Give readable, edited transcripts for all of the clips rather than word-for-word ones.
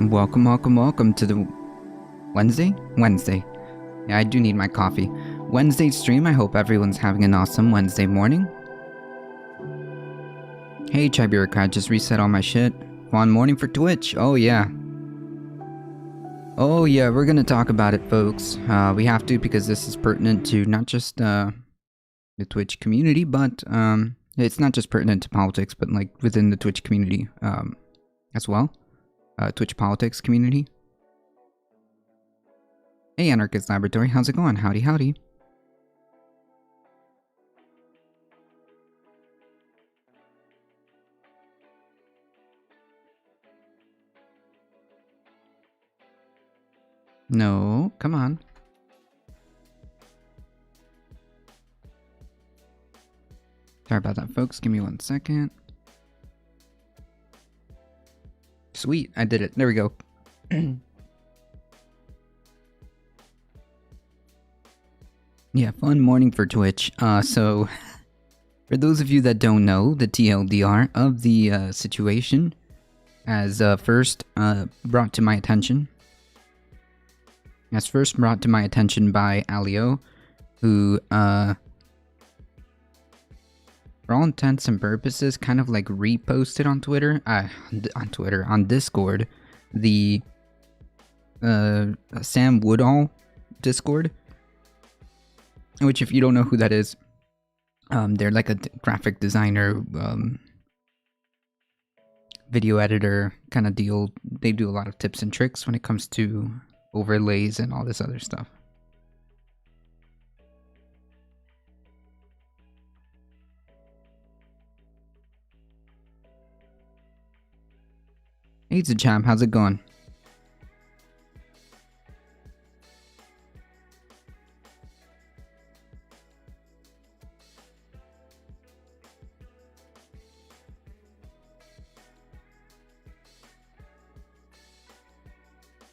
Welcome, welcome, welcome to the Wednesday? Wednesday. Yeah, I do need my coffee. Wednesday stream. I hope everyone's having an awesome Wednesday morning. Hey, Chai Bureaucrat, just reset all my shit. Fun morning for Twitch. Oh, yeah. Oh, yeah, we're gonna talk about it, folks. We have to because this is pertinent to not just the Twitch community, but it's not just pertinent to politics, but like within the Twitch community as well. Twitch politics community. Hey, Anarchist Laboratory, how's it going? Howdy, howdy. No, come on. Sorry about that, folks. Give me 1 second. Sweet, I did it. There we go. Yeah, fun morning for Twitch. So, for those of you that don't know, the TLDR of the situation, as first brought to my attention by Alio, who, for all intents and purposes, kind of like reposted on Twitter, on Discord, the Sam Woodall Discord, which, if you don't know who that is, they're like a graphic designer, video editor kind of deal. They do a lot of tips and tricks when it comes to overlays and all this other stuff. Hey, Cham, how's it going?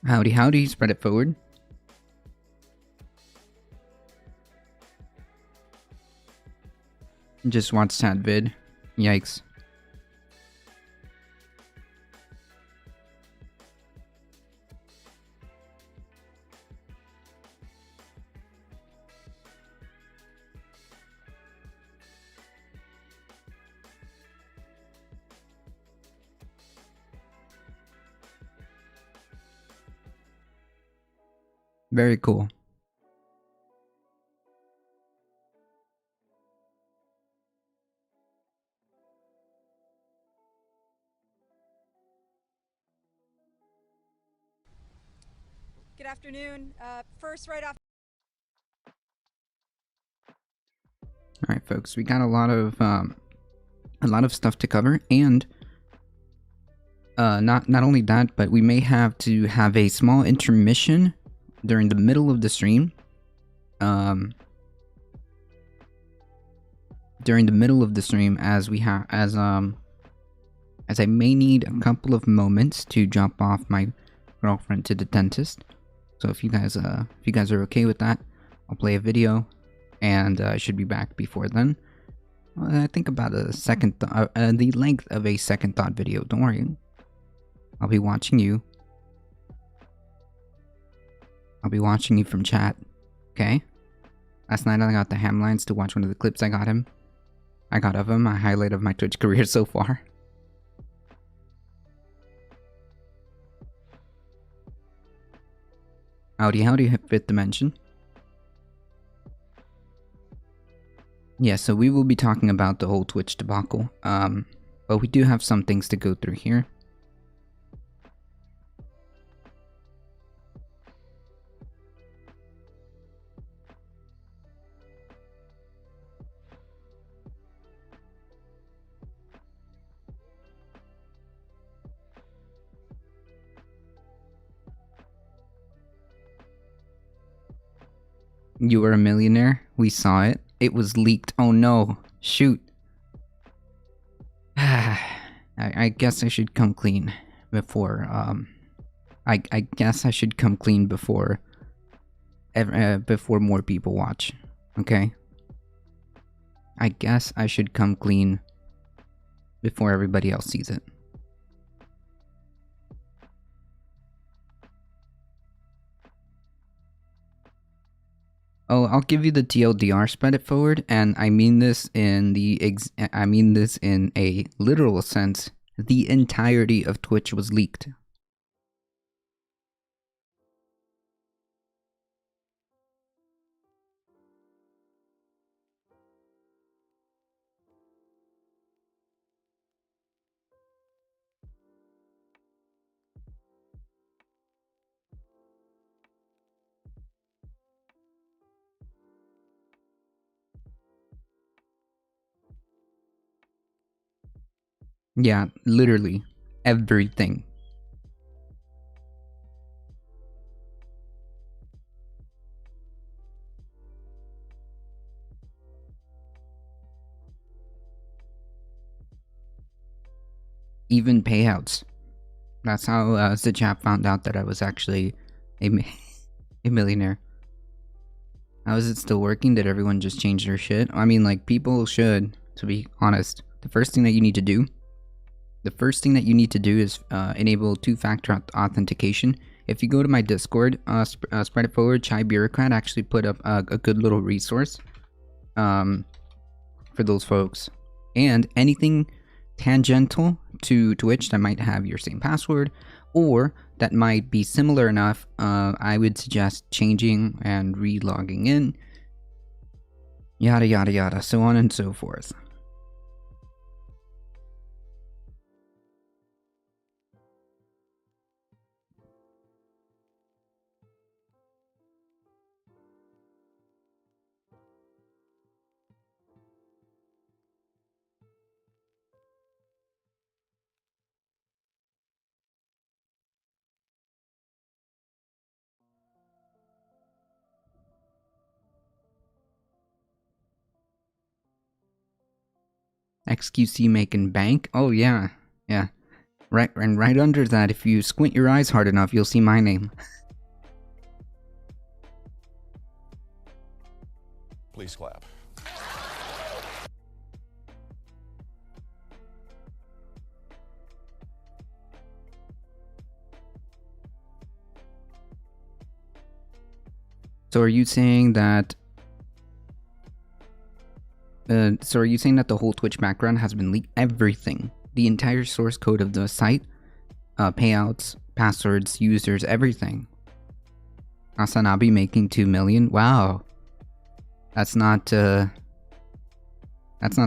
Howdy, howdy, spread it forward. Just watched that vid. Yikes. Very cool. Good afternoon. First, right off. All right, folks, we got a lot of stuff to cover, and not only that, but we may have to have a small intermission during the middle of the stream. During the middle of the stream, as I may need a couple of moments to drop off my girlfriend to the dentist. So if you guys are okay with that, I'll play a video, and I should be back before then. I think about the length of a second thought video. Don't worry, I'll be watching you. I'll be watching you from chat. Okay. Last night I got the Hamlines to watch one of the clips I got of him. A highlight of my Twitch career so far. Howdy, howdy, fifth dimension. Yeah, so we will be talking about the whole Twitch debacle. But we do have some things to go through here. You were a millionaire? We saw it. It was leaked. Oh no. Shoot. I guess I should come clean before, I guess I should come clean before more people watch. Okay? I guess I should come clean before everybody else sees it. Oh, I'll give you the TLDR, spread it forward, and I mean this in a literal sense. The entirety of Twitch was leaked. Yeah, literally everything. Even payouts. That's how the chap found out that I was actually a, a millionaire. How is it still working? Did everyone just change their shit? I mean, like, people should, to be honest. The first thing that you need to do is enable two-factor authentication. If you go to my Discord, spread it forward, Chai Bureaucrat actually put up a good little resource for those folks. And anything tangential to Twitch that might have your same password or that might be similar enough, I would suggest changing and re-logging in. Yada yada yada, so on and so forth. XQC making bank? Oh yeah, yeah. Right, and right under that, if you squint your eyes hard enough, you'll see my name. Please clap. So are you saying that the whole Twitch background has been leaked? Everything. The entire source code of the site, payouts, passwords, users, everything. Asanabi making 2 million? Wow. That's not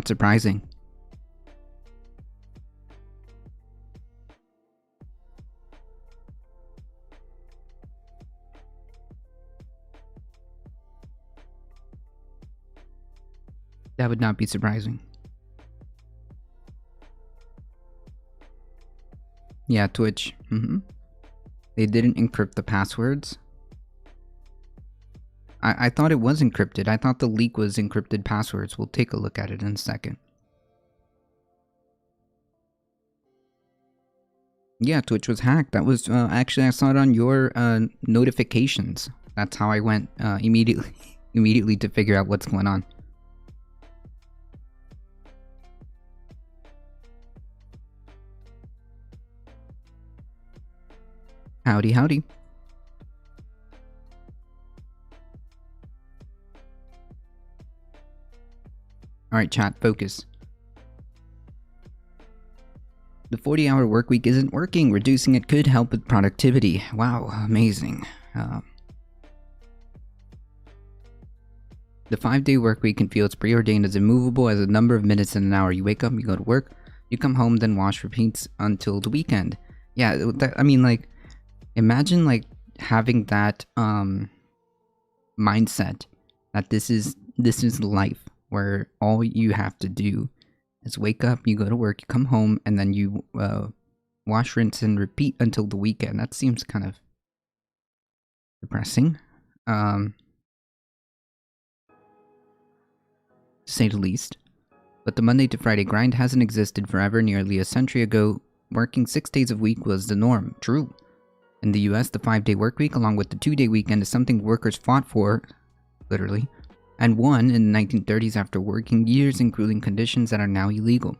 surprising. That would not be surprising. Yeah, Twitch. They didn't encrypt the passwords. I thought it was encrypted. I thought the leak was encrypted passwords. We'll take a look at it in a second. Yeah, Twitch was hacked. That was, actually, I saw it on your, notifications. That's how I went, immediately to figure out what's going on. Howdy, howdy. Alright, chat, focus. The 40-hour workweek isn't working. Reducing it could help with productivity. Wow, amazing. The 5-day workweek can feel it's preordained as immovable as a number of minutes in an hour. You wake up, you go to work, you come home, then wash, repeats until the weekend. Yeah, I mean, like, imagine, like, having that, mindset that this is life, where all you have to do is wake up, you go to work, you come home, and then you, wash, rinse, and repeat until the weekend. That seems kind of depressing. To say the least. But the Monday to Friday grind hasn't existed forever. Nearly a century ago, working 6 days a week was the norm. True. In the US, the 5-day workweek, along with the 2-day weekend, is something workers fought for, literally, and won in the 1930s after working years in grueling conditions that are now illegal.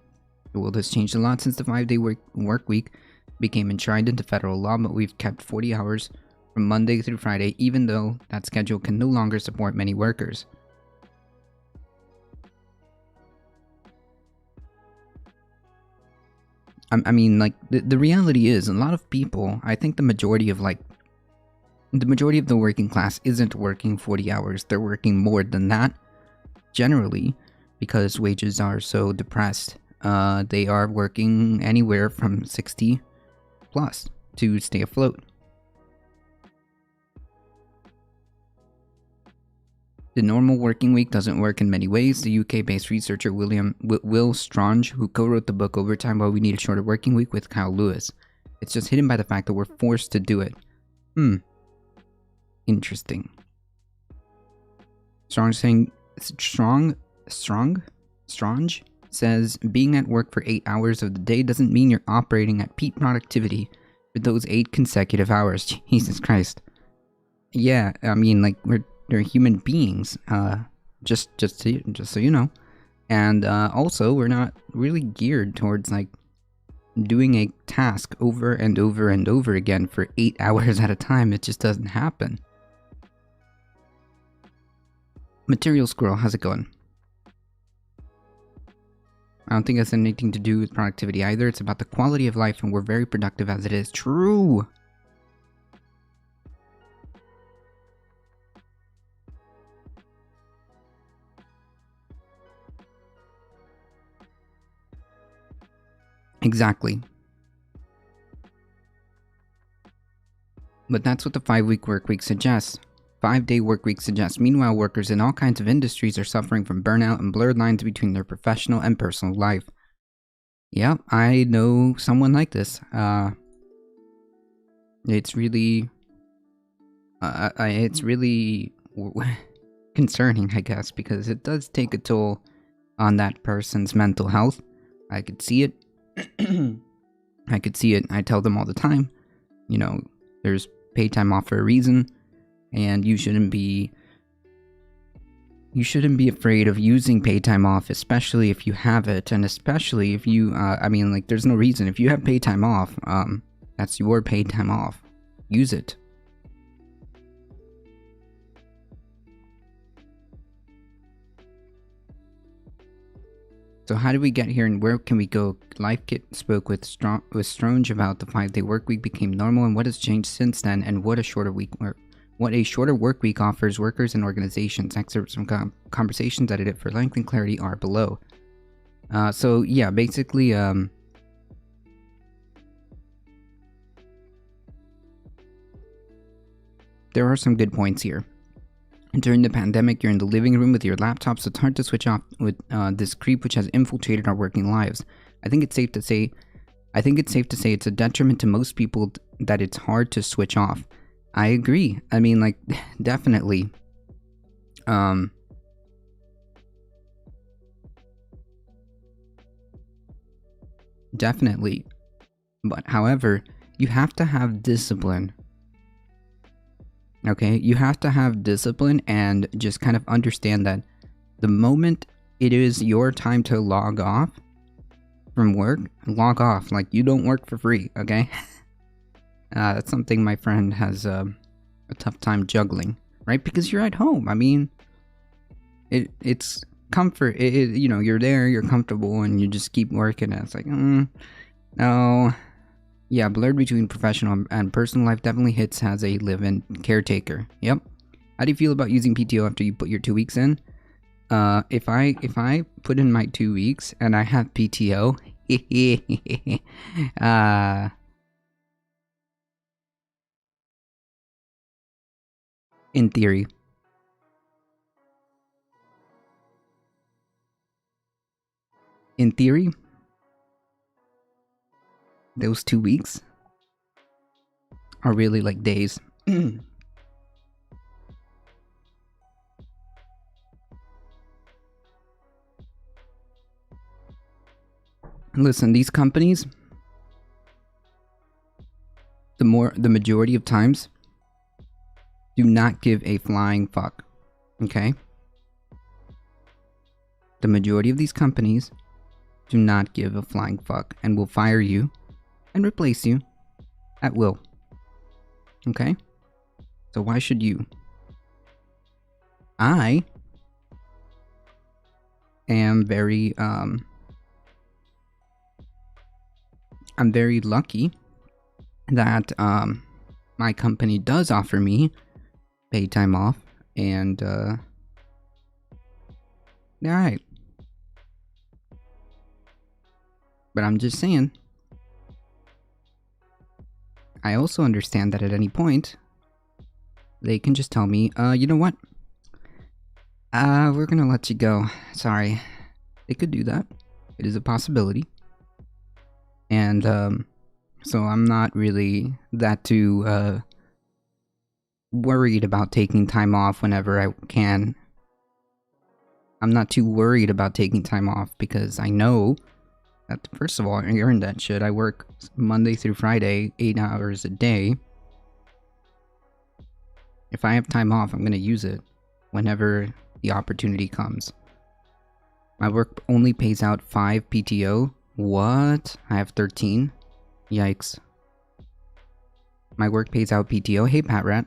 The world has changed a lot since the 5-day work week became enshrined into federal law, but we've kept 40 hours from Monday through Friday, even though that schedule can no longer support many workers. I mean, like, the reality is, a lot of people, I think the majority of the working class isn't working 40 hours. They're working more than that, generally, because wages are so depressed. They are working anywhere from 60 plus to stay afloat. The normal working week doesn't work in many ways. The UK-based researcher Will Strange, who co-wrote the book Overtime Why We Need a Shorter Working Week with Kyle Lewis. It's just hidden by the fact that we're forced to do it. Interesting. Strange says being at work for 8 hours of the day doesn't mean you're operating at peak productivity for those 8 consecutive hours. Jesus Christ. Yeah, I mean, like, they're human beings, just so you know. And also, we're not really geared towards, like, doing a task over and over and over again for 8 hours at a time. It just doesn't happen. Material Squirrel, how's it going? I don't think it has anything to do with productivity either. It's about the quality of life, and we're very productive as it is. True! Exactly. But that's what the 5-week workweek suggests. 5-day workweek suggests. Meanwhile, workers in all kinds of industries are suffering from burnout and blurred lines between their professional and personal life. Yeah, I know someone like this. It's really concerning, I guess, because it does take a toll on that person's mental health. I could see it. I could see it. I tell them all the time, you know, there's paid time off for a reason, and you shouldn't be afraid of using paid time off, especially if you have it, and especially if you, I mean, like, there's no reason. If you have paid time off, that's your paid time off. Use it. So how did we get here, and where can we go? LifeKit spoke with Strange about the 5-day work week became normal, and what has changed since then, and what a shorter work week offers workers and organizations. Excerpts from conversations edited for length and clarity are below. So yeah, basically, there are some good points here. During the pandemic, you're in the living room with your laptop, so it's hard to switch off with this creep which has infiltrated our working lives. I think it's safe to say it's a detriment to most people that it's hard to switch off. I agree. I mean, like, definitely. Definitely. But however, you have to have discipline. Okay, you have to have discipline and just kind of understand that the moment it is your time to log off from work, log off. Like, you don't work for free, okay? That's something my friend has a tough time juggling, right? Because you're at home. I mean, it's comfort. You know, you're there, you're comfortable, and you just keep working. And it's like, no. Yeah, blurred between professional and personal life definitely hits as a live-in caretaker. Yep. How do you feel about using PTO after you put your 2 weeks in? If I put in my 2 weeks and I have PTO, in theory. In theory, those 2 weeks are really like days. Listen, these companies, the majority of times, do not give a flying fuck. Okay? The majority of these companies do not give a flying fuck and will fire you and replace you at will. Okay? So why should you? I am I'm very lucky that my company does offer me paid time off, and alright. But I'm just saying, I also understand that at any point they can just tell me, you know what? We're gonna let you go. Sorry. They could do that. It is a possibility. And so I'm not really that too worried about taking time off whenever I can. I'm not too worried about taking time off because I know that, first of all, I earned that shit. I work Monday through Friday, 8 hours a day. If I have time off, I'm gonna use it whenever the opportunity comes. My work only pays out 5 PTO. What? I have 13? Yikes. My work pays out PTO. Hey, Pat Rat.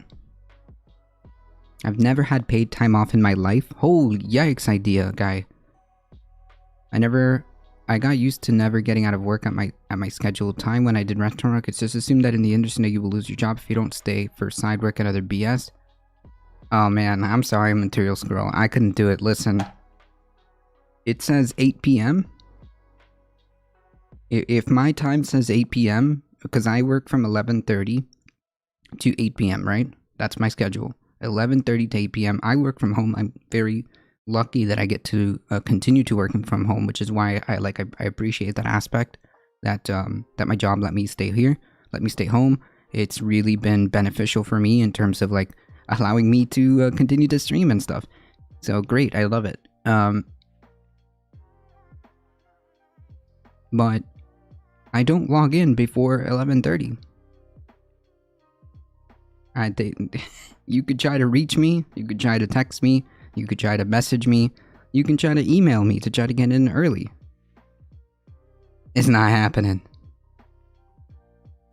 I've never had paid time off in my life. Holy yikes idea, guy. I got used to never getting out of work at my scheduled time when I did restaurant work. It's just assumed that in the industry you will lose your job if you don't stay for side work and other BS. Oh man, I'm sorry, Material Squirrel. I couldn't do it. Listen. It says 8 p.m. If my time says 8 p.m., because I work from 11:30 to 8 p.m., right? That's my schedule. 11:30 to 8 p.m. I work from home. I'm very lucky that I get to continue to working from home, which is why I appreciate that aspect, that my job let me stay here, let me stay home. It's really been beneficial for me in terms of like allowing me to continue to stream and stuff. So great, I love it. But I don't log in before 11:30. You could try to reach me, you could try to text me, you could try to message me, you can try to email me to try to get in early. It's not happening.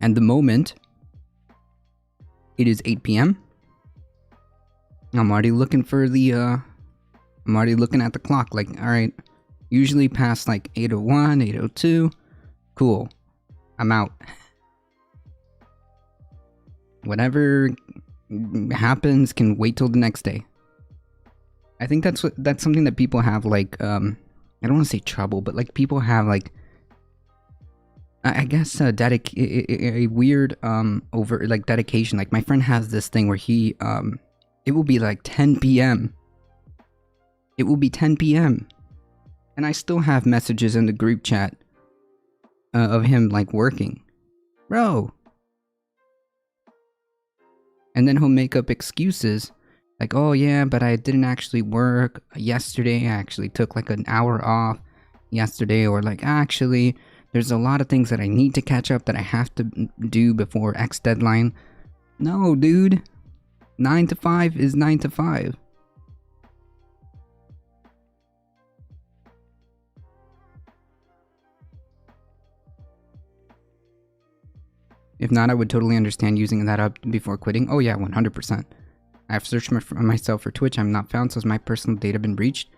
And the moment it is 8 p.m., I'm already looking for the, I'm already looking at the clock, like, alright, usually past like 8:01, 8:02, cool, I'm out. Whatever happens can wait till the next day. I think that's something that people have, like, I don't want to say trouble, but like people have like, I guess a weird over like dedication. Like my friend has this thing where he it will be like 10 p.m. It will be 10 p.m. and I still have messages in the group chat of him like working, bro. And then he'll make up excuses like, oh yeah, but I didn't actually work yesterday. I actually took like an hour off yesterday, or like, actually, there's a lot of things that I need to catch up that I have to do before X deadline. No, dude. 9 to 5 is 9 to 5. If not, I would totally understand using that up before quitting. Oh yeah, 100%. I've searched myself for Twitch. I'm not found, so has my personal data been breached?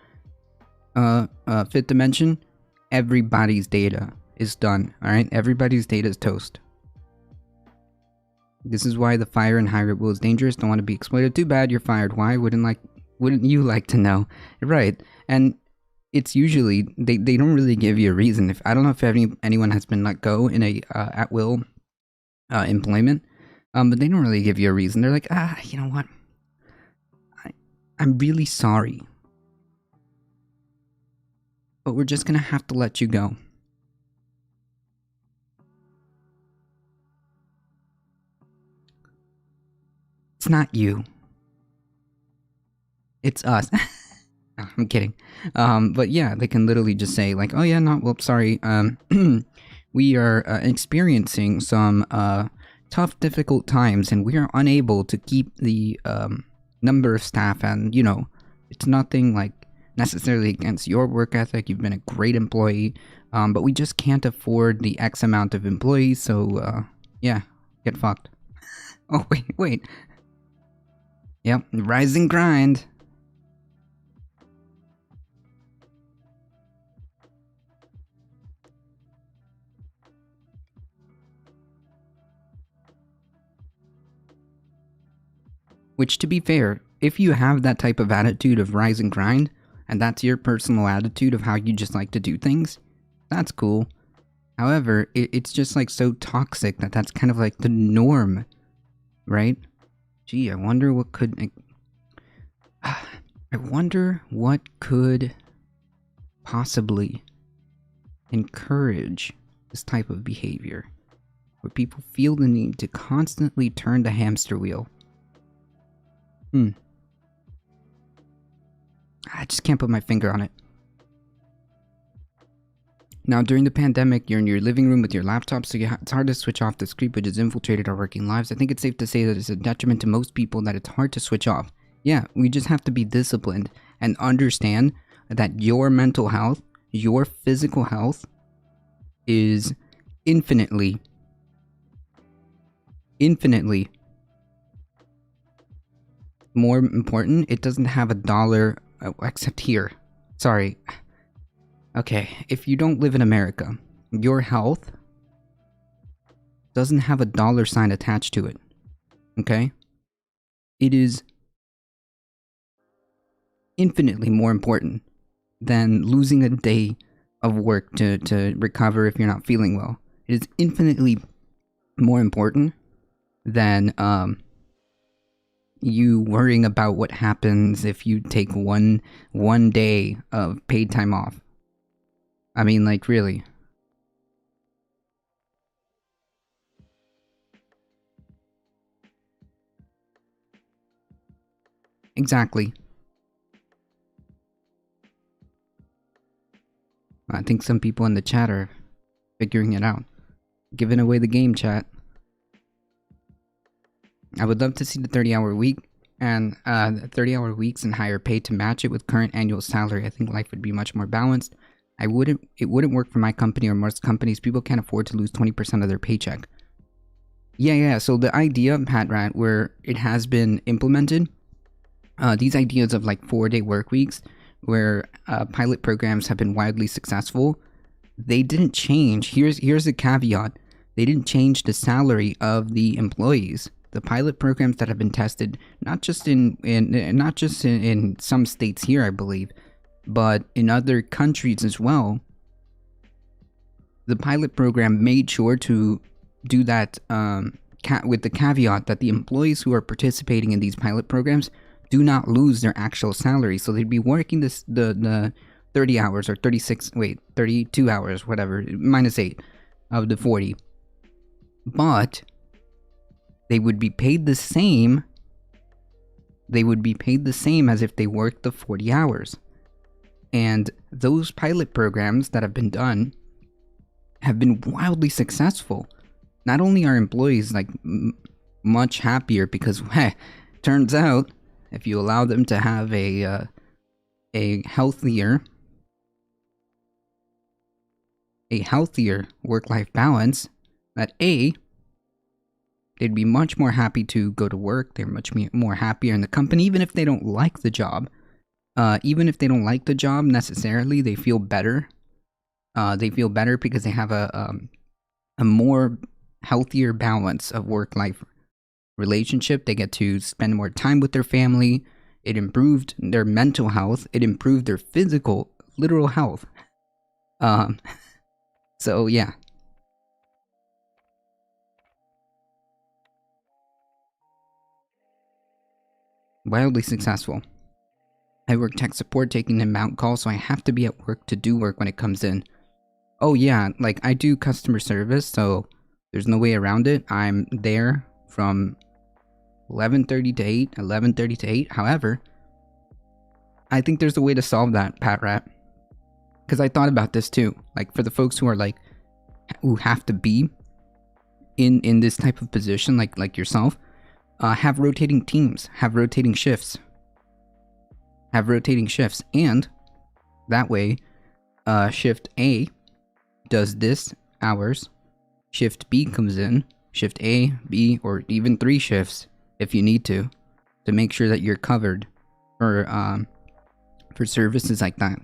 Fifth dimension, everybody's data is done, alright? Everybody's data is toast. This is why the fire in Hyrule Will is dangerous. Don't want to be exploited. Too bad you're fired. Why? Wouldn't you like to know? Right. And it's usually, they don't really give you a reason. I don't know if anyone has been let go in a at-will employment, but they don't really give you a reason. They're like, you know what? I'm really sorry, but we're just gonna have to let you go. It's not you. It's us. No, I'm kidding. But yeah, they can literally just say like, oh yeah, no, well, sorry. We are experiencing some tough, difficult times, and we are unable to keep the number of staff. And you know, it's nothing like necessarily against your work ethic. You've been a great employee, but we just can't afford the X amount of employees. So yeah, get fucked. Oh wait. Yep, rise and grind. Which, to be fair, if you have that type of attitude of rise and grind, and that's your personal attitude of how you just like to do things, that's cool. However, it's just like so toxic that that's kind of like the norm, right? Gee, I wonder what could... I wonder what could possibly encourage this type of behavior, where people feel the need to constantly turn the hamster wheel. I just can't put my finger on it. Now, during the pandemic, you're in your living room with your laptop, so it's hard to switch off the screen, which has infiltrated our working lives. I think it's safe to say that it's a detriment to most people that it's hard to switch off. Yeah, we just have to be disciplined and understand that your mental health, your physical health, is infinitely more important. It doesn't have a dollar, except here. Sorry. Okay, if you don't live in America, your health doesn't have a dollar sign attached to it. Okay? It is infinitely more important than losing a day of work to recover if you're not feeling well. It is infinitely more important than you worrying about what happens if you take one day of paid time off. I mean, like, really. Exactly. I think some people in the chat are figuring it out. Giving away the game, chat. I would love to see the 30-hour week and 30-hour weeks and higher pay to match it with current annual salary. I think life would be much more balanced. It wouldn't work for my company or most companies. People can't afford to lose 20% of their paycheck. Yeah. So the idea, Pat Rat, where it has been implemented, these ideas of like 4-day work weeks, where pilot programs have been wildly successful, they didn't change. Here's the caveat: they didn't change the salary of the employees. The pilot programs that have been tested, not just in some states here, I believe, but in other countries as well, the pilot program made sure to do that with the caveat that the employees who are participating in these pilot programs do not lose their actual salary. So they'd be working the 30 hours or 32 hours, whatever, -8 of the 40. But they would be paid the same. They would be paid the same as if they worked the 40 hours. And those pilot programs that have been done have been wildly successful. Not only are employees like much happier because, turns out, if you allow them to have a healthier work-life balance, that they'd be much more happy to go to work. They're much more happier in the company, even if they don't like the job. Even if they don't like the job necessarily, they feel better. They feel better because they have a more healthier balance of work-life relationship. They get to spend more time with their family. It improved their mental health. It improved their physical, literal health. So yeah. Wildly successful. I work tech support, taking inbound calls, so I have to be at work to do work when it comes in. Oh yeah, like I do customer service, so there's no way around it. I'm there from 11:30 to 8, 11:30 to 8. However, I think there's a way to solve that, Pat Rat. Because I thought about this too. Like for the folks who are like, who have to be in this type of position, like yourself, have rotating teams, have rotating shifts. And that way, shift A does this hours, shift B comes in, shift A, B, or even 3 shifts if you need to. to make sure that you're covered for services like that.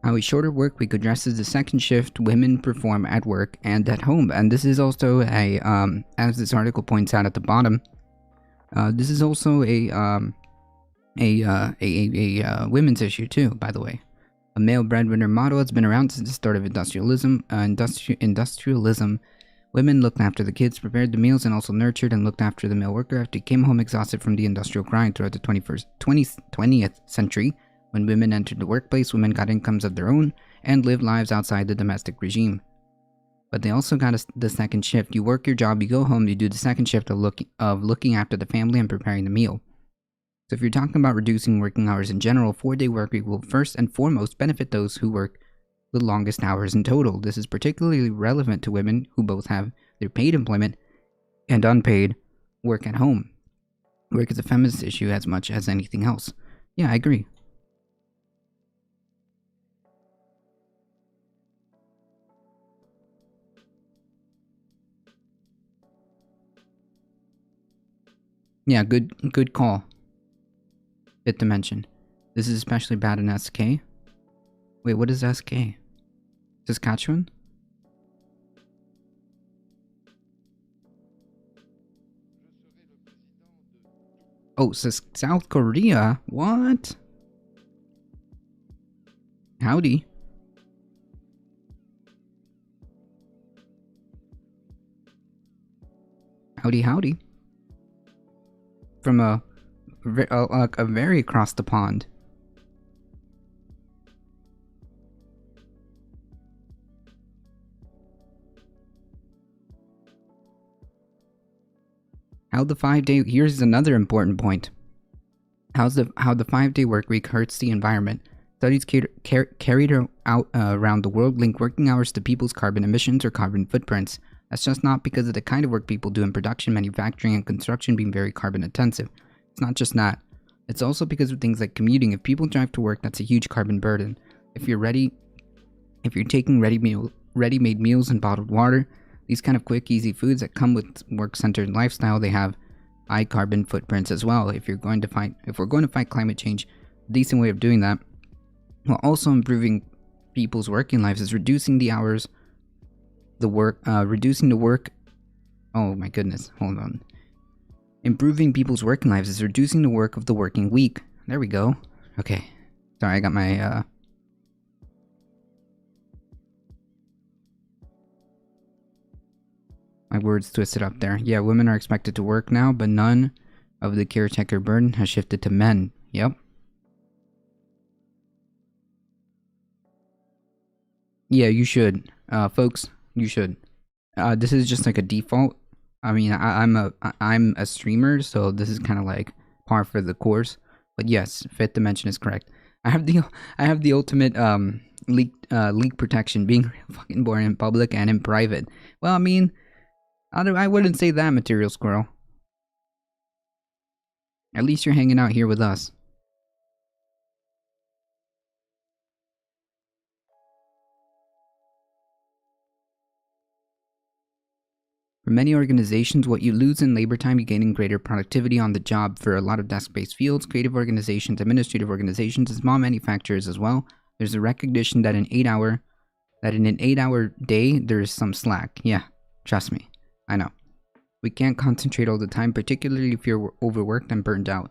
How a shorter work week addresses the second shift women perform at work and at home. And this is also a, as this article points out at the bottom, this is also a women's issue too, by the way. A male breadwinner model has been around since the start of industrialism. Women looked after the kids, prepared the meals, and also nurtured and looked after the male worker after he came home exhausted from the industrial grind. Throughout the 20th century, when women entered the workplace, women got incomes of their own and lived lives outside the domestic regime. But they also got the second shift. You work your job, you go home, you do the second shift of looking after the family and preparing the meal. So if you're talking about reducing working hours in general, 4-day workweek will first and foremost benefit those who work the longest hours in total. This is particularly relevant to women who both have their paid employment and unpaid work at home. Work is a feminist issue as much as anything else. Yeah, I agree. Yeah, good call. Fifth dimension. This is especially bad in SK. Wait, what is SK? Saskatchewan? Oh, South Korea? What? Howdy. Howdy. From a very across the pond. Here's another important point. How the 5-day work week hurts the environment. Studies carried out around the world link working hours to people's carbon emissions or carbon footprints. That's just not because of the kind of work people do in production, manufacturing, and construction being very carbon intensive. It's not just that. It's also because of things like commuting. If people drive to work, that's a huge carbon burden. If you're taking ready-made meals and bottled water, these kind of quick, easy foods that come with work-centered lifestyle, they have high carbon footprints as well. If we're going to fight climate change, a decent way of doing that, while also improving people's working lives, is reducing the hours, reducing the work. Oh my goodness, hold on. Improving people's working lives is reducing the work of the working week. There we go. Okay, sorry, I got my my words twisted up there. Yeah, women are expected to work now, but none of the caretaker burden has shifted to men. Yep. Yeah, you should. Folks, you should. This is just like a default. I mean, I'm a streamer, so this is kind of like par for the course. But yes, fifth dimension is correct. I have the ultimate leak protection, being fucking born in public and in private. Well, I mean, I wouldn't say that, Material Squirrel. At least you're hanging out here with us. For many organizations, what you lose in labor time, you gain in greater productivity on the job. For a lot of desk-based fields, creative organizations, administrative organizations, and small manufacturers as well, there's a recognition that in an 8-hour day, there's some slack. Yeah, trust me. I know. We can't concentrate all the time, particularly if you're overworked and burned out.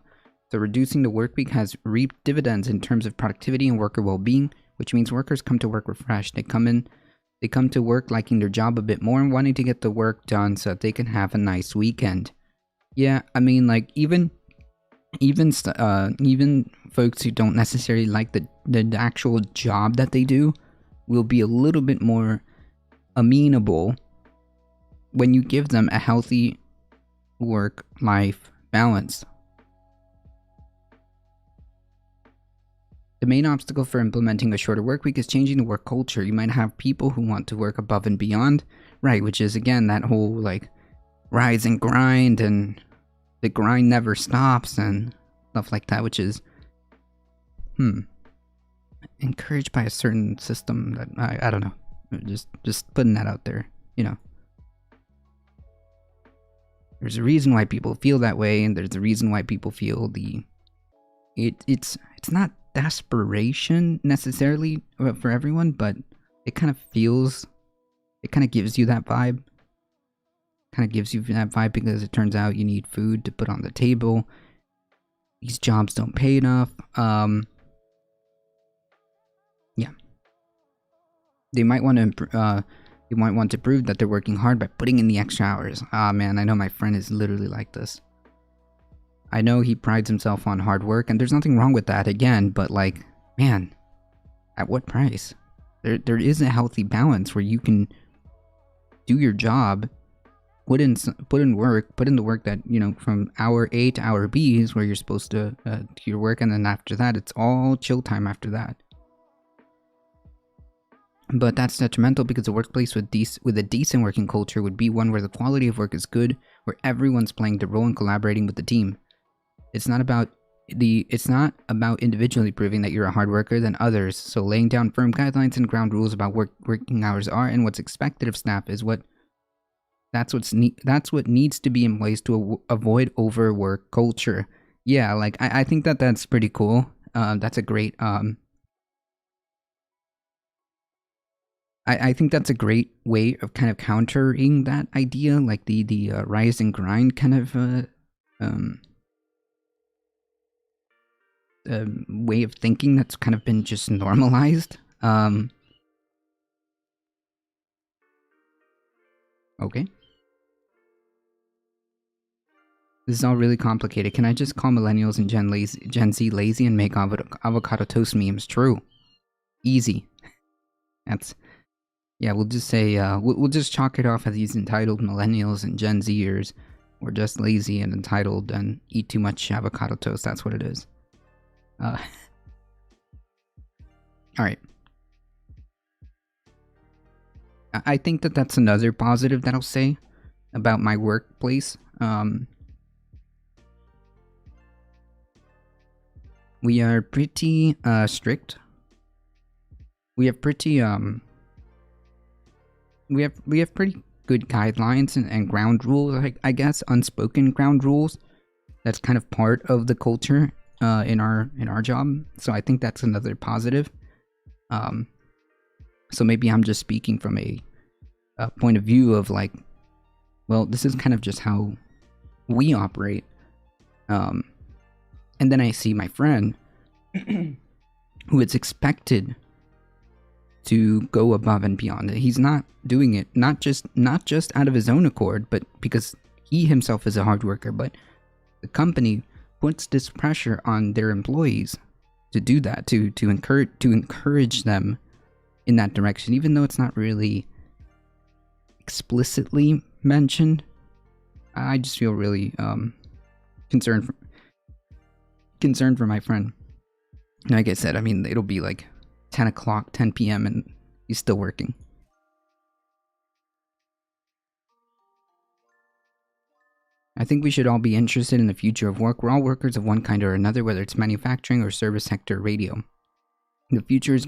So reducing the work week has reaped dividends in terms of productivity and worker well-being, which means workers come to work refreshed. They come to work liking their job a bit more and wanting to get the work done so that they can have a nice weekend. Yeah, I mean, like, even folks who don't necessarily like the actual job that they do will be a little bit more amenable when you give them a healthy work-life balance. The main obstacle for implementing a shorter work week is changing the work culture. You might have people who want to work above and beyond, right, which is, again, that whole, like, rise and grind, and the grind never stops, and stuff like that, which is, encouraged by a certain system that, I don't know, just putting that out there, you know. There's a reason why people feel that way, and there's a reason why people feel it's not desperation necessarily for everyone, but it kind of gives you that vibe. Because it turns out you need food to put on the table. These jobs don't pay enough. Yeah. They might want to you might want to prove that they're working hard by putting in the extra hours. Ah, man, I know my friend is literally like this. I know he prides himself on hard work, and there's nothing wrong with that, again, but, like, man, at what price? There is a healthy balance where you can do your job, put in the work that, you know, from hour A to hour B is where you're supposed to do your work, and then after that, it's all chill time after that. But that's detrimental because a workplace with a decent working culture would be one where the quality of work is good, where everyone's playing their role and collaborating with the team. It's not about individually proving that you're a hard worker than others. So laying down firm guidelines and ground rules about working hours are and what's expected of staff is what needs to be in place to avoid overwork culture. Yeah, like I think that's pretty cool. That's a great I think that's a great way of kind of countering that idea, like the rise and grind kind of way of thinking that's kind of been just normalized. Okay. This is all really complicated. Can I just call millennials and Gen Z lazy and make avocado toast memes? True. Easy. Yeah, we'll just say, we'll just chalk it off as these entitled millennials and Gen Zers. We're just lazy and entitled and eat too much avocado toast. That's what it is. Alright. I think that's another positive that I'll say about my workplace. We are pretty strict. We have pretty we have pretty good guidelines and ground rules, I guess, unspoken ground rules. That's kind of part of the culture in our job. So I think that's another positive. So maybe I'm just speaking from a point of view of, like, well, this is kind of just how we operate. And then I see my friend who is expected to go above and beyond. He's not doing it not just out of his own accord, but because he himself is a hard worker, but the company puts this pressure on their employees to do that, to encourage them in that direction, even though it's not really explicitly mentioned. I just feel really concerned for my friend. Like I said, I mean, it'll be like 10 o'clock, 10 p.m. and he's still working. I think we should all be interested in the future of work. We're all workers of one kind or another, whether it's manufacturing or service sector or radio. The future is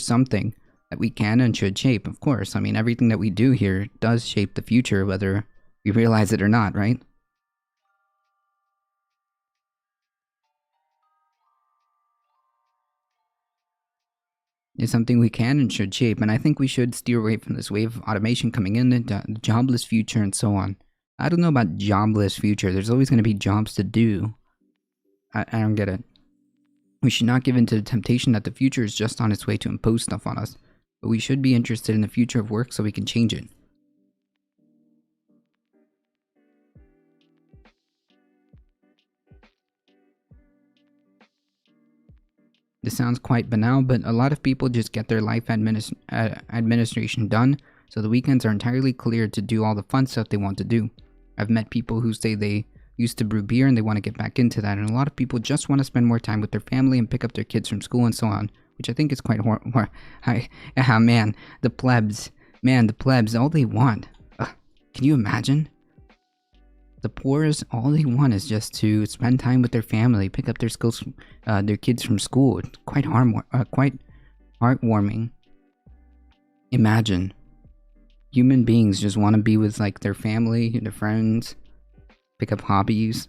something that we can and should shape, of course. I mean, everything that we do here does shape the future, whether we realize it or not, right? Is something we can and should shape, and I think we should steer away from this wave of automation coming in, the jobless future, and so on. I don't know about jobless future. There's always going to be jobs to do. I don't get it. We should not give in to the temptation that the future is just on its way to impose stuff on us, but we should be interested in the future of work so we can change it. This sounds quite banal, but a lot of people just get their life administration done So the weekends are entirely cleared to do all the fun stuff they want to do. I've met people who say they used to brew beer and they want to get back into that, and a lot of people just want to spend more time with their family and pick up their kids from school and so on, which I think is quite man, the plebs. Man, the plebs, all they want. Can you imagine? The poor's, all they want is just to spend time with their family, pick up their kids from school. It's quite heartwarming. Imagine. Human beings just want to be with like their family, their friends, pick up hobbies.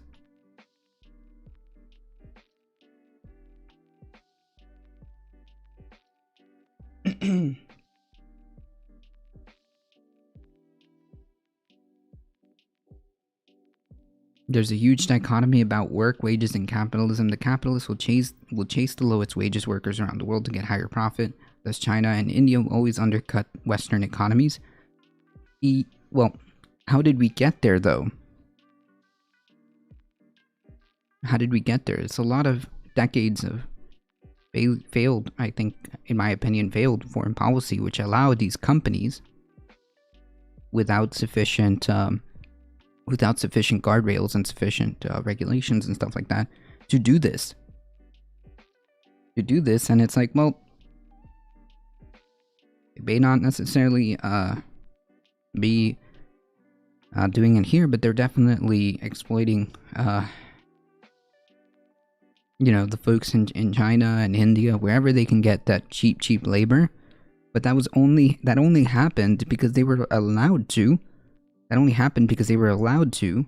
There's a huge dichotomy about work, wages, and capitalism. The capitalists will chase the lowest wages workers around the world to get higher profit. Thus, China and India will always undercut Western economies. Well, how did we get there, though? How did we get there? It's a lot of decades of failed, I think, in my opinion, failed foreign policy, which allowed these companies, without sufficient guardrails and sufficient regulations and stuff like that, to do this. And it's like, well, it may not necessarily be doing it here, but they're definitely exploiting, the folks in China and India, wherever they can get that cheap labor. But that only happened because they were allowed to. That only happened because they were allowed to,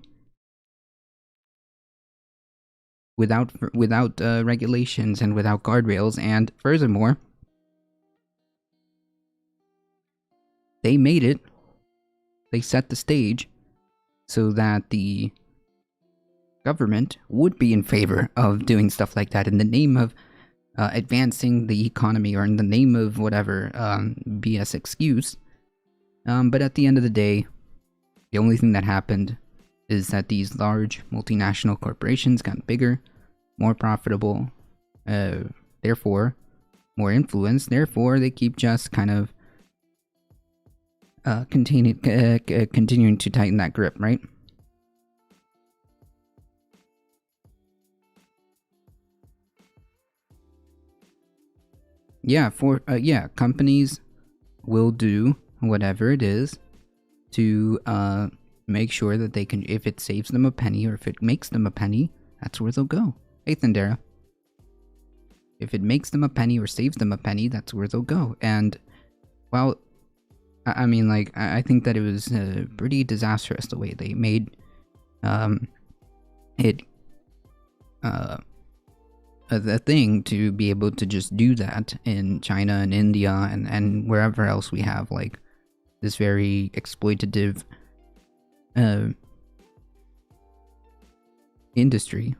without regulations and without guardrails. And furthermore, they made it. They set the stage so that the government would be in favor of doing stuff like that in the name of advancing the economy, or in the name of whatever BS excuse. But at the end of the day, the only thing that happened is that these large multinational corporations got bigger, more profitable, therefore more influence. Therefore, they keep just kind of continuing to tighten that grip, right? Yeah, companies will do whatever it is to make sure that they can, if it saves them a penny or if it makes them a penny, that's where they'll go. Hey, Thundera. If it makes them a penny or saves them a penny, that's where they'll go. And, well, I mean, like, I think that it was pretty disastrous the way they made it the thing to be able to just do that in China and India and wherever else we have, like, this very exploitative industry.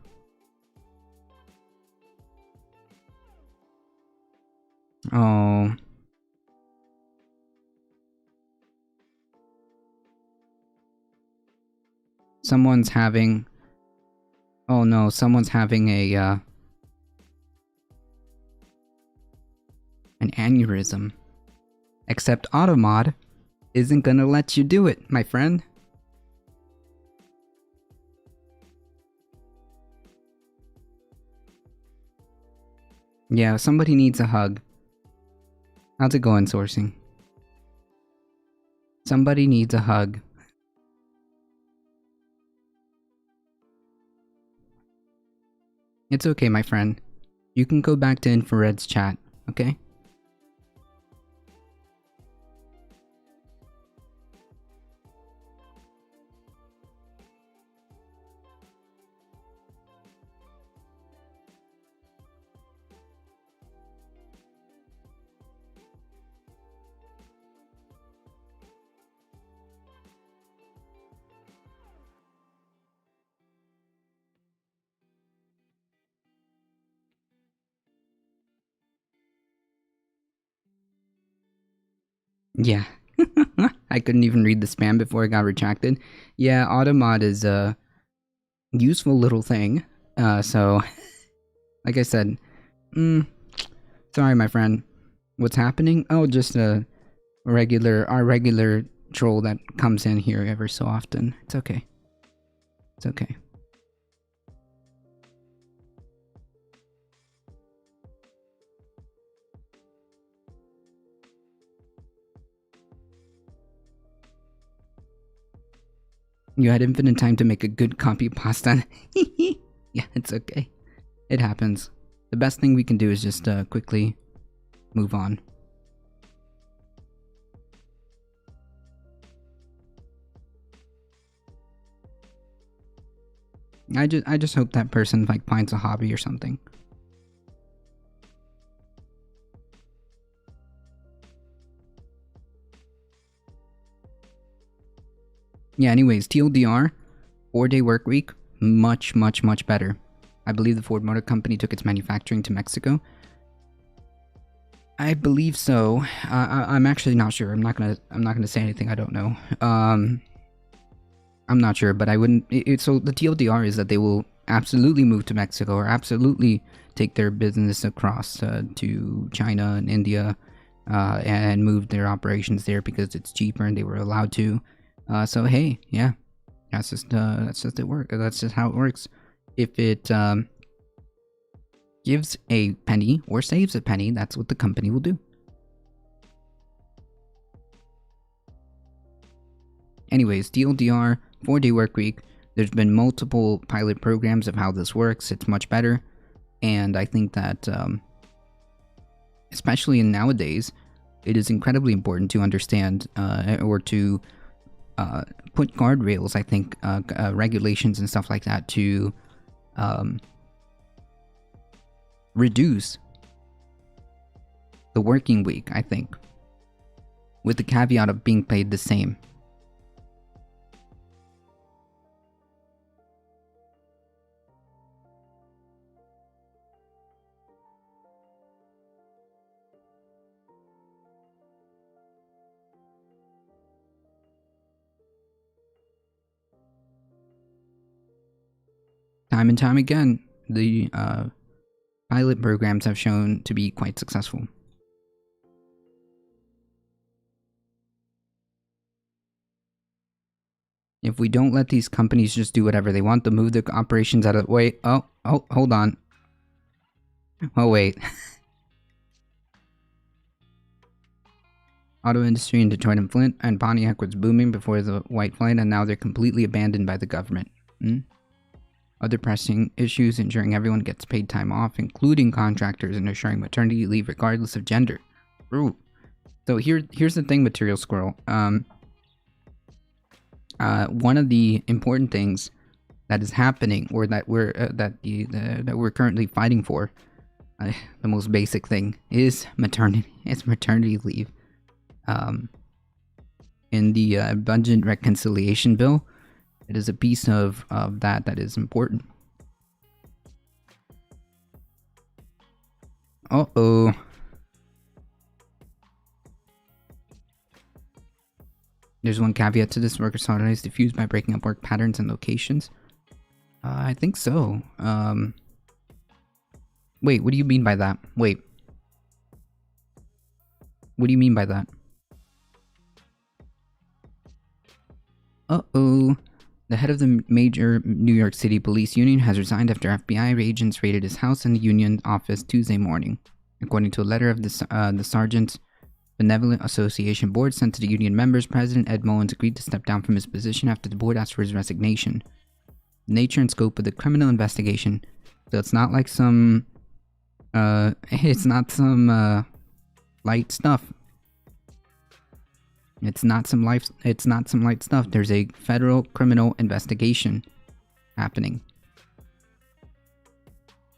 Oh. Someone's having... Oh no, someone's having an aneurysm. Except Automod isn't gonna let you do it, my friend. Yeah, somebody needs a hug. How's it going, sourcing? Somebody needs a hug. It's okay, my friend. You can go back to Infrared's chat, okay? Yeah. I couldn't even read the spam before it got retracted. Yeah, Automod is a useful little thing. So, like I said, sorry, my friend. What's happening? Oh, just, we're our regular troll that comes in here ever so often. It's okay. It's okay. You had infinite time to make a good copy pasta. Yeah, it's okay. It happens. The best thing we can do is just quickly move on. I just hope that person like finds a hobby or something. Yeah, anyways, TLDR, 4-day work week, much better. I believe the Ford Motor Company took its manufacturing to Mexico. I believe so. I'm actually not sure. I'm not gonna say anything I don't know. I'm not sure, but I wouldn't. So the TLDR is that they will absolutely move to Mexico or absolutely take their business across to China and India and move their operations there because it's cheaper and they were allowed to. So hey, yeah, that's just it work. That's just how it works. If it gives a penny or saves a penny, that's what the company will do. Anyways, TLDR, 4-day work week. There's been multiple pilot programs of how this works. It's much better, and I think that especially in nowadays, it is incredibly important to understand or to put guardrails, I think, regulations and stuff like that to reduce the working week, I think, with the caveat of being paid the same. Time and time again, the pilot programs have shown to be quite successful. If we don't let these companies just do whatever they want, to move their operations out of the way. Oh, hold on. Oh, wait. Auto industry in Detroit and Flint and Pontiac was booming before the white flight, and now they're completely abandoned by the government. Other pressing issues: ensuring everyone gets paid time off, including contractors, and ensuring maternity leave regardless of gender. Ooh. So here's the thing, Material Squirrel. One of the important things that is happening, or that we're currently fighting for, the most basic thing is maternity leave. In the budget reconciliation bill, it is a piece of that is important. Uh-oh. There's one caveat to this: workers' holidays diffused by breaking up work patterns and locations. I think so. Wait, what do you mean by that? Wait. What do you mean by that? Uh-oh. The head of the major New York City police union has resigned after FBI agents raided his house and the union office Tuesday morning. According to a letter of the Sergeant's Benevolent Association board sent to the union members, President Ed Mullins agreed to step down from his position after the board asked for his resignation. The nature and scope of the criminal investigation. So it's not like some... it's not some, light stuff. It's not some light stuff. There's a federal criminal investigation happening.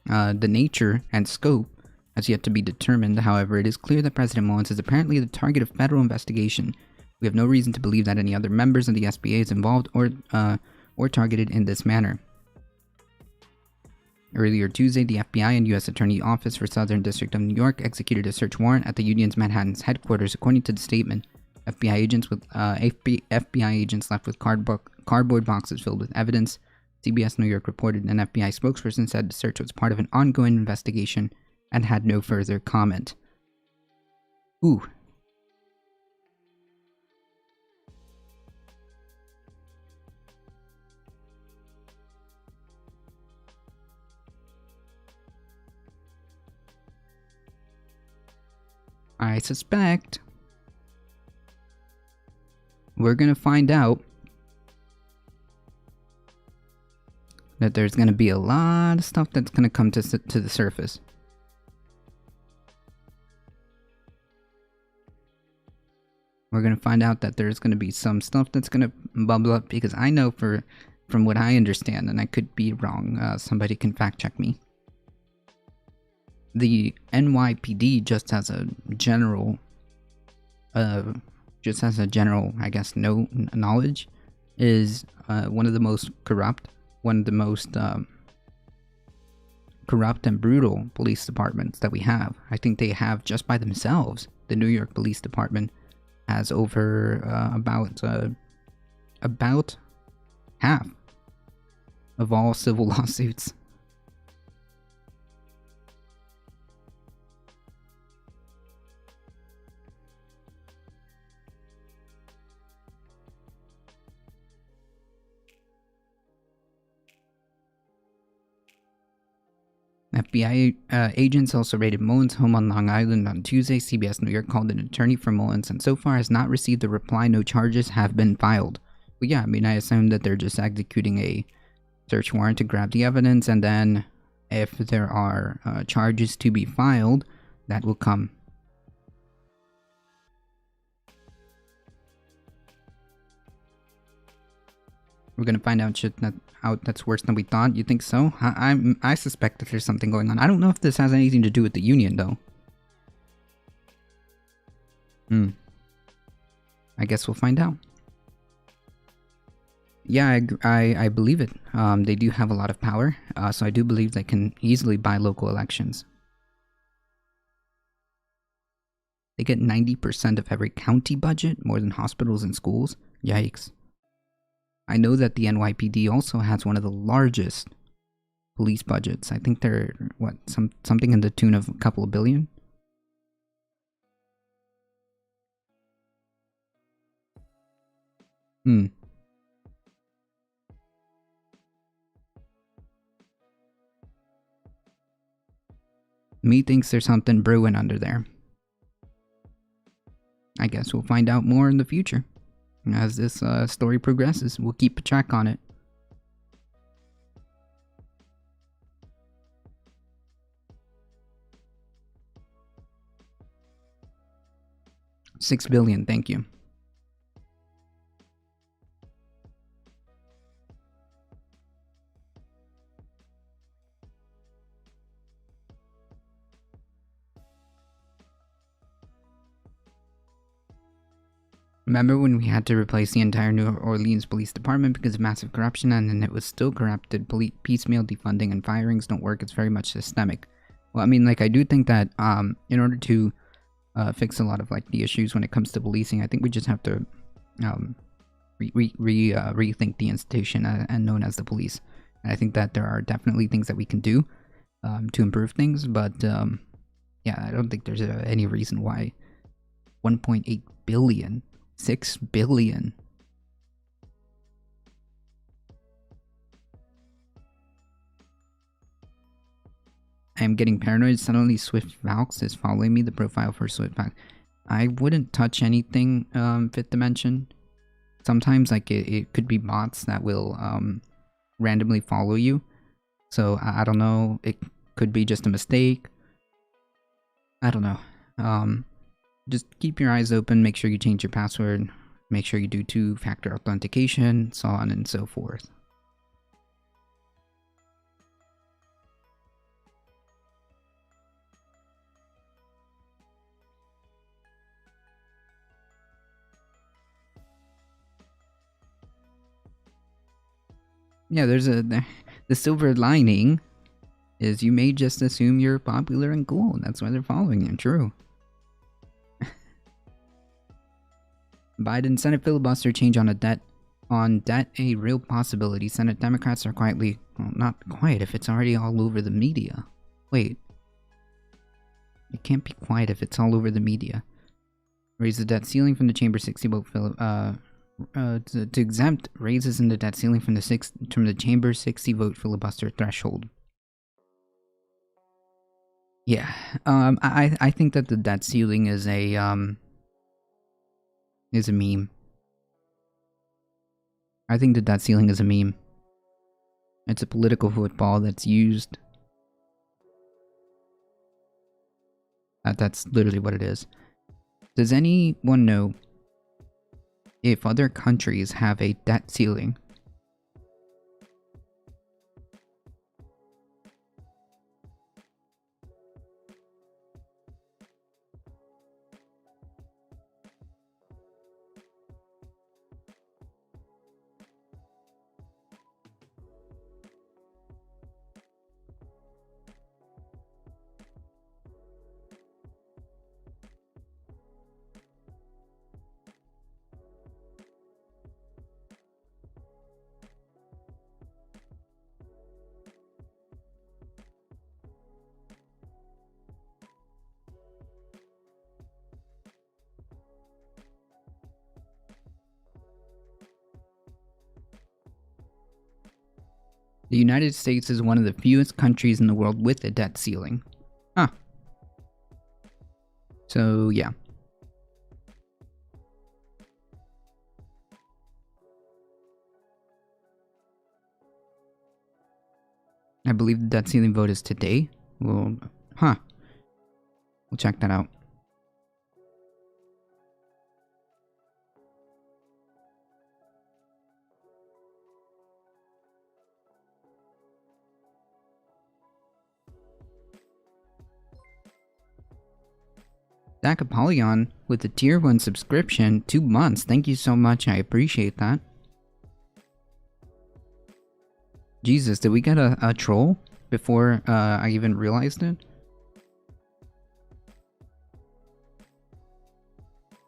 The nature and scope has yet to be determined. However, it is clear that President Mullins is apparently the target of federal investigation. We have no reason to believe that any other members of the SBA is involved or targeted in this manner. Earlier Tuesday, the FBI and U.S. Attorney Office for Southern District of New York executed a search warrant at the union's Manhattan's headquarters. According to the statement, FBI agents left with cardboard boxes filled with evidence. CBS New York reported an FBI spokesperson said the search was part of an ongoing investigation and had no further comment. Ooh. I suspect we're gonna find out that there's gonna be a lot of stuff that's gonna come to the surface. We're gonna find out that there's gonna be some stuff that's gonna bubble up, because I know from what I understand, and I could be wrong, somebody can fact check me. The NYPD just as a general, I guess, knowledge, is one of the most corrupt, one of the most corrupt and brutal police departments that we have. I think they have, just by themselves, the New York Police Department has over about half of all civil lawsuits. FBI agents also raided Mullins' home on Long Island on Tuesday. CBS New York called an attorney for Mullins and so far has not received a reply. No charges have been filed. But yeah, I mean, I assume that they're just executing a search warrant to grab the evidence, and then if there are charges to be filed, that will come. We're gonna find out shit that's worse than we thought. You think so? I suspect that there's something going on. I don't know if this has anything to do with the union, though. I guess we'll find out. Yeah, I believe it. They do have a lot of power, so I do believe they can easily buy local elections. They get 90% of every county budget, more than hospitals and schools. Yikes. I know that the NYPD also has one of the largest police budgets. I think they're, something in the tune of a couple of billion? Me thinks there's something brewing under there. I guess we'll find out more in the future. As this story progresses, we'll keep a track on it. $6 billion, thank you. Remember when we had to replace the entire New Orleans Police Department because of massive corruption, and then it was still corrupted? Piecemeal defunding and firings don't work. It's very much systemic. Well, I mean, like, I do think that in order to fix a lot of, like, the issues when it comes to policing, I think we just have to rethink the institution and known as the police. And I think that there are definitely things that we can do to improve things, but yeah, I don't think there's any reason why 1.8 billion, 6 billion. I am getting paranoid. Suddenly Swift Valks is following me. The profile for Swift Valks. I wouldn't touch anything Fifth Dimension. Sometimes, like, it could be bots that will randomly follow you. So I don't know. It could be just a mistake. I don't know. Just keep your eyes open. Make sure you change your password. Make sure you do 2-factor authentication, so on and so forth. Yeah, there's the silver lining is you may just assume you're popular and cool, and that's why they're following you. True. Biden Senate filibuster change on debt a real possibility. Senate Democrats are quietly, well, not quiet if it's already all over the media. Wait. It can't be quiet if it's all over the media. Raise the debt ceiling from the chamber 60 vote to exempt raises in the debt ceiling from the chamber 60 vote filibuster threshold. Yeah. I think that the debt ceiling is a meme. I think the debt ceiling is a meme. It's a political football that's used. That's literally what it is. Does anyone know if other countries have a debt ceiling? The United States is one of the fewest countries in the world with a debt ceiling. Huh. So, yeah. I believe the debt ceiling vote is today. Well, huh. We'll check that out. Zach Apollyon with the tier 1 subscription, 2 months. Thank you so much. I appreciate that. Jesus, did we get a troll before I even realized it?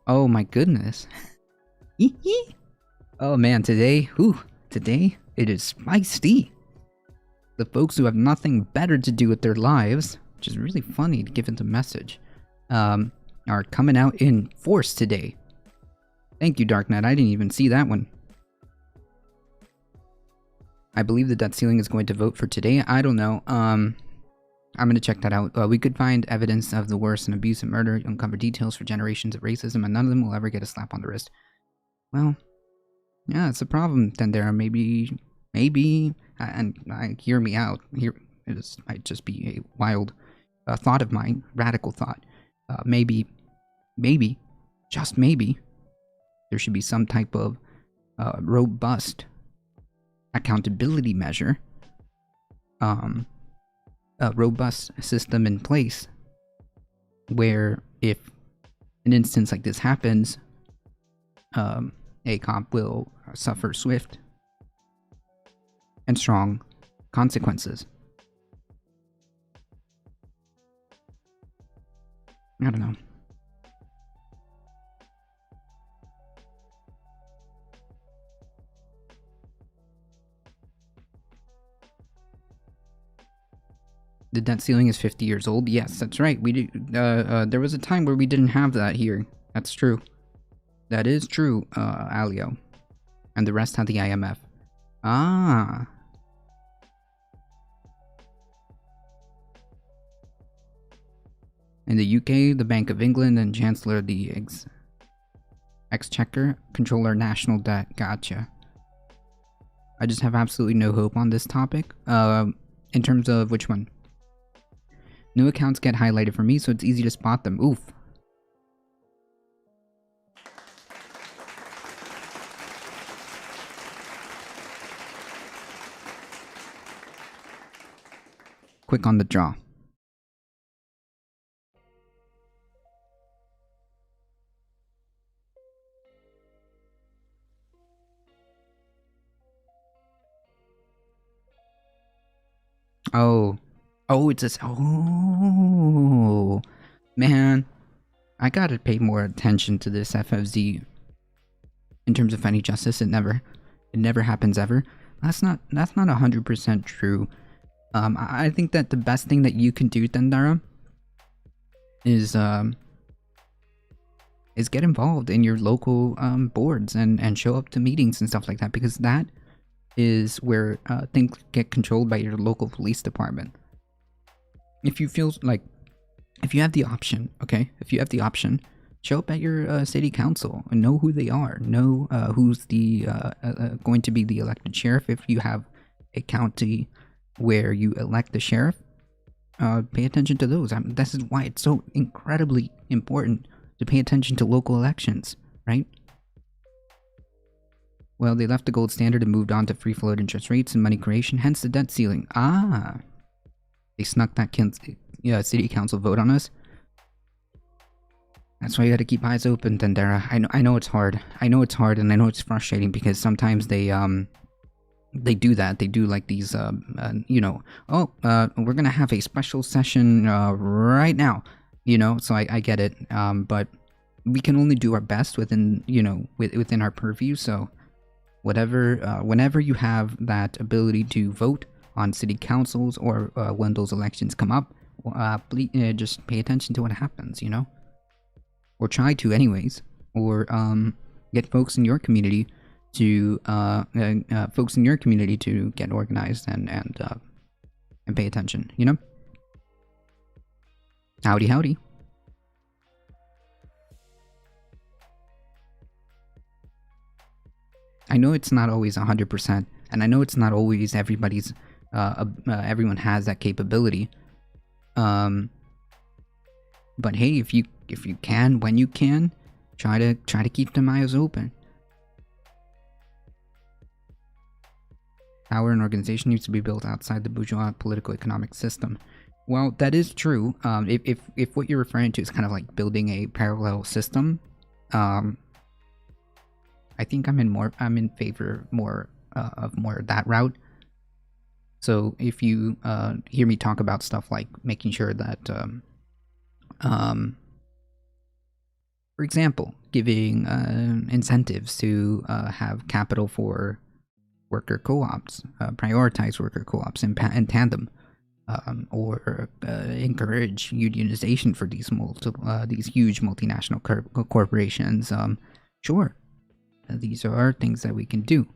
Oh my goodness. Oh man, today it is spicy. The folks who have nothing better to do with their lives, which is really funny to give it the message, are coming out in force today. Thank you, Darknet. I didn't even see that one. I believe the debt ceiling is going to vote for today. I don't know. I'm going to check that out. We could find evidence of the worst and abuse and murder, uncover details for generations of racism, and none of them will ever get a slap on the wrist. Well, yeah, it's a problem, Tendera. Maybe, and hear me out. Here, it might just be a wild thought of mine, radical thought. Maybe, just maybe, there should be some type of robust accountability measure, a robust system in place where if an instance like this happens, a cop will suffer swift and strong consequences. I don't know. The debt ceiling is 50 years old. Yes, that's right. We do, there was a time where we didn't have that here. That's true. That is true, Alio. And the rest had the IMF. Ah. In the UK, the Bank of England and Chancellor of the Exchequer control our national debt. Gotcha. I just have absolutely no hope on this topic. In terms of which one? New accounts get highlighted for me, so it's easy to spot them. Oof. Quick on the draw. Oh. Oh, it's a... Oh. Man. I gotta pay more attention to this FFZ. In terms of any justice, it never happens ever. That's not 100% true. I think that the best thing that you can do, Tendara, is get involved in your local boards and show up to meetings and stuff like that, because that is where things get controlled by your local police department. If you feel like if you have the option, okay, if you have the option, show up at your city council and know who they are, know who's the going to be the elected sheriff. If you have a county where you elect the sheriff, pay attention to those. This is why it's so incredibly important to pay attention to local elections, right? Well, they left the gold standard and moved on to free float interest rates and money creation, hence the debt ceiling. Ah, they snuck that city council vote on us. That's why you gotta keep eyes open, Tendera. I know it's hard. I know it's hard, and I know it's frustrating because sometimes they do that. They do like these, we're gonna have a special session right now, So I get it, but we can only do our best within, within our purview. So whenever you have that ability to vote on city councils or when those elections come up, please just pay attention to what happens, or try to anyways, or get folks in your community to get organized and pay attention, Howdy, howdy. I know it's not always 100%, and I know it's not always everybody's. Everyone has that capability. But hey, if you can, when you can, try to keep them eyes open. Power and organization needs to be built outside the bourgeois political economic system. Well, that is true. If what you're referring to is kind of like building a parallel system, I think I'm in favor more of that route. So if you hear me talk about stuff like making sure that, for example, giving incentives to have capital for worker co-ops, prioritize worker co-ops in tandem, or encourage unionization for these huge multinational corporations. Sure, these are things that we can do.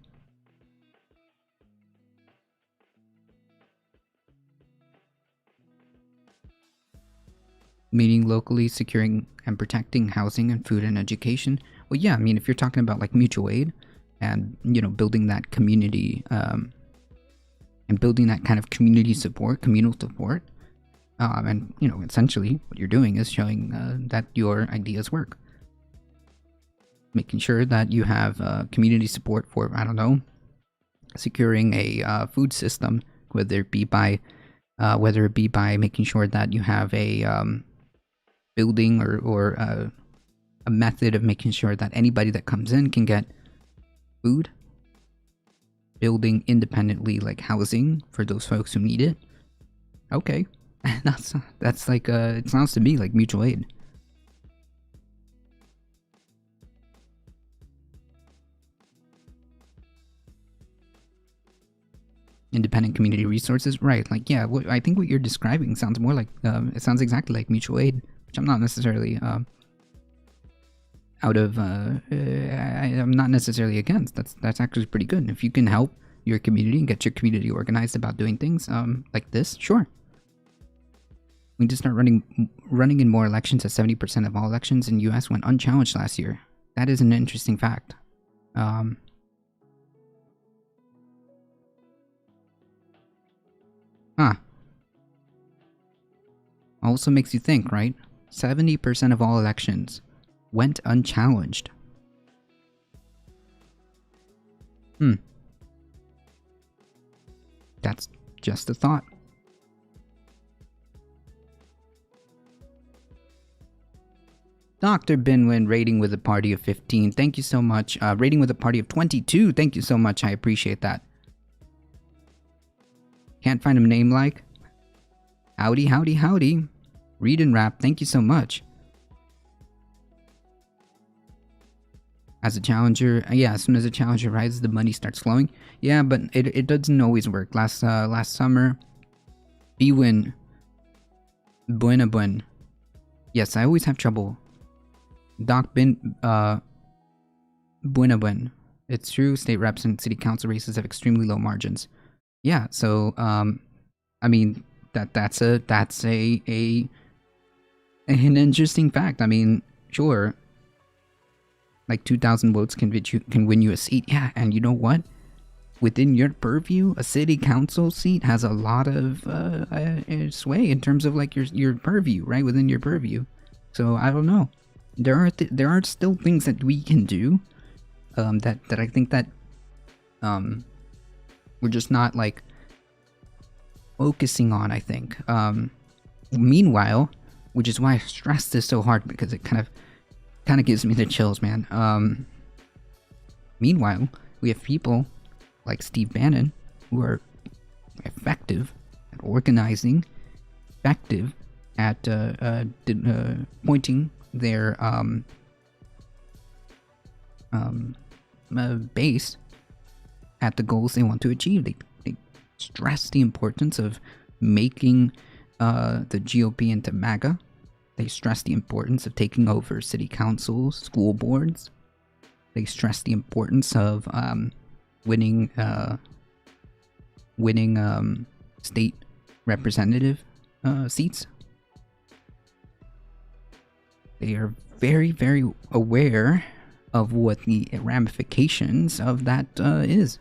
Meaning locally securing and protecting housing and food and education. Well, yeah, I mean, if you're talking about like mutual aid and, building that community, and building that kind of community support, communal support, and, essentially what you're doing is showing that your ideas work. Making sure that you have community support for, I don't know, securing a food system, whether it be by making sure that you have a building or a method of making sure that anybody that comes in can get food, building independently like housing for those folks who need it. Okay, that's like it sounds to me like mutual aid. Independent community resources, right? Like, yeah, I think what you're describing sounds more like it sounds exactly like mutual aid, which I'm not necessarily I'm not necessarily against. That's actually pretty good. If you can help your community and get your community organized about doing things like this, sure. We need to start running in more elections, as 70% of all elections in US went unchallenged last year. That is an interesting fact. Also makes you think, right? 70% of all elections went unchallenged. That's just a thought. Dr. Binwin rating with a party of 15. Thank you so much. Rating with a party of 22. Thank you so much. I appreciate that. Can't find a name like? Howdy, howdy, howdy. Read and rap. Thank you so much. As a challenger, yeah, as soon as a challenger rises, the money starts flowing. Yeah, but it doesn't always work. Last summer, Bwin, Buena Buen. Yes, I always have trouble. Doc Buena Buen. It's true. State reps and city council races have extremely low margins. Yeah, so I mean that's a An interesting fact. I mean, sure, like 2,000 votes can win you a seat. Yeah, and you know what? Within your purview, a city council seat has a lot of sway in terms of like your purview, right? Within your purview. So I don't know. There are still things that we can do. That I think that we're just not like focusing on. I think. Meanwhile, which is why I stress this so hard, because it kind of gives me the chills, man. Meanwhile, we have people like Steve Bannon who are effective at organizing, effective at pointing their base at the goals they want to achieve. They stress the importance of making the GOP into MAGA. They stress the importance of taking over city councils, school boards. They stress the importance of winning state representative seats. They are very, very aware of what the ramifications of that is.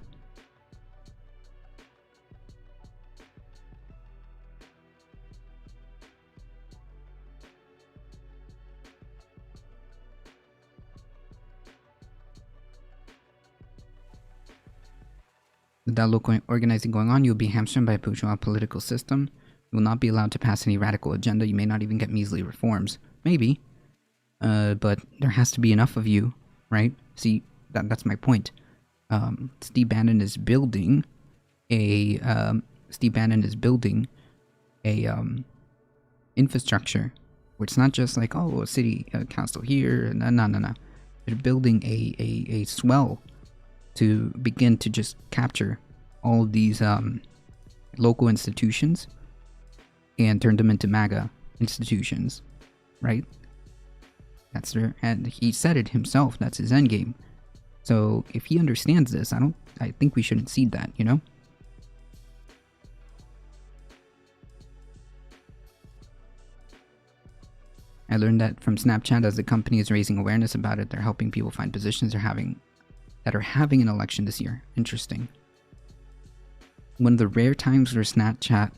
With that local organizing going on, you'll be hamstrung by a bourgeois political system. You will not be allowed to pass any radical agenda. You may not even get measly reforms. Maybe. But there has to be enough of you, right? See, that's my point. Steve Bannon is building a infrastructure where it's not just like, oh, a city council here. No. They're building a swell to begin to just capture all of these local institutions and turn them into MAGA institutions, right? That's their, and he said it himself. That's his end game. So if he understands this, I think we shouldn't cede that, you know? I learned that from Snapchat. As the company is raising awareness about it, they're helping people find positions that are having an election this year. Interesting. One of the rare times where Snapchat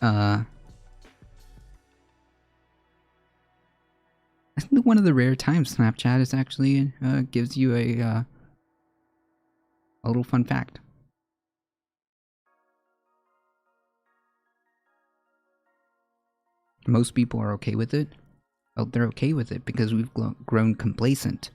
I think one of the rare times Snapchat is actually gives you a little fun fact. Most people are okay with it. Well, they're okay with it because we've grown complacent.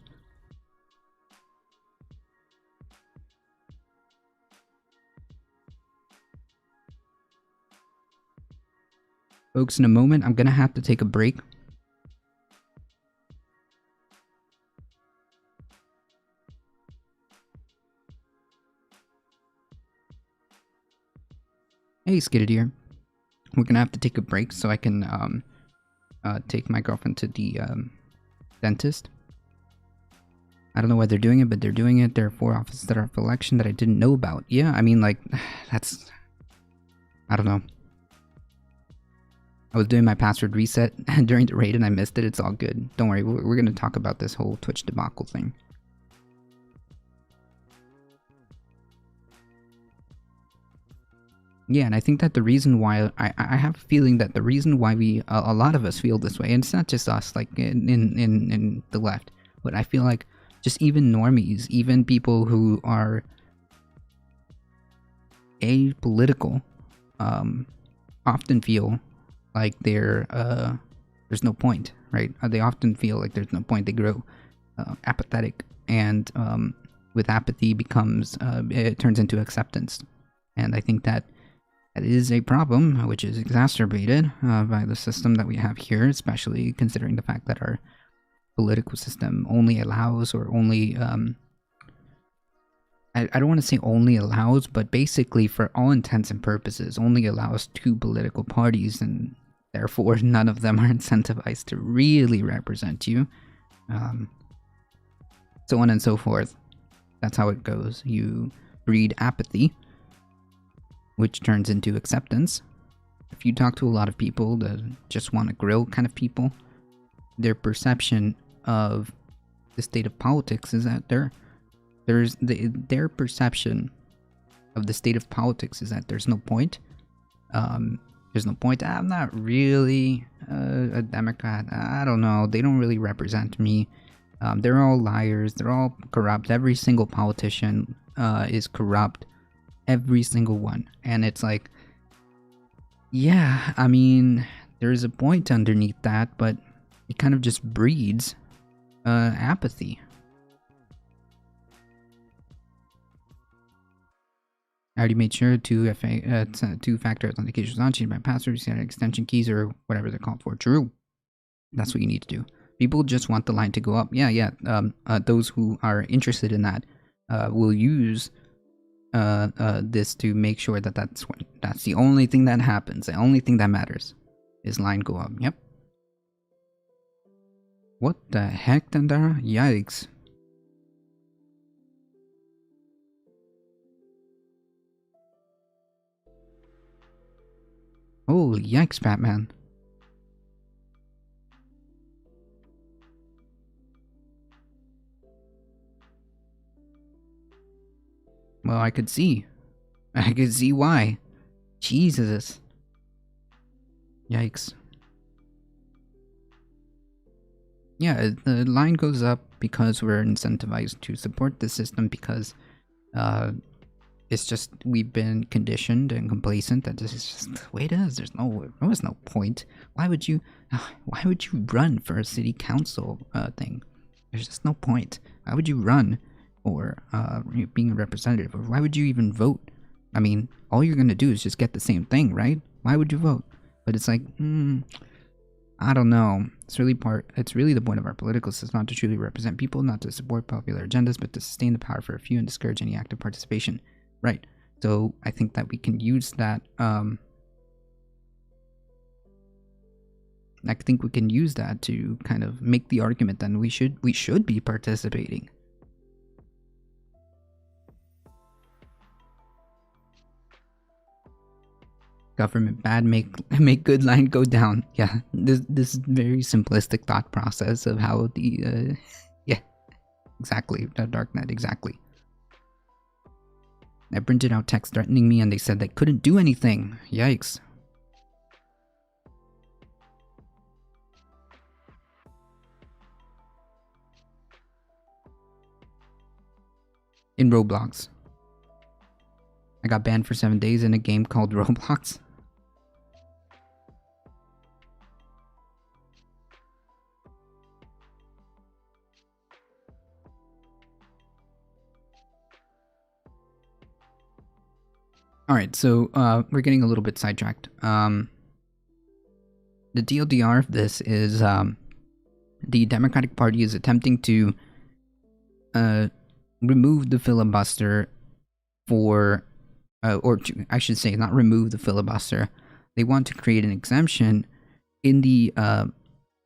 Folks, in a moment, I'm gonna have to take a break. Hey, Skidded here. We're gonna have to take a break so I can take my girlfriend to the dentist. I don't know why they're doing it, but they're doing it. There are 4 offices that are up for election that I didn't know about. Yeah, I mean, like, that's... I don't know. I was doing my password reset during the raid and I missed it. It's all good. Don't worry, we're gonna talk about this whole Twitch debacle thing. Yeah, and I think that the reason why I have a feeling that the reason why we a lot of us feel this way, and it's not just us, like in the left, but I feel like just even normies, even people who are apolitical, often feel like there's no point, right? They often feel like there's no point. They grow apathetic, and with apathy it turns into acceptance, and I think that is a problem, which is exacerbated by the system that we have here, especially considering the fact that our political system only allows, or only, I don't want to say only allows, but basically for all intents and purposes, only allows 2 political parties, and therefore none of them are incentivized to really represent you. So on and so forth. That's how it goes. You breed apathy, which turns into acceptance, if you talk to a lot of people that just want to grill kind of people, their perception of the state of politics is that their perception of the state of politics is that there's no point. There's no point. I'm not really a Democrat. I don't know. They don't really represent me. They're all liars. They're all corrupt. Every single politician is corrupt. Every single one. And it's like, yeah, I mean, there's a point underneath that, but it kind of just breeds apathy. I already made sure two-factor authentication was on, changed my password, set extension keys, or whatever they're called for. True. That's what you need to do. People just want the line to go up. Yeah. Those who are interested in that will use this to make sure that that's the only thing that happens. The only thing that matters is line go up. Yep. What the heck, Dandara? Yikes. Holy yikes, Batman. Well, I could see why. Jesus. Yikes. Yeah, the line goes up because we're incentivized to support the system because it's just we've been conditioned and complacent that this is just the way it is. There was no point. Why would you run for a city council thing? There's just no point. Why would you run for being a representative? Or why would you even vote? I mean, all you're gonna do is just get the same thing, right? Why would you vote? But it's like, I don't know. It's really the point of our political system, not to truly represent people, not to support popular agendas, but to sustain the power for a few and discourage any active participation. Right. So I think that we can use that. I think we can use that to kind of make the argument that we should be participating. Government bad, make good line go down. Yeah, this very simplistic thought process of how the yeah, exactly, the darknet, exactly. I printed out text threatening me and they said they couldn't do anything. Yikes. In Roblox. I got banned for 7 days in a game called Roblox. Alright, so we're getting a little bit sidetracked. The TLDR of this is the Democratic Party is attempting to remove the filibuster for, I should say, not remove the filibuster. They want to create an exemption in the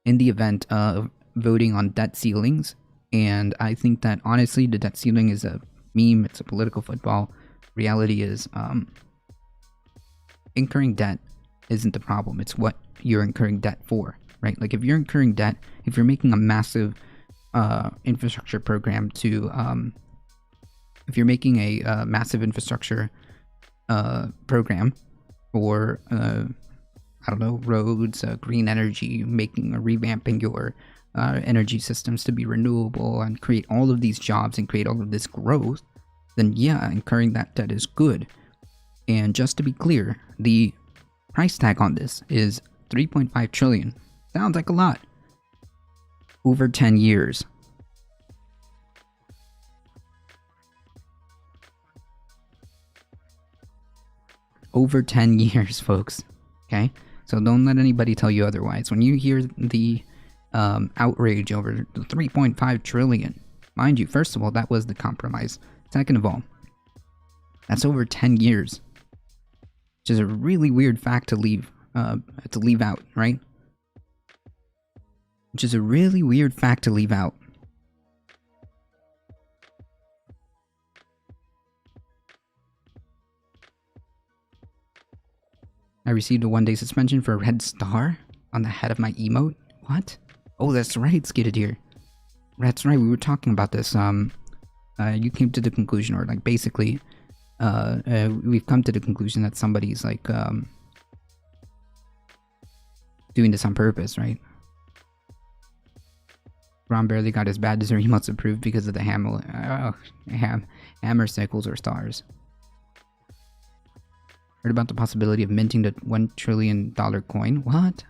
event of voting on debt ceilings. And I think that honestly, the debt ceiling is a meme. It's a political football. Reality is, incurring debt isn't the problem. It's what you're incurring debt for, right? Like if you're incurring debt, if you're making a massive infrastructure program to, if you're making a massive infrastructure program for, I don't know, roads, green energy, revamping your energy systems to be renewable and create all of these jobs and create all of this growth, then yeah, incurring that debt is good. And just to be clear, the price tag on this is 3.5 trillion. Sounds like a lot. Over 10 years. Over 10 years, folks. Okay? So don't let anybody tell you otherwise. When you hear the outrage over the 3.5 trillion, mind you, first of all, that was the compromise. Second of all, that's over 10 years. Which is a really weird fact to leave out, right? Which is a really weird fact to leave out. I received a 1-day suspension for a red star on the head of my emote. What? Oh, that's right, Skidded here. That's right, we were talking about this. You came to the conclusion, or like basically, we've come to the conclusion that somebody's like, doing this on purpose, right? Ron barely got his badges or emotes approved because of the hammer cycles or stars. Heard about the possibility of minting the $1 trillion coin. What?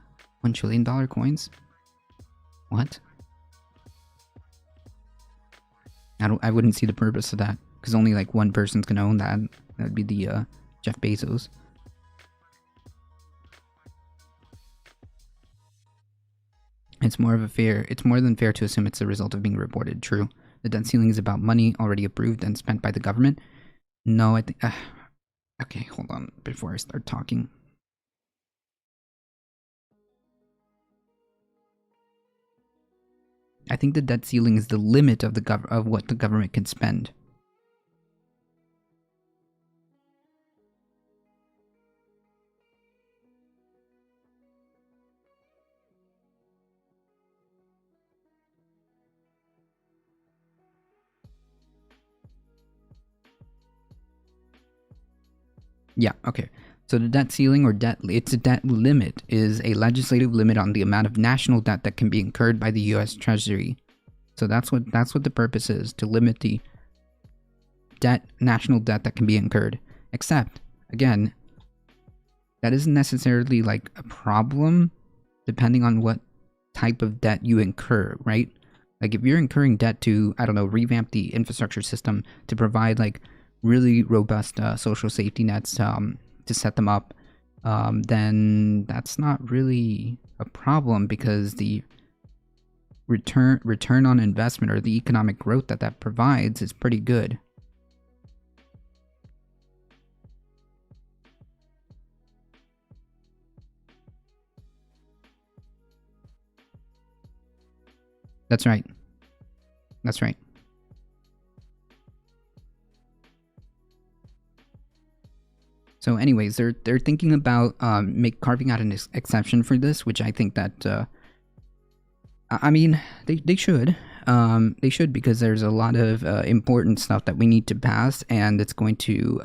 $1 trillion coins? What? I wouldn't see the purpose of that, because only like one person's gonna own that. That'd be the Jeff Bezos. It's more than fair to assume it's the result of being reported. True. The debt ceiling is about money already approved and spent by the government. No, I think... okay, hold on before I start talking. I think the debt ceiling is the limit of what the government can spend. Yeah, okay. So the debt ceiling, or it's a debt limit, is a legislative limit on the amount of national debt that can be incurred by the U.S. Treasury. So that's what the purpose is, to limit the national debt that can be incurred. Except, again, that isn't necessarily like a problem, depending on what type of debt you incur, right? Like if you're incurring debt to, I don't know, revamp the infrastructure system to provide like really robust social safety nets to set them up, then that's not really a problem, because the return on investment, or the economic growth that provides, is pretty good. That's right. That's right. So anyways, they're thinking about carving out an exception for this, which I think that I mean they should. They should, because there's a lot of important stuff that we need to pass, and it's going to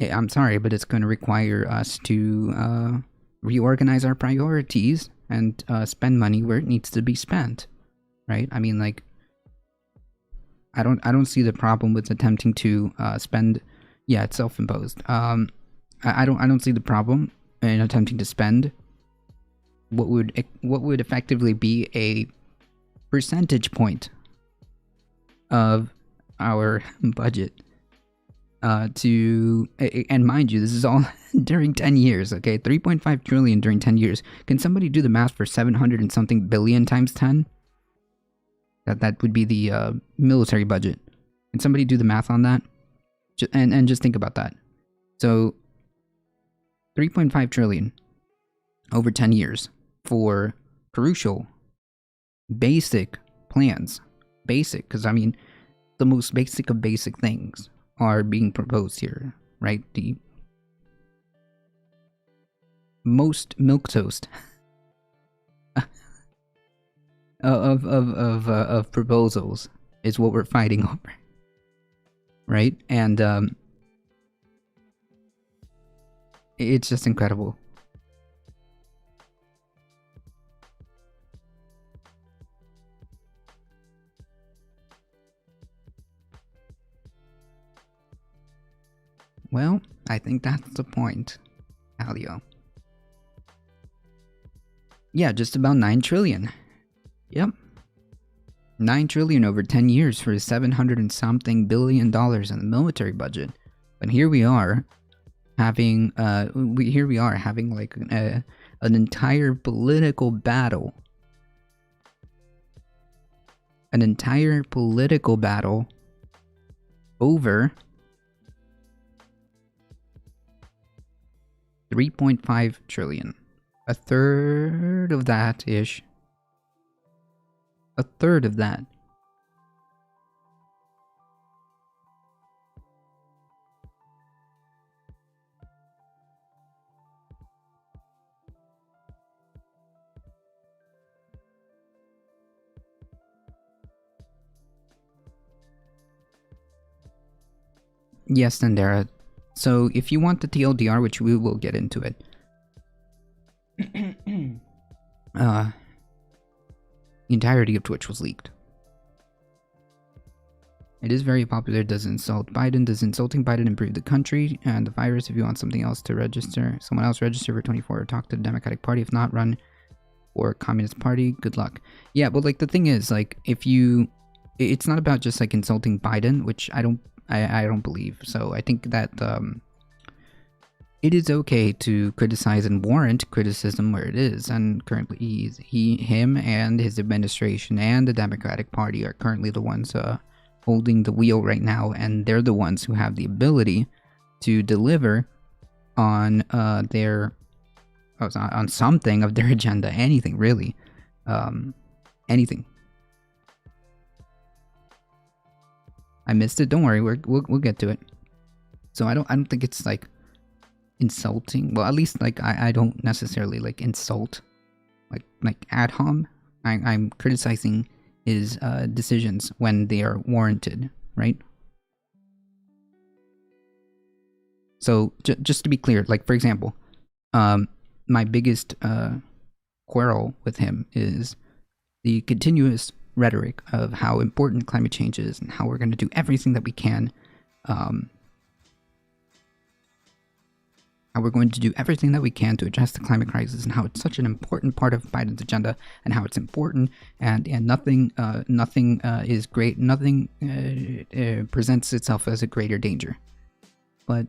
I'm sorry, but it's going to require us to reorganize our priorities and spend money where it needs to be spent, right? I mean, like, I don't see the problem with attempting to spend. Yeah, it's self-imposed. I don't see the problem in attempting to spend what would effectively be a percentage point of our budget and mind you, this is all during 10 years, okay? 3.5 trillion during 10 years. Can somebody do the math for 700 and something billion times 10? That would be the military budget. Can somebody do the math on that? And just think about that. So 3.5 trillion over 10 years for crucial basic plans. Basic, because I mean, the most basic of basic things are being proposed here, right? The most milquetoast of proposals is what we're fighting over, right? And it's just incredible. Well, I think that's the point, Alio. Yeah, just about 9 trillion. Yep. 9 trillion over 10 years for 700 and something billion dollars in the military budget. But here we are having like an entire political battle. An entire political battle over 3.5 trillion. A third of that-ish. A third of that. Yes, Nandera. So if you want the TLDR, which we will get into it, the entirety of Twitch was leaked. It is very popular. Does insult Biden? Does insulting Biden improve the country and the virus? If you want something else to register, someone else register for 24 or talk to the Democratic Party. If not, run for Communist Party. Good luck. Yeah, but like the thing is, like if you, it's not about just like insulting Biden, which I don't believe. So I think that it is okay to criticize and warrant criticism where it is. And currently, him, and his administration and the Democratic Party are currently the ones holding the wheel right now, and they're the ones who have the ability to deliver on on something of their agenda, anything really, anything. I missed it. Don't worry, we'll get to it. So I don't think it's like insulting. Well, at least like I don't necessarily like insult like ad hom. I'm criticizing his decisions when they are warranted, right? So just to be clear, like for example, my biggest quarrel with him is the continuous rhetoric of how important climate change is and how we're going to do everything that we can, how we're going to do everything that we can to address the climate crisis, and how it's such an important part of Biden's agenda, and how it's important, and nothing is great, nothing presents itself as a greater danger. But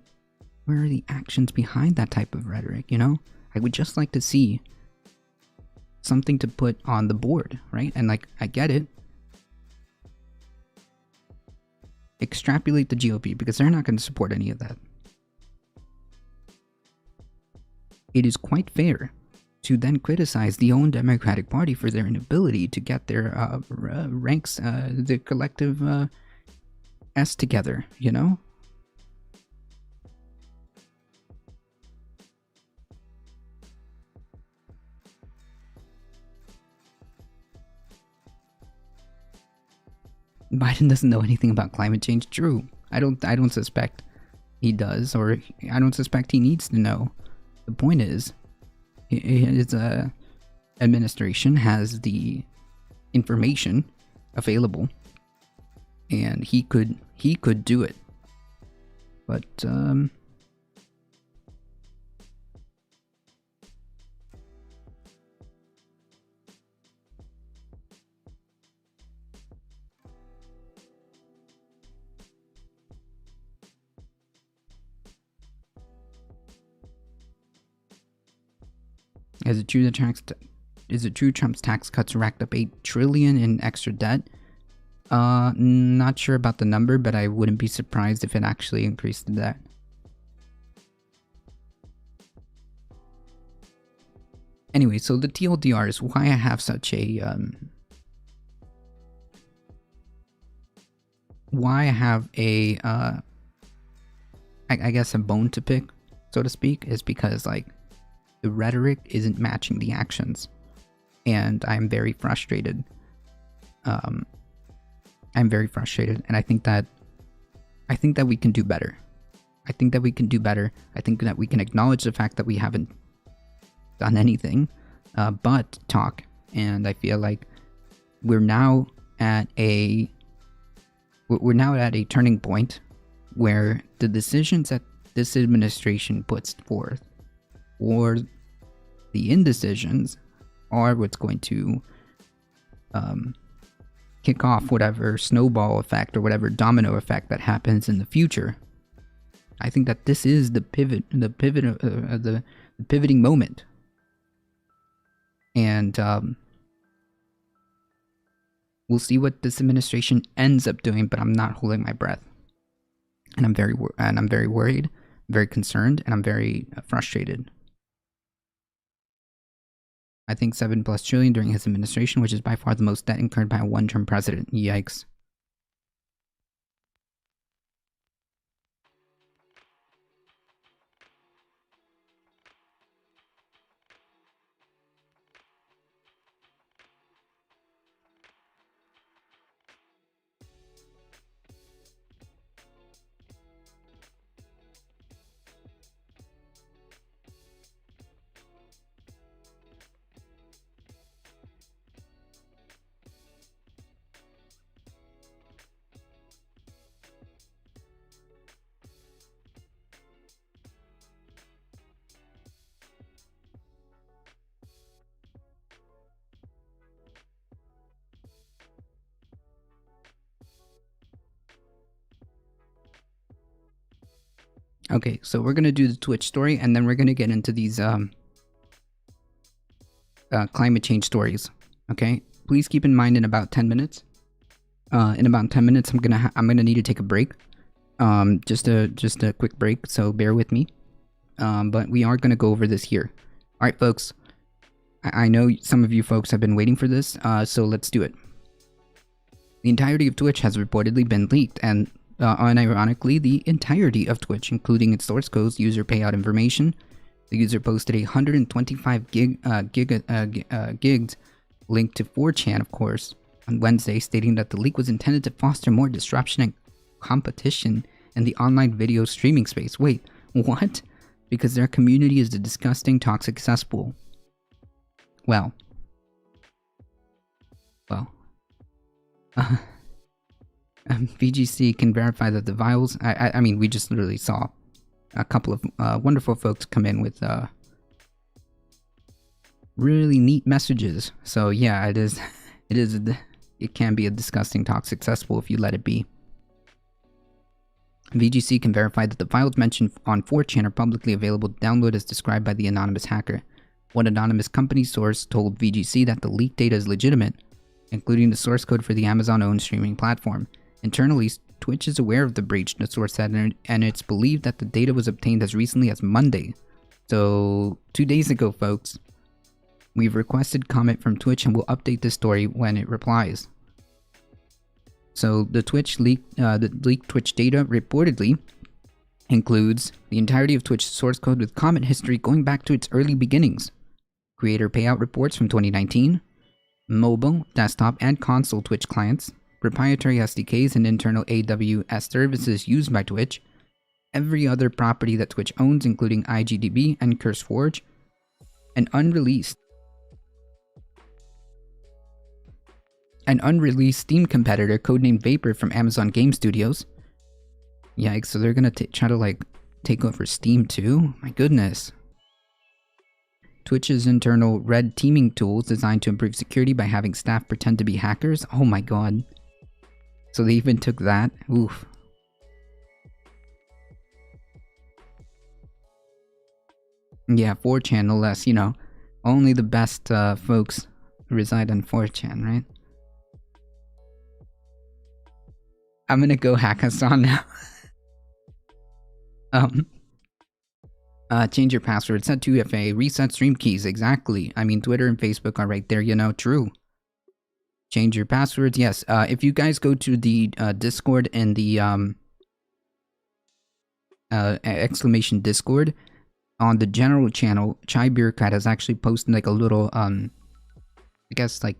where are the actions behind that type of rhetoric, you know? I would just like to see something to put on the board, right? And like, I get it. Extrapolate the GOP, because they're not going to support any of that. It is quite fair to then criticize the own Democratic Party for their inability to get their ranks, the collective S together, you know? Biden doesn't know anything about climate change. True. I don't suspect he does, or I don't suspect he needs to know. The point is, his administration has the information available, and he could do it. But is it true Trump's tax cuts racked up $8 trillion in extra debt? Not sure about the number, but I wouldn't be surprised if it actually increased the debt. Anyway, so the TLDR is why I have such a why I have a I guess a bone to pick, so to speak, is because like the rhetoric isn't matching the actions, and I'm very frustrated. I'm very frustrated, and I think that we can do better. I think that we can do better. I think that we can acknowledge the fact that we haven't done anything, but talk. And I feel like we're now at a turning point where the decisions that this administration puts forth, or the indecisions, are what's going to kick off whatever snowball effect or whatever domino effect that happens in the future. I think that this is the pivoting moment, and we'll see what this administration ends up doing. But I'm not holding my breath, and I'm very worried, very concerned, and I'm very frustrated. I think $7+ trillion during his administration, which is by far the most debt incurred by a one-term president. Yikes. Okay, so we're gonna do the Twitch story, and then we're gonna get into these climate change stories. Okay, please keep in mind in about 10 minutes. I'm gonna need to take a break. Just a quick break, so bear with me. But we are gonna go over this here. All right, folks. I know some of you folks have been waiting for this, so let's do it. The entirety of Twitch has reportedly been leaked, and unironically, the entirety of Twitch, including its source codes, user payout information. The user posted a 125 gigs link to 4chan, of course, on Wednesday, stating that the leak was intended to foster more disruption and competition in the online video streaming space. Wait, what? Because their community is a disgusting, toxic cesspool. Well. VGC can verify that the vials. I mean, we just literally saw a couple of wonderful folks come in with really neat messages. So yeah, it can be a disgusting, toxic cesspool if you let it be. VGC can verify that the files mentioned on 4chan are publicly available to download as described by the anonymous hacker. One anonymous company source told VGC that the leaked data is legitimate, including the source code for the Amazon-owned streaming platform. Internally, Twitch is aware of the breach, the source said, and it's believed that the data was obtained as recently as Monday. So, 2 days ago, folks. We've requested comment from Twitch and we'll update this story when it replies. So, the leaked Twitch data reportedly includes the entirety of Twitch's source code with comment history going back to its early beginnings, creator payout reports from 2019, mobile, desktop, and console Twitch clients, proprietary SDKs and internal AWS services used by Twitch, every other property that Twitch owns including IGDB and CurseForge, an unreleased Steam competitor codenamed Vapor from Amazon Game Studios. Yikes, so they're gonna try to like take over Steam too? My goodness. Twitch's internal red teaming tools designed to improve security by having staff pretend to be hackers. Oh my god. So they even took that? Oof. Yeah, 4chan no less, you know. Only the best folks reside on 4chan, right? I'm gonna go hack Hassan now. Change your password, set 2FA, reset stream keys, exactly. I mean, Twitter and Facebook are right there, you know, true. Change your passwords, yes. If you guys go to the Discord and the exclamation Discord, on the general channel, Chai Beer Cat has actually posted like a little, I guess like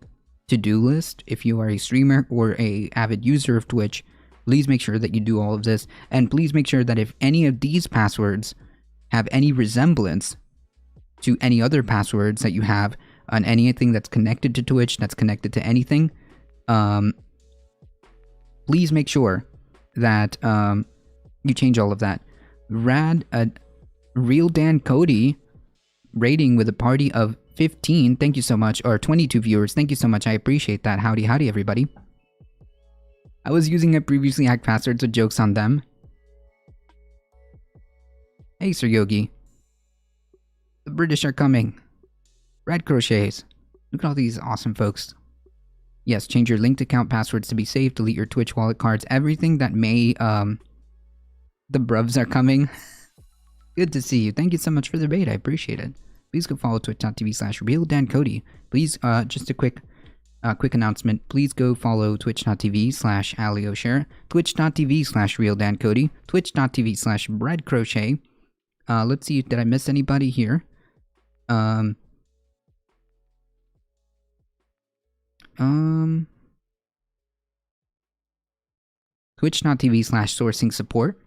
to-do list. If you are a streamer or a avid user of Twitch, please make sure that you do all of this. And please make sure that if any of these passwords have any resemblance to any other passwords that you have on anything that's connected to Twitch, that's connected to anything, please make sure that you change all of that. Real Dan Cody rating with a party of 15, thank you so much, or 22 viewers, thank you so much, I appreciate that. Howdy everybody. I was using a previously hacked password, so joke's on them. Hey Sir Yogi. The British are coming. Red crochets. Look at all these awesome folks. Yes, change your linked account passwords to be safe, delete your Twitch wallet cards, everything that may, the bruvs are coming. Good to see you. Thank you so much for the bait, I appreciate it. Please go follow twitch.tv/RealDanCody. Please, just a quick announcement. Please go follow twitch.tv/AlioShare, twitch.tv/RealDanCody, twitch.tv/BreadCrochet. Let's see, did I miss anybody here? Twitch.tv/sourcing support,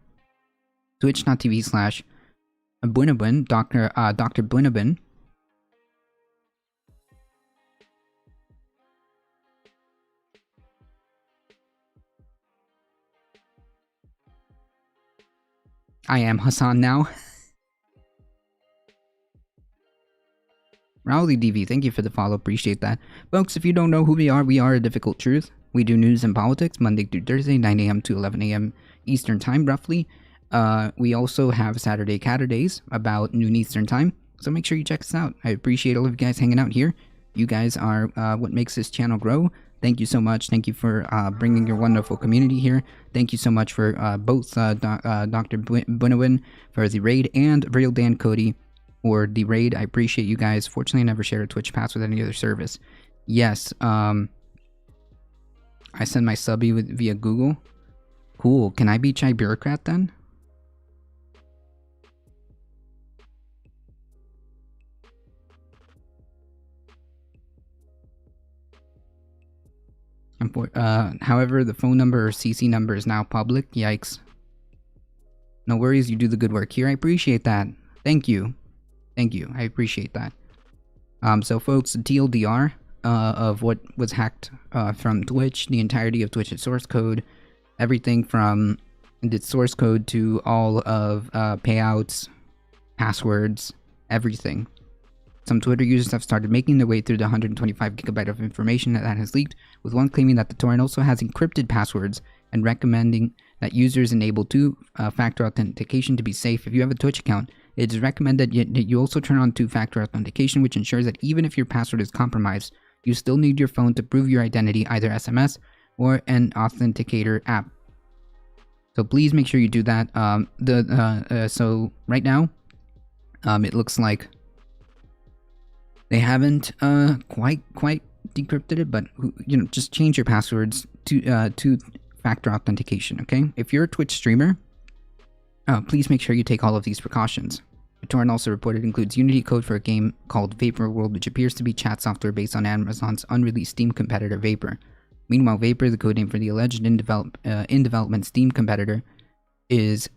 twitch.tv/Bunabun, Dr. Bunabun. I am Hassan now. Rowley DV, thank you for the follow, appreciate that. Folks, if you don't know who we are A Difficult Truth. We do news and politics Monday through Thursday, 9 AM to 11 AM Eastern Time, roughly. We also have Saturday Catterdays about noon Eastern time, so make sure you check us out. I appreciate all of you guys hanging out here. You guys are what makes this channel grow. Thank you so much. Thank you for bringing your wonderful community here. Thank you so much for both Dr. Bunawin for the raid and Real Dan Cody for the raid. I appreciate you guys. Fortunately, I never shared a Twitch pass with any other service. Yes, I send my subby via Google. Cool. Can I be Chai Bureaucrat then? However, the phone number or CC number is now public. Yikes. No worries, you do the good work here. I appreciate that. Thank you. Thank you. I appreciate that. So folks, TLDR of what was hacked from Twitch, the entirety of Twitch's source code, everything from the source code to all of payouts, passwords, everything. Some Twitter users have started making their way through the 125 gigabyte of information that has leaked, with one claiming that the torrent also has encrypted passwords and recommending that users enable two-factor authentication to be safe. If you have a Twitch account, it is recommended that you also turn on two-factor authentication, which ensures that even if your password is compromised, you still need your phone to prove your identity, either SMS or an authenticator app. So please make sure you do that. So right now, it looks like they haven't quite decrypted it, but just change your passwords to two-factor authentication. Okay, if you're a Twitch streamer, please make sure you take all of these precautions. The torrent also reported includes Unity code for a game called Vapor World, which appears to be chat software based on Amazon's unreleased Steam competitor Vapor. Meanwhile, Vapor, the codename for the alleged in-development Steam competitor, is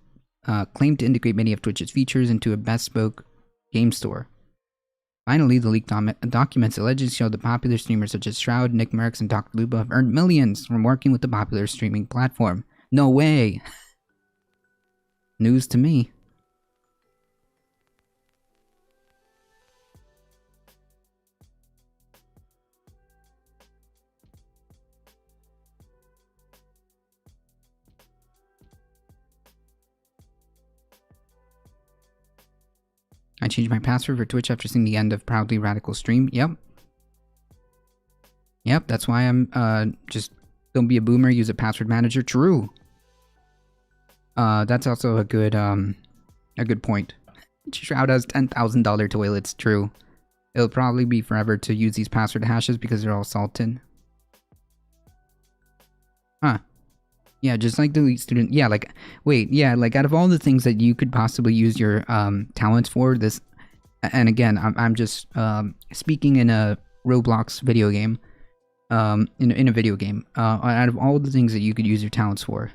claimed to integrate many of Twitch's features into a bespoke game store. Finally, the leaked documents allegedly show that popular streamers such as Shroud, Nick Merckx, and Dr. Luba have earned millions from working with the popular streaming platform. No way! News to me. I changed my password for Twitch after seeing the end of Proudly Radical stream. Yep. Yep, that's why I'm just don't be a boomer, use a password manager. True. That's also a good point. Shroud has $10,000 toilets. True. It'll probably be forever to use these password hashes because they're all salted. Huh. Yeah, just like delete student. Yeah, like, wait, yeah, like out of all the things that you could possibly use your talents for, this, and again, I'm just speaking in a Roblox video game, in a video game, out of all the things that you could use your talents for.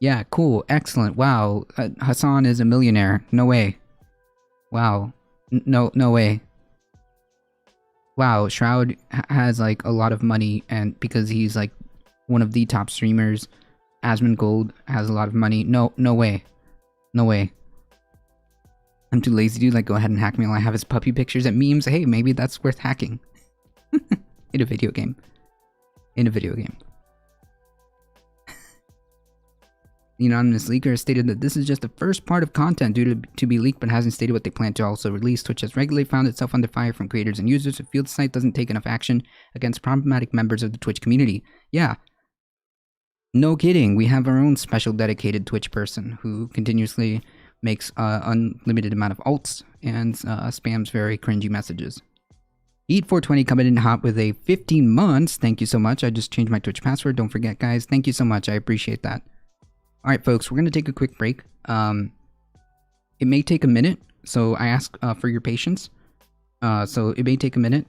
Yeah, cool, excellent, wow, Hassan is a millionaire, no way. Wow, no way. Wow, Shroud has like a lot of money, and because he's like one of the top streamers, Asmongold has a lot of money. No way. No way. I'm too lazy to like go ahead and hack me while I have his puppy pictures and memes. Hey, maybe that's worth hacking. In a video game. In a video game. The anonymous leaker has stated that this is just the first part of content due to be leaked, but hasn't stated what they plan to also release. Twitch has regularly found itself under fire from creators and users who feel the site doesn't take enough action against problematic members of the Twitch community. Yeah. No kidding, we have our own special dedicated Twitch person who continuously makes unlimited amount of alts and spams very cringy messages. Eat420 coming in hot with a 15 months. Thank you so much. I just changed my Twitch password. Don't forget, guys. Thank you so much. I appreciate that. Alright, folks, we're going to take a quick break. It may take a minute, so I ask for your patience. So it may take a minute,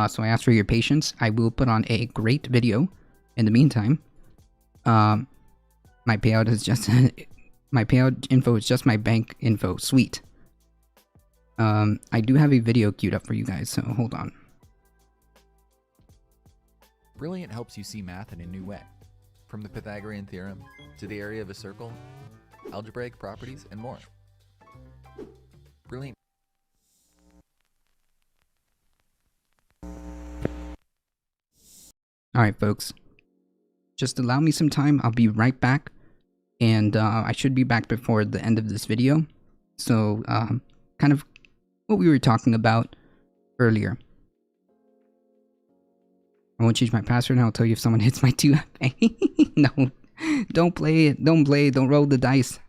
so I ask for your patience. I will put on a great video in the meantime. My payout is just my payout info is just my bank info. Sweet. I do have a video queued up for you guys, so hold on. Brilliant helps you see math in a new way. From the Pythagorean theorem to the area of a circle, algebraic properties, and more. Brilliant. Alright, folks. Just allow me some time. I'll be right back. and I should be back before the end of this video. So, kind of what we were talking about earlier. I won't change my password and I'll tell you if someone hits my 2FA. No, don't play it. Don't play it. Don't roll the dice.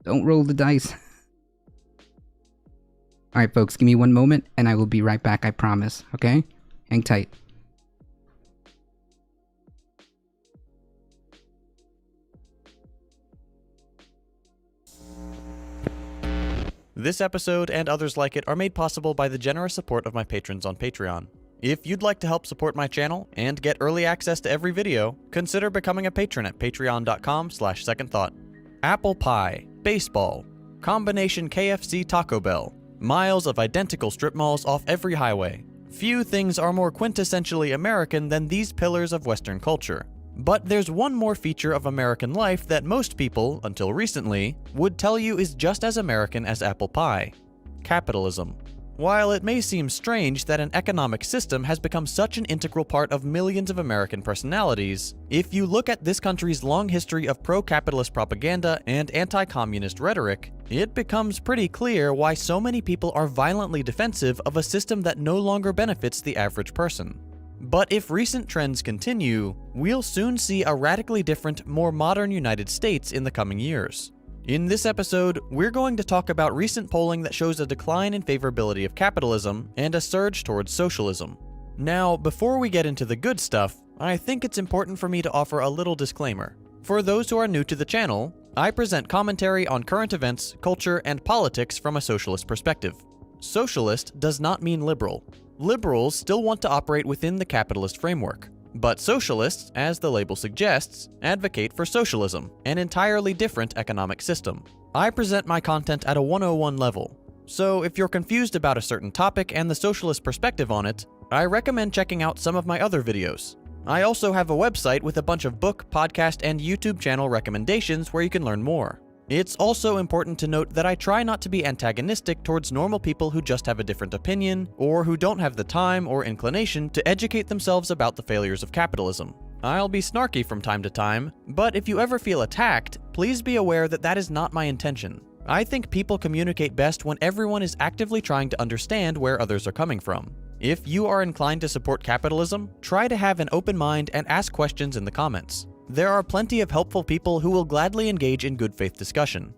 Don't roll the dice. Alright folks, give me one moment and I will be right back, I promise. Okay? Hang tight. This episode and others like it are made possible by the generous support of my patrons on Patreon. If you'd like to help support my channel and get early access to every video, consider becoming a patron at patreon.com/secondthought. Apple pie, baseball, combination KFC Taco Bell, miles of identical strip malls off every highway. Few things are more quintessentially American than these pillars of Western culture. But there's one more feature of American life that most people, until recently, would tell you is just as American as apple pie: capitalism. While it may seem strange that an economic system has become such an integral part of millions of American personalities, if you look at this country's long history of pro-capitalist propaganda and anti-communist rhetoric, it becomes pretty clear why so many people are violently defensive of a system that no longer benefits the average person. But if recent trends continue, we'll soon see a radically different, more modern United States in the coming years. In this episode, we're going to talk about recent polling that shows a decline in favorability of capitalism and a surge towards socialism. Now, before we get into the good stuff, I think it's important for me to offer a little disclaimer. For those who are new to the channel, I present commentary on current events, culture, and politics from a socialist perspective. Socialist does not mean liberal. Liberals still want to operate within the capitalist framework. But socialists, as the label suggests, advocate for socialism, an entirely different economic system. I present my content at a 101 level, so if you're confused about a certain topic and the socialist perspective on it, I recommend checking out some of my other videos. I also have a website with a bunch of book, podcast, and YouTube channel recommendations where you can learn more. It's also important to note that I try not to be antagonistic towards normal people who just have a different opinion, or who don't have the time or inclination to educate themselves about the failures of capitalism. I'll be snarky from time to time, but if you ever feel attacked, please be aware that that is not my intention. I think people communicate best when everyone is actively trying to understand where others are coming from. If you are inclined to support capitalism, try to have an open mind and ask questions in the comments. There are plenty of helpful people who will gladly engage in good faith discussion.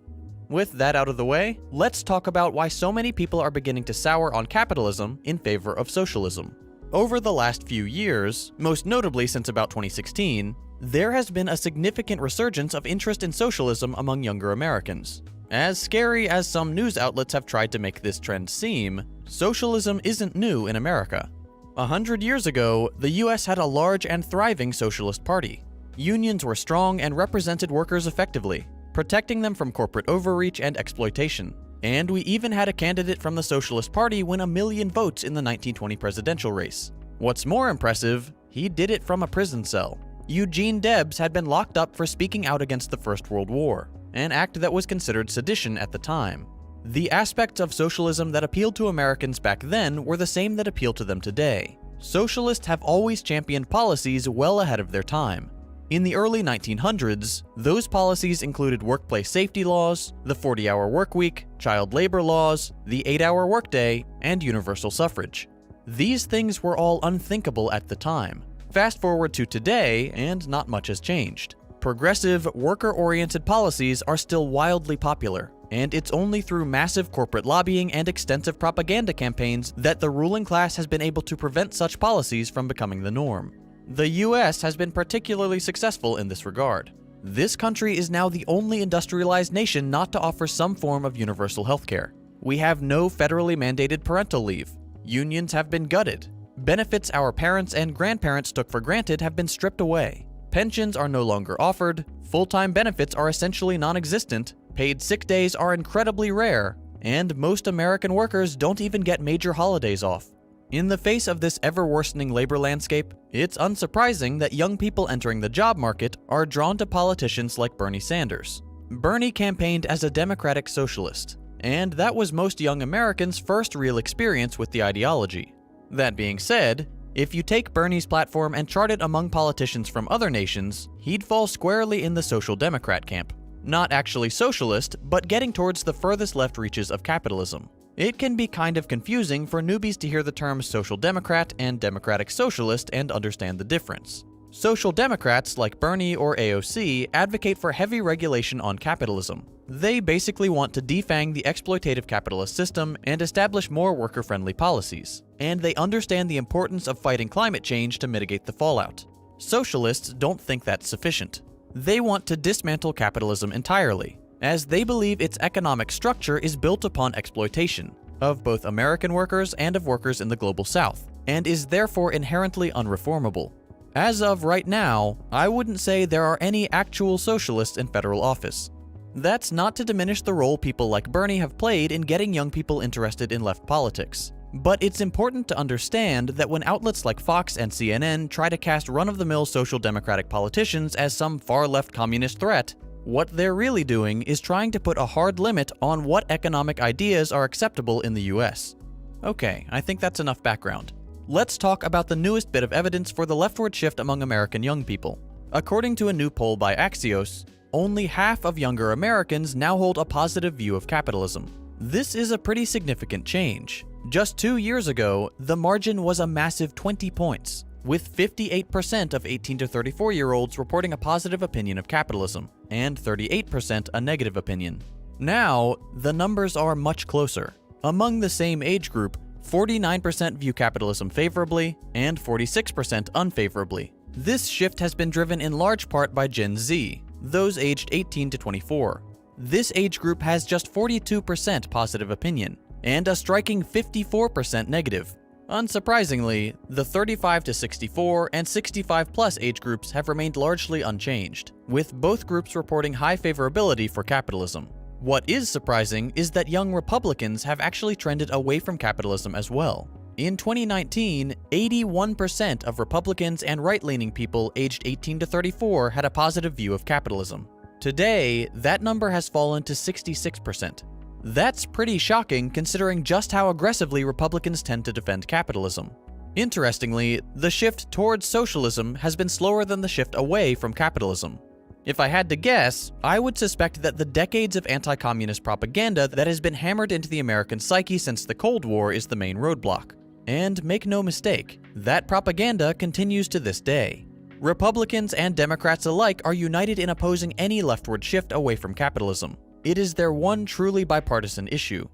With that out of the way, let's talk about why so many people are beginning to sour on capitalism in favor of socialism. Over the last few years, most notably since about 2016, there has been a significant resurgence of interest in socialism among younger Americans. As scary as some news outlets have tried to make this trend seem, socialism isn't new in America. 100 years ago, the US had a large and thriving socialist party. Unions were strong and represented workers effectively, protecting them from corporate overreach and exploitation. And we even had a candidate from the Socialist Party win 1 million votes in the 1920 presidential race. What's more impressive, he did it from a prison cell. Eugene Debs had been locked up for speaking out against the First World War, an act that was considered sedition at the time. The aspects of socialism that appealed to Americans back then were the same that appeal to them today. Socialists have always championed policies well ahead of their time. In the early 1900s, those policies included workplace safety laws, the 40-hour workweek, child labor laws, the 8-hour workday, and universal suffrage. These things were all unthinkable at the time. Fast forward to today, and not much has changed. Progressive, worker-oriented policies are still wildly popular, and it's only through massive corporate lobbying and extensive propaganda campaigns that the ruling class has been able to prevent such policies from becoming the norm. The US has been particularly successful in this regard. This country is now the only industrialized nation not to offer some form of universal healthcare. We have no federally mandated parental leave. Unions have been gutted. Benefits our parents and grandparents took for granted have been stripped away. Pensions are no longer offered. Full-time benefits are essentially non-existent. Paid sick days are incredibly rare. And most American workers don't even get major holidays off. In the face of this ever-worsening labor landscape, it's unsurprising that young people entering the job market are drawn to politicians like Bernie Sanders. Bernie campaigned as a democratic socialist, and that was most young Americans' first real experience with the ideology. That being said, If you take Bernie's platform and chart it among politicians from other nations, he'd fall squarely in the social democrat camp. Not actually socialist, but getting towards the furthest left reaches of capitalism. It can be kind of confusing for newbies to hear the terms social democrat and democratic socialist and understand the difference. Social democrats like Bernie or AOC advocate for heavy regulation on capitalism. They basically want to defang the exploitative capitalist system and establish more worker-friendly policies. And they understand the importance of fighting climate change to mitigate the fallout. Socialists don't think that's sufficient. They want to dismantle capitalism entirely, as they believe its economic structure is built upon exploitation of both American workers and of workers in the global south, and is therefore inherently unreformable. As of right now, I wouldn't say there are any actual socialists in federal office. That's not to diminish the role people like Bernie have played in getting young people interested in left politics. But it's important to understand that when outlets like Fox and CNN try to cast run-of-the-mill social democratic politicians as some far-left communist threat, what they're really doing is trying to put a hard limit on what economic ideas are acceptable in the US. Okay, I think that's enough background. Let's talk about the newest bit of evidence for the leftward shift among American young people. According to a new poll by Axios, only half of younger Americans now hold a positive view of capitalism. This is a pretty significant change. Just 2 years ago, the margin was a massive 20 points, with 58% of 18 to 34-year-olds reporting a positive opinion of capitalism, and 38% a negative opinion. Now, the numbers are much closer. Among the same age group, 49% view capitalism favorably, and 46% unfavorably. This shift has been driven in large part by Gen Z, those aged 18 to 24. This age group has just 42% positive opinion, and a striking 54% negative. Unsurprisingly, the 35 to 64 and 65 plus age groups have remained largely unchanged, with both groups reporting high favorability for capitalism. What is surprising is that young Republicans have actually trended away from capitalism as well. In 2019, 81% of Republicans and right-leaning people aged 18 to 34 had a positive view of capitalism. Today, that number has fallen to 66%. That's pretty shocking considering just how aggressively Republicans tend to defend capitalism. Interestingly, the shift towards socialism has been slower than the shift away from capitalism. If I had to guess, I would suspect that the decades of anti-communist propaganda that has been hammered into the American psyche since the Cold War is the main roadblock. And make no mistake, that propaganda continues to this day. Republicans and Democrats alike are united in opposing any leftward shift away from capitalism. It is their one truly bipartisan issue.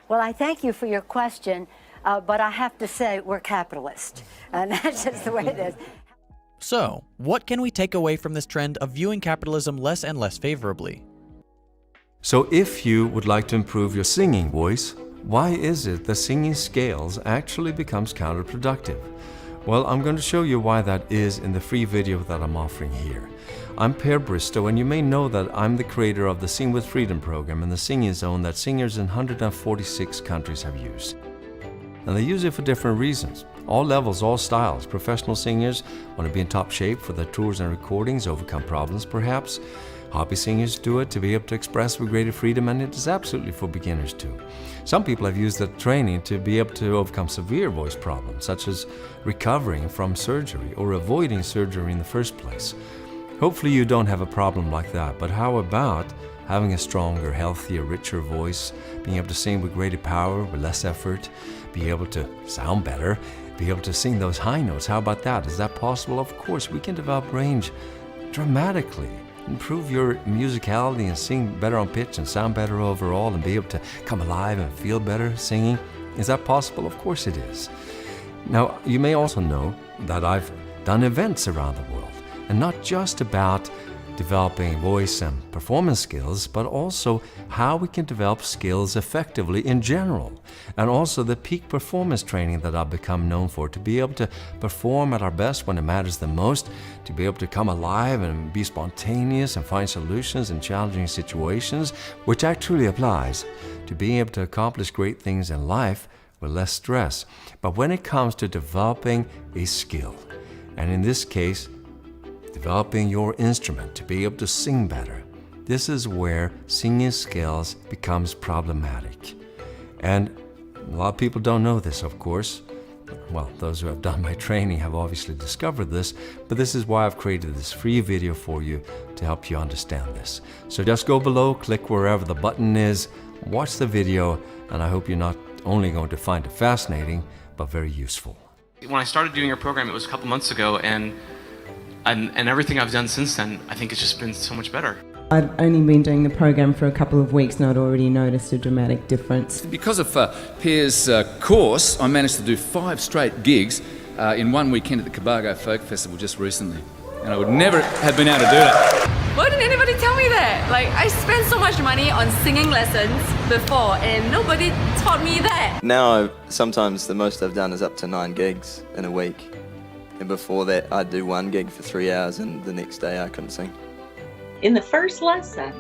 Well, I thank you for your question, but I have to say we're capitalist, and that's just the way it is. So, what can we take away from this trend of viewing capitalism less and less favorably? So if you would like to improve your singing voice, why is it that singing scales actually becomes counterproductive? Well, I'm going to show you why that is in the free video that I'm offering here. I'm Per Bristow, and you may know that I'm the creator of the Sing with Freedom program and the Singing Zone that singers in 146 countries have used. And they use it for different reasons. All levels, all styles. Professional singers want to be in top shape for their tours and recordings, overcome problems perhaps. Hobby singers do it to be able to express with greater freedom, and it is absolutely for beginners too. Some people have used that training to be able to overcome severe voice problems, such as recovering from surgery or avoiding surgery in the first place. Hopefully you don't have a problem like that, but how about having a stronger, healthier, richer voice, being able to sing with greater power, with less effort, be able to sound better, be able to sing those high notes? How about that? Is that possible? Of course, we can develop range dramatically, improve your musicality and sing better on pitch and sound better overall and be able to come alive and feel better singing. Is that possible? Of course it is. Now, you may also know that I've done events around the world, and not just about developing voice and performance skills, but also how we can develop skills effectively in general, and also the peak performance training that I've become known for, to be able to perform at our best when it matters the most, to be able to come alive and be spontaneous and find solutions in challenging situations, which actually applies to being able to accomplish great things in life with less stress. But when it comes to developing a skill, and in this case, developing your instrument to be able to sing better, this is where singing skills becomes problematic. And a lot of people don't know this, of course. well, those who have done my training have obviously discovered this, but this is why I've created this free video for you to help you understand this. So just go below, click wherever the button is, watch the video, and I hope you're not only going to find it fascinating, but very useful. When I started doing your program, it was a couple months ago, and everything I've done since then, I think it's just been so much better. I'd only been doing the program for a couple of weeks and I'd already noticed a dramatic difference. Because of Pierre's course, I managed to do 5 straight gigs in one weekend at the Cabargo Folk Festival just recently. And I would never have been able to do that. Why didn't anybody tell me that? Like, I spent so much money on singing lessons before and nobody taught me that. Now, sometimes the most I've done is up to 9 gigs in a week. And before that, I'd do 1 gig for 3 hours and the next day I couldn't sing. In the first lesson,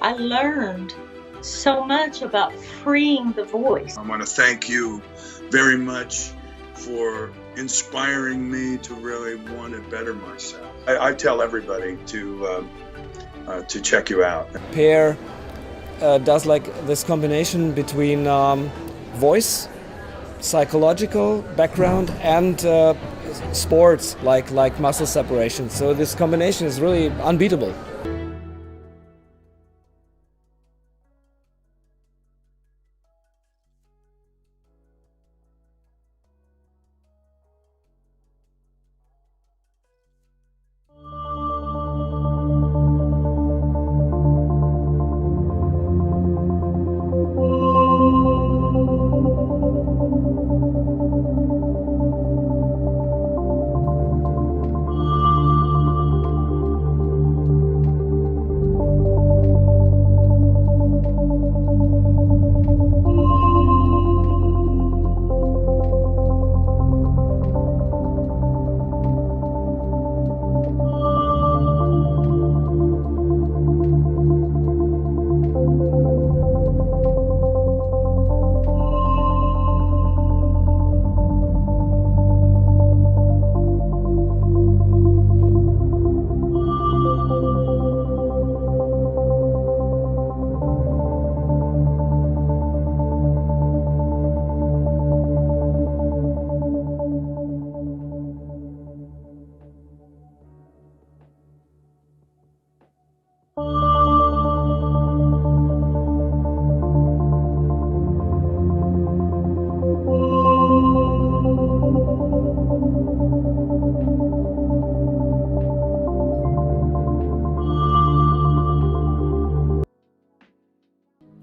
I learned so much about freeing the voice. I want to thank you very much for inspiring me to really want to better myself. I tell everybody to check you out. Pierre does like this combination between voice, psychological background, and sports like muscle separation. So this combination is really unbeatable.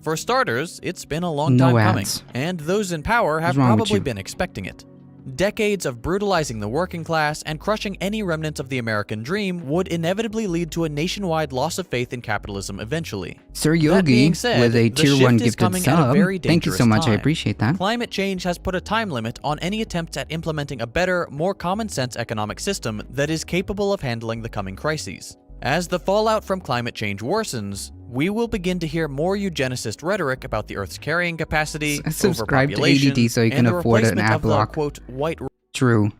For starters, it's been a long time coming, and those in power have probably been expecting it. Decades of brutalizing the working class and crushing any remnants of the American dream would inevitably lead to a nationwide loss of faith in capitalism eventually. Sir Yogi, with a tier 1 gifted sub, thank you so much, I appreciate that. Climate change has put a time limit on any attempts at implementing a better, more common-sense economic system that is capable of handling the coming crises. As the fallout from climate change worsens, we will begin to hear more eugenicist rhetoric about the Earth's carrying capacity, subscribe to ADD so you can afford an ad block. True.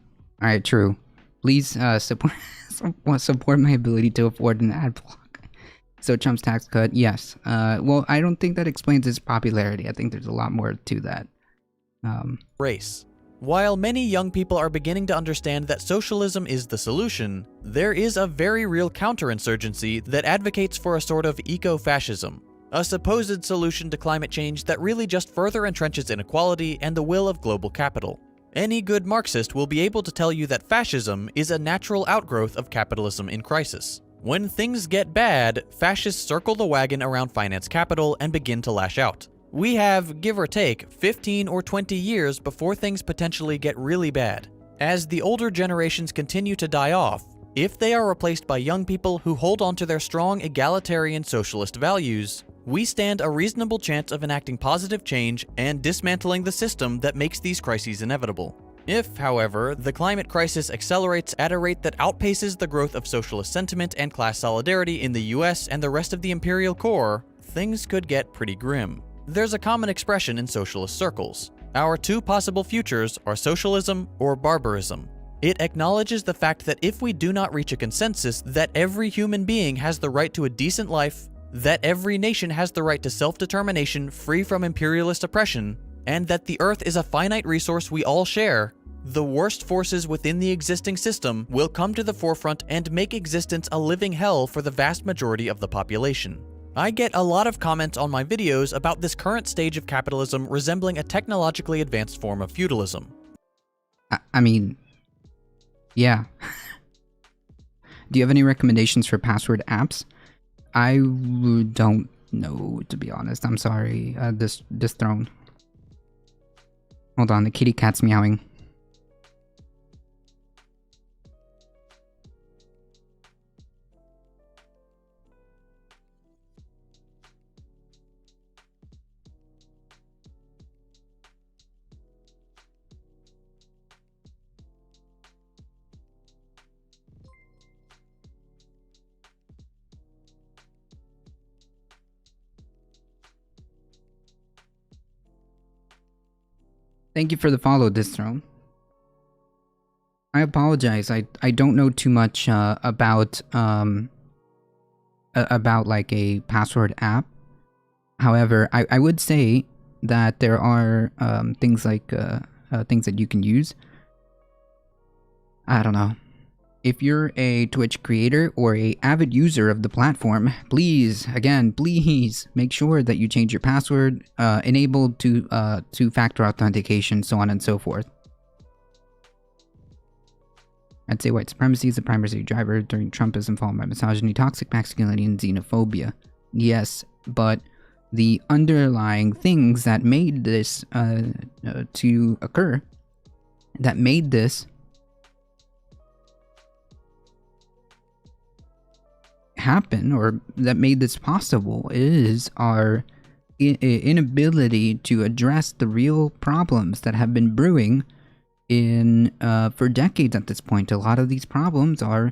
Alright, true. Please support my ability to afford an ad block. So Trump's tax cut, yes. Well, I don't think that explains its popularity. I think there's a lot more to that. Race. While many young people are beginning to understand that socialism is the solution, there is a very real counterinsurgency that advocates for a sort of eco-fascism, a supposed solution to climate change that really just further entrenches inequality and the will of global capital. Any good Marxist will be able to tell you that fascism is a natural outgrowth of capitalism in crisis. When things get bad, fascists circle the wagon around finance capital and begin to lash out. We have, give or take, 15 or 20 years before things potentially get really bad. As the older generations continue to die off, if they are replaced by young people who hold on to their strong egalitarian socialist values, we stand a reasonable chance of enacting positive change and dismantling the system that makes these crises inevitable. If, however, the climate crisis accelerates at a rate that outpaces the growth of socialist sentiment and class solidarity in the US and the rest of the imperial core, things could get pretty grim. There's a common expression in socialist circles. Our 2 possible futures are socialism or barbarism. It acknowledges the fact that if we do not reach a consensus that every human being has the right to a decent life, that every nation has the right to self-determination free from imperialist oppression, and that the Earth is a finite resource we all share, the worst forces within the existing system will come to the forefront and make existence a living hell for the vast majority of the population. I get a lot of comments on my videos about this current stage of capitalism resembling a technologically advanced form of feudalism. I mean, yeah. Do you have any recommendations for password apps? I don't know, to be honest. I'm sorry. This throne. Hold on, the kitty cat's meowing. Thank you for the follow, this throne. I apologize. I don't know too much about like a password app. However, I would say that there are things like things that you can use. I don't know. If you're a Twitch creator or a avid user of the platform, please, again, please make sure that you change your password, enable two-factor authentication, so on and so forth. I'd say white supremacy is the primary driver during Trumpism, followed by misogyny, toxic masculinity, and xenophobia. Yes, but the underlying things that made this to occur, that made this happen, or that made this possible, is our inability to address the real problems that have been brewing in for decades at this point. A lot of these problems are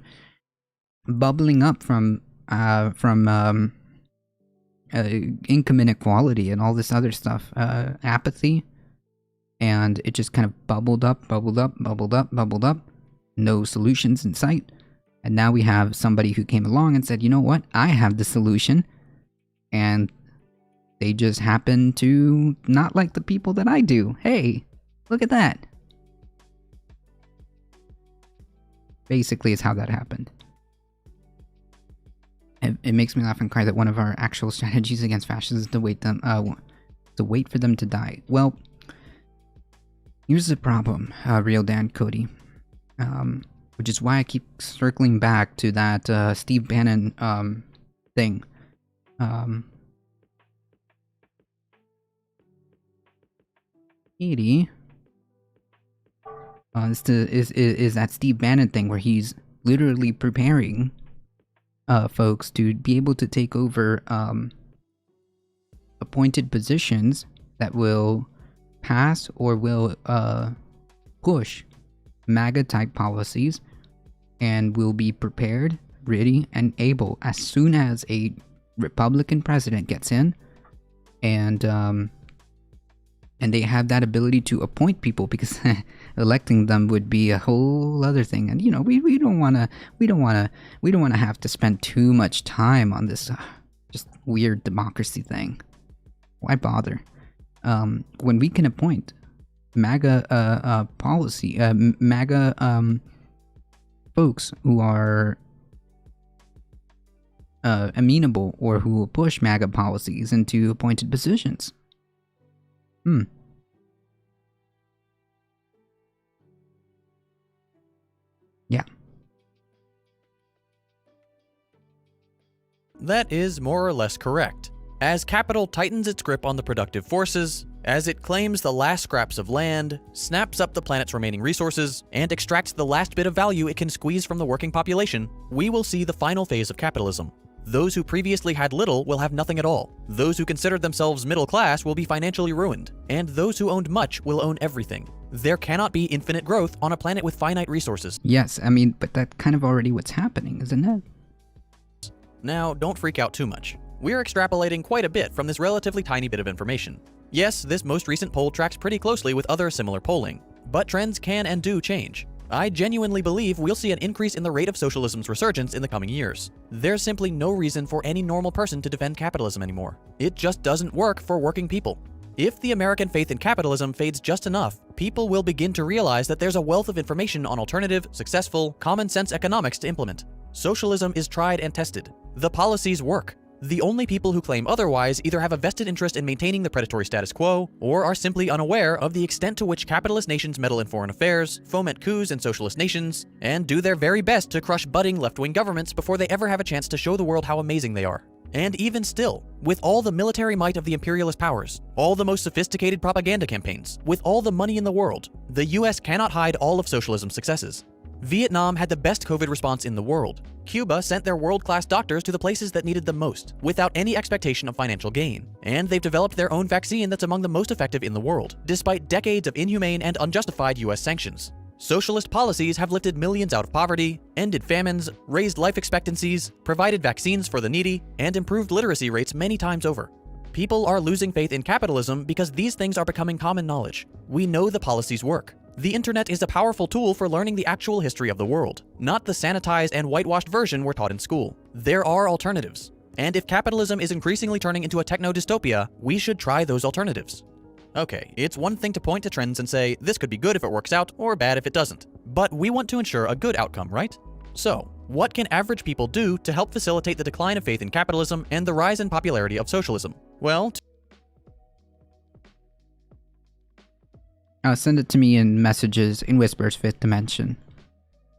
bubbling up from income inequality and all this other stuff, apathy, and it just kind of bubbled up, no solutions in sight. And now we have somebody who came along and said, you know what, I have the solution. And they just happen to not like the people that I do. Hey, look at that. Basically, is how that happened. It makes me laugh and cry that one of our actual strategies against fascists is to wait for them to die. Well, here's the problem, Real Dan Cody. Which is why I keep circling back to that Steve Bannon thing. Katie is that Steve Bannon thing where he's literally preparing folks to be able to take over appointed positions that will pass or will push MAGA type policies, and will be prepared, ready, and able as soon as a Republican president gets in, and they have that ability to appoint people, because electing them would be a whole other thing. And you know, we don't want to have to spend too much time on this just weird democracy thing. Why bother when we can appoint MAGA policy, MAGA folks who are amenable, or who will push MAGA policies into appointed positions. Yeah. That is more or less correct. As capital tightens its grip on the productive forces, as it claims the last scraps of land, snaps up the planet's remaining resources, and extracts the last bit of value it can squeeze from the working population, we will see the final phase of capitalism. Those who previously had little will have nothing at all. Those who considered themselves middle class will be financially ruined, and those who owned much will own everything. There cannot be infinite growth on a planet with finite resources. Yes, I mean, but that's kind of already what's happening, isn't it? Now, don't freak out too much. We're extrapolating quite a bit from this relatively tiny bit of information. Yes, this most recent poll tracks pretty closely with other similar polling, but trends can and do change. I genuinely believe we'll see an increase in the rate of socialism's resurgence in the coming years. There's simply no reason for any normal person to defend capitalism anymore. It just doesn't work for working people. If the American faith in capitalism fades just enough, people will begin to realize that there's a wealth of information on alternative, successful, common-sense economics to implement. Socialism is tried and tested. The policies work. The only people who claim otherwise either have a vested interest in maintaining the predatory status quo, or are simply unaware of the extent to which capitalist nations meddle in foreign affairs, foment coups in socialist nations, and do their very best to crush budding left-wing governments before they ever have a chance to show the world how amazing they are. And even still, with all the military might of the imperialist powers, all the most sophisticated propaganda campaigns, with all the money in the world, the US cannot hide all of socialism's successes. Vietnam had the best COVID response in the world. Cuba sent their world-class doctors to the places that needed them most, without any expectation of financial gain. And they've developed their own vaccine that's among the most effective in the world, despite decades of inhumane and unjustified US sanctions. Socialist policies have lifted millions out of poverty, ended famines, raised life expectancies, provided vaccines for the needy, and improved literacy rates many times over. People are losing faith in capitalism because these things are becoming common knowledge. We know the policies work. The internet is a powerful tool for learning the actual history of the world, not the sanitized and whitewashed version we're taught in school. There are alternatives. And if capitalism is increasingly turning into a techno-dystopia, we should try those alternatives. Okay, it's one thing to point to trends and say, this could be good if it works out, or bad if it doesn't. But we want to ensure a good outcome, right? So, what can average people do to help facilitate the decline of faith in capitalism and the rise in popularity of socialism? Well, send it to me in messages in Whisper's 5th dimension.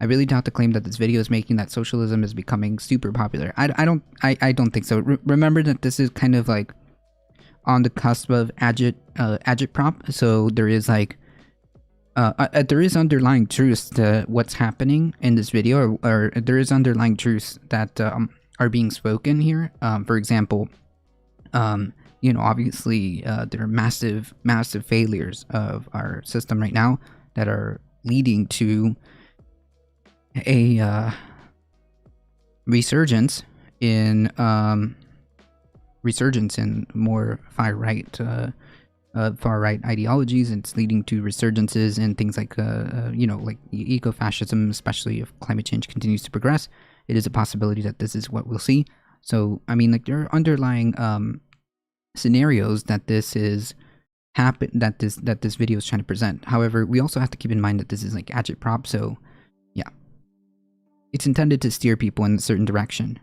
I really doubt the claim that this video is making that socialism is becoming super popular. I don't think so. Remember that this is kind of like on the cusp of agitprop, so there is like there is underlying truths to what's happening in this video, or there is underlying truths that are being spoken here. For example, you know, obviously there are massive failures of our system right now that are leading to a resurgence in more far right ideologies. It's leading to resurgences in things like you know, like eco-fascism, especially if climate change continues to progress. It is a possibility that this is what we'll see. So I mean, like, there are underlying scenarios that this is that this video is trying to present. However, we also have to keep in mind that this is like agitprop, so yeah, it's intended to steer people in a certain direction.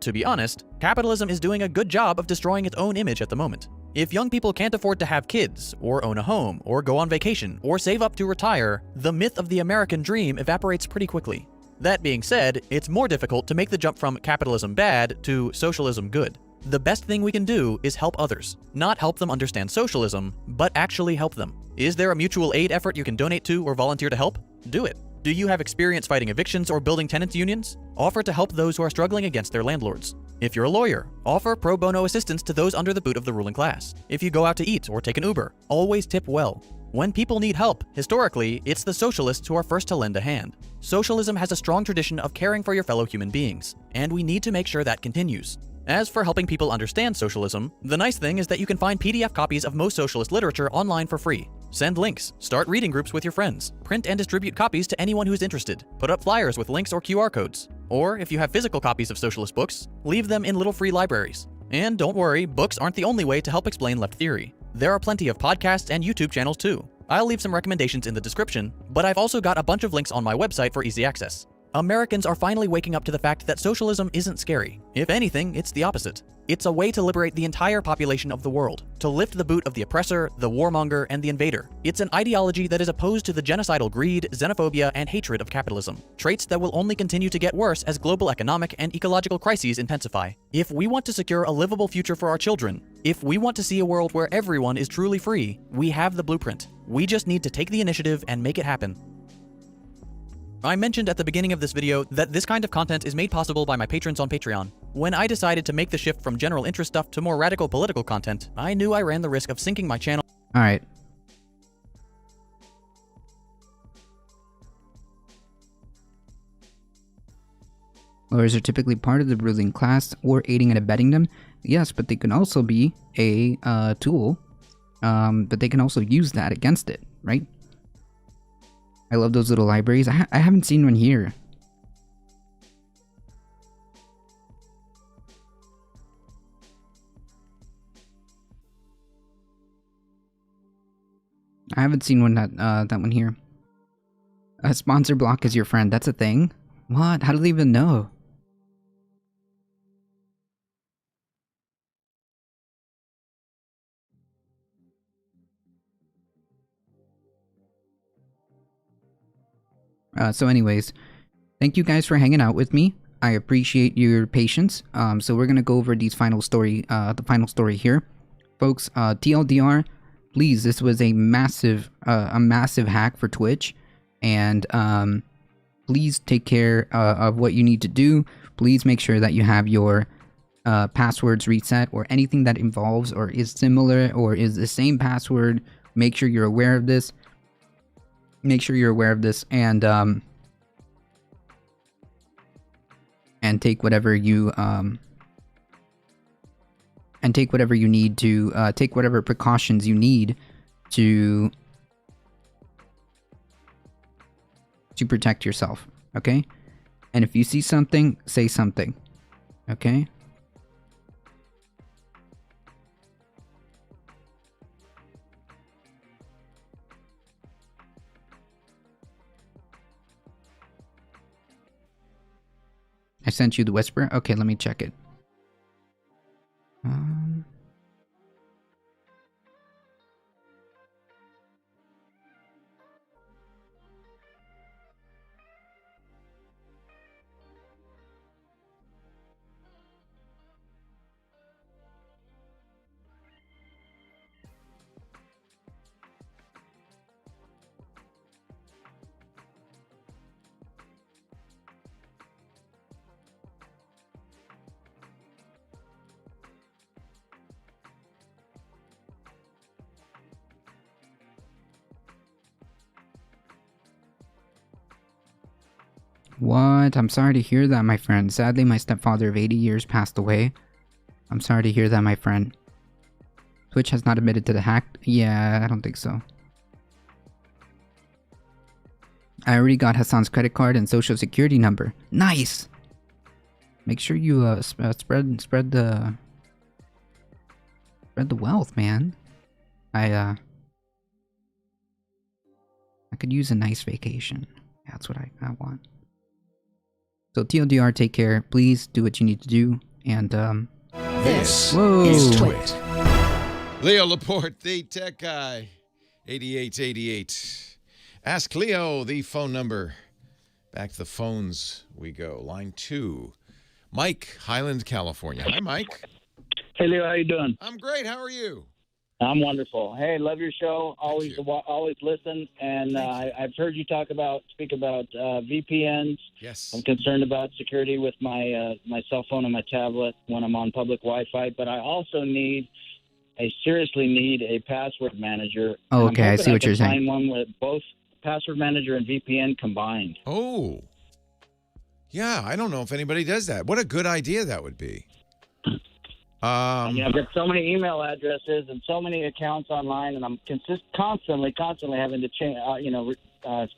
to be honest, capitalism is doing a good job of destroying its own image at the moment. If young people can't afford to have kids, or own a home, or go on vacation, or save up to retire, the myth of the American dream evaporates pretty quickly. That being said, it's more difficult to make the jump from capitalism bad to socialism good. The best thing we can do is help others. Not help them understand socialism, but actually help them. Is there a mutual aid effort you can donate to or volunteer to help? Do it. Do you have experience fighting evictions or building tenants unions? Offer to help those who are struggling against their landlords. If you're a lawyer, offer pro bono assistance to those under the boot of the ruling class. If you go out to eat or take an Uber, always tip well. When people need help, historically, it's the socialists who are first to lend a hand. Socialism has a strong tradition of caring for your fellow human beings, and we need to make sure that continues. As for helping people understand socialism, the nice thing is that you can find PDF copies of most socialist literature online for free. Send links, start reading groups with your friends, print and distribute copies to anyone who's interested, put up flyers with links or QR codes. Or if you have physical copies of socialist books, leave them in little free libraries. And don't worry, books aren't the only way to help explain left theory. There are plenty of podcasts and YouTube channels too. I'll leave some recommendations in the description, but I've also got a bunch of links on my website for easy access. Americans are finally waking up to the fact that socialism isn't scary. If anything, it's the opposite. It's a way to liberate the entire population of the world, to lift the boot of the oppressor, the warmonger, and the invader. It's an ideology that is opposed to the genocidal greed, xenophobia, and hatred of capitalism, traits that will only continue to get worse as global economic and ecological crises intensify. If we want to secure a livable future for our children, if we want to see a world where everyone is truly free, we have the blueprint. We just need to take the initiative and make it happen. I mentioned at the beginning of this video that this kind of content is made possible by my patrons on Patreon. When I decided to make the shift from general interest stuff to more radical political content, I knew I ran the risk of sinking my channel. Alright. Lawyers are typically part of the ruling class or aiding and abetting them. Yes, but they can also be a tool, but they can also use that against it, right? I love those little libraries. I haven't seen one here. I haven't seen one that one here. A sponsor block is your friend. That's a thing? What? How do they even know? So anyways, thank you guys for hanging out with me. I appreciate your patience. So we're gonna go over these final story, the final story here. Folks, TLDR, please, this was a massive hack for Twitch. And, please take care of what you need to do. Please make sure that you have your passwords reset, or anything that involves or is similar or is the same password. Make sure you're aware of this. Make sure you're aware of this, and take whatever you need to take whatever precautions you need to protect yourself, okay? And if you see something, say something, okay? I sent you the whisper? Okay, let me check it. What? I'm sorry to hear that, my friend. Sadly, my stepfather of 80 years passed away. I'm sorry to hear that, my friend. Twitch has not admitted to the hack? Yeah, I don't think so. I already got Hassan's credit card and social security number. Nice! Make sure you spread the wealth, man. I could use a nice vacation. That's what I want. So TLDR, take care. Please do what you need to do. And this whoa. is Twit. Leo Laporte, the tech guy. 8888. Ask Leo the phone number. Back to the phones we go. Line 2. Mike, Highland, California. Hi, Mike. Hey, Leo, how you doing? I'm great. How are you? I'm wonderful. Hey, love your show. Always listen. And I've heard you speak about VPNs. Yes. I'm concerned about security with my my cell phone and my tablet when I'm on public Wi-Fi. But I also seriously need a password manager. Oh, okay. I see what you're saying. Find one with both password manager and VPN combined. Oh. Yeah, I don't know if anybody does that. What a good idea that would be. I've got so many email addresses and so many accounts online, and I'm constantly having to change,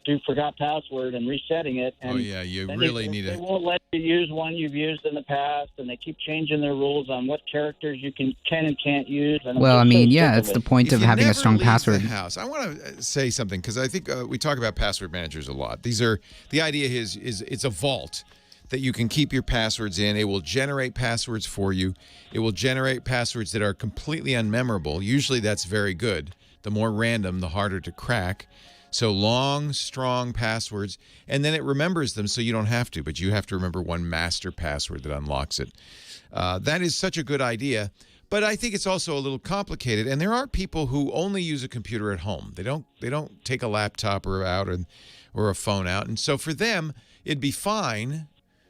do forgot password and resetting it. And you really need it. They won't let you use one you've used in the past, and they keep changing their rules on what characters you can and can't use. And well, I mean, yeah, it's the point of having a strong password. House. I want to say something because I think we talk about password managers a lot. The idea is it's a vault that you can keep your passwords in. It will generate passwords for you. It will generate passwords that are completely unmemorable. Usually that's very good. The more random, the harder to crack. So long, strong passwords, and then it remembers them so you don't have to, but you have to remember one master password that unlocks it. That is such a good idea, but I think it's also a little complicated, and there are people who only use a computer at home. They don't take a laptop or a phone out, and so for them, it'd be fine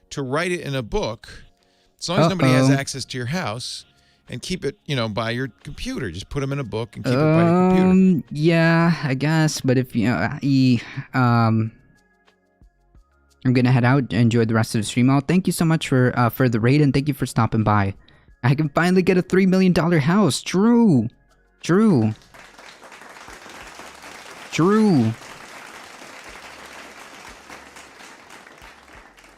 to write it in a book, as long as nobody has access to your house, and keep it, by your computer. Just put them in a book and keep it by your computer. Yeah, I guess. But if I'm gonna head out. Enjoy the rest of the stream. Oh, thank you so much for the raid, and thank you for stopping by. I can finally get a $3 million house. Drew.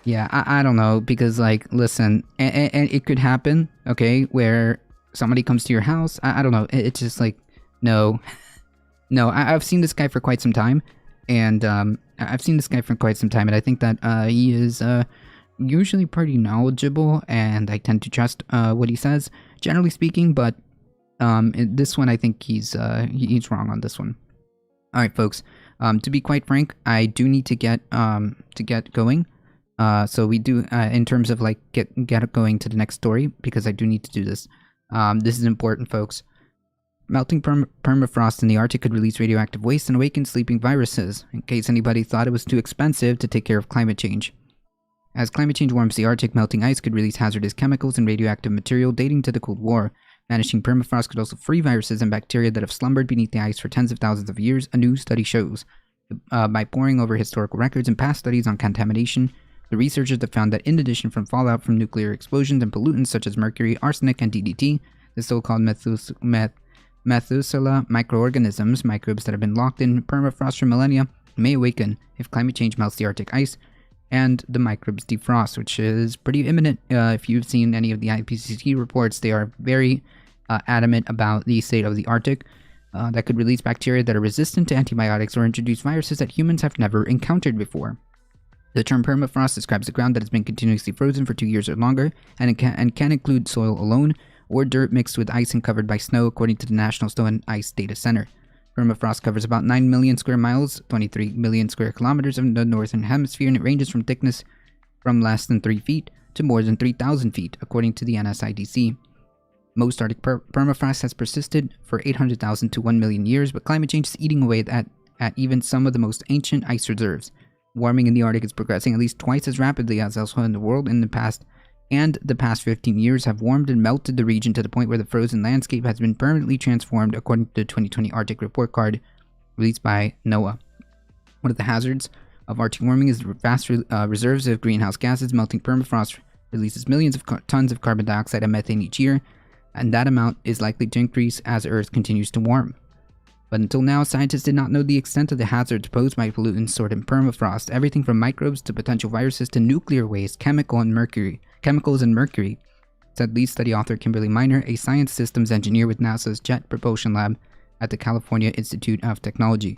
Yeah, I don't know, because, listen, and it could happen, okay, where somebody comes to your house. I don't know, it's just no. No, I've seen this guy for quite some time, and I think that he is usually pretty knowledgeable, and I tend to trust what he says, generally speaking. But in this one, I think he's wrong on this one. All right, folks. To be quite frank, I do need to get going. So we do in terms of like get going to the next story, because I do need to do this. This is important, folks. Melting permafrost in the Arctic could release radioactive waste and awaken sleeping viruses, in case anybody thought it was too expensive to take care of climate change. As climate change warms the Arctic, melting ice could release hazardous chemicals and radioactive material dating to the Cold War. Vanishing permafrost could also free viruses and bacteria that have slumbered beneath the ice for tens of thousands of years, a new study shows. By poring over historical records and past studies on contamination, the researchers have found that in addition from fallout from nuclear explosions and pollutants such as mercury, arsenic, and DDT, the so-called Methuselah microorganisms, microbes that have been locked in permafrost for millennia, may awaken if climate change melts the Arctic ice and the microbes defrost, which is pretty imminent. If you've seen any of the IPCC reports, they are very adamant about the state of the Arctic. That could release bacteria that are resistant to antibiotics or introduce viruses that humans have never encountered before. The term permafrost describes the ground that has been continuously frozen for 2 years or longer, and can include soil alone, or dirt mixed with ice and covered by snow, according to the National Snow and Ice Data Center. Permafrost covers about 9 million square miles, 23 million square kilometers of the northern hemisphere, and it ranges from thickness from less than 3 feet to more than 3,000 feet, according to the NSIDC. Most Arctic permafrost has persisted for 800,000 to 1 million years, but climate change is eating away at even some of the most ancient ice reserves. Warming in the Arctic is progressing at least twice as rapidly as elsewhere in the world in the past, and the past 15 years have warmed and melted the region to the point where the frozen landscape has been permanently transformed, according to the 2020 Arctic Report Card released by NOAA. One of the hazards of Arctic warming is the vast reserves of greenhouse gases. Melting permafrost releases millions of tons of carbon dioxide and methane each year, and that amount is likely to increase as Earth continues to warm. But until now, scientists did not know the extent of the hazards posed by pollutants stored in permafrost, everything from microbes to potential viruses to nuclear waste, chemicals and mercury, said lead study author Kimberly Miner, a science systems engineer with NASA's Jet Propulsion Lab at the California Institute of Technology.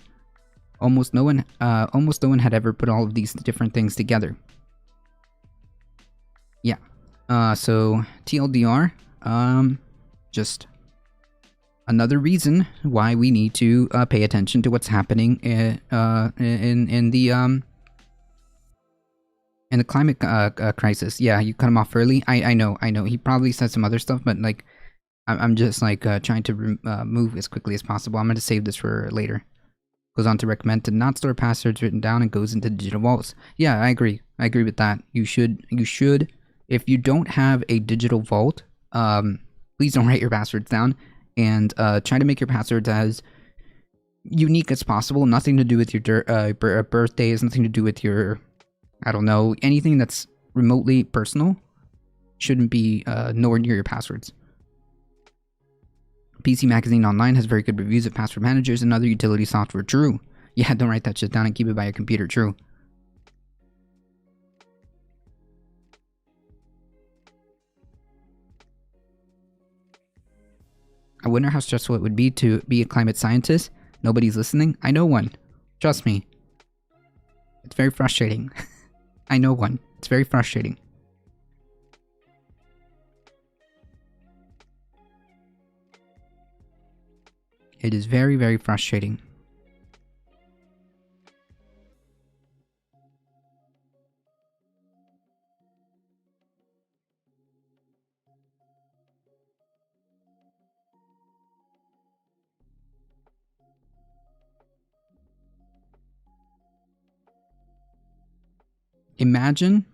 Almost no one had ever put all of these different things together. Yeah. So TLDR, just another reason why we need to pay attention to what's happening in the climate crisis. Yeah, you cut him off early. I know. He probably said some other stuff, but like, I'm just like trying to move as quickly as possible. I'm going to save this for later. Goes on to recommend to not store passwords written down and goes into digital vaults. Yeah, I agree. I agree with that. You should, if you don't have a digital vault, please don't write your passwords down, and try to make your passwords as unique as possible. Nothing to do with your birthdays, nothing to do with your, I don't know, anything that's remotely personal shouldn't be nowhere near your passwords. PC Magazine Online has very good reviews of password managers and other utility software. True. Yeah, don't write that shit down and keep it by your computer. True. I wonder how stressful it would be to be a climate scientist. Nobody's listening. I know one. Trust me. It's very frustrating. I know one. It's very frustrating. It is very, very frustrating. Imagine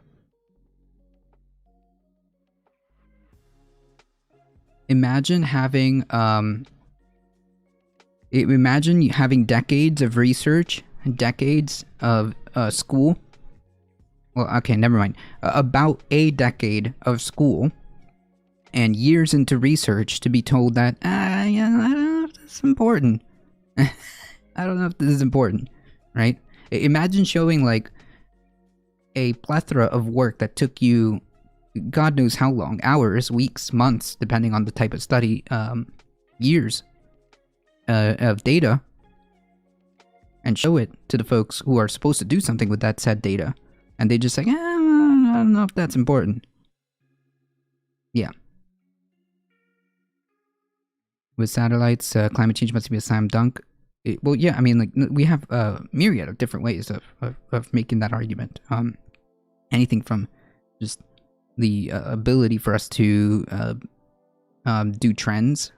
having imagine having decades of research, decades of school. Well, okay, never mind. About a decade of school and years into research to be told that, yeah, I don't know if this is important. I don't know if this is important, right? Imagine showing like a plethora of work that took you God knows how long, hours, weeks, months, depending on the type of study, years of data, and show it to the folks who are supposed to do something with that said data. And they just say, I don't know if that's important. Yeah. With satellites, climate change must be a slam dunk. Well, yeah, I mean, like, we have a myriad of different ways of making that argument. Anything from just the ability for us to do trends,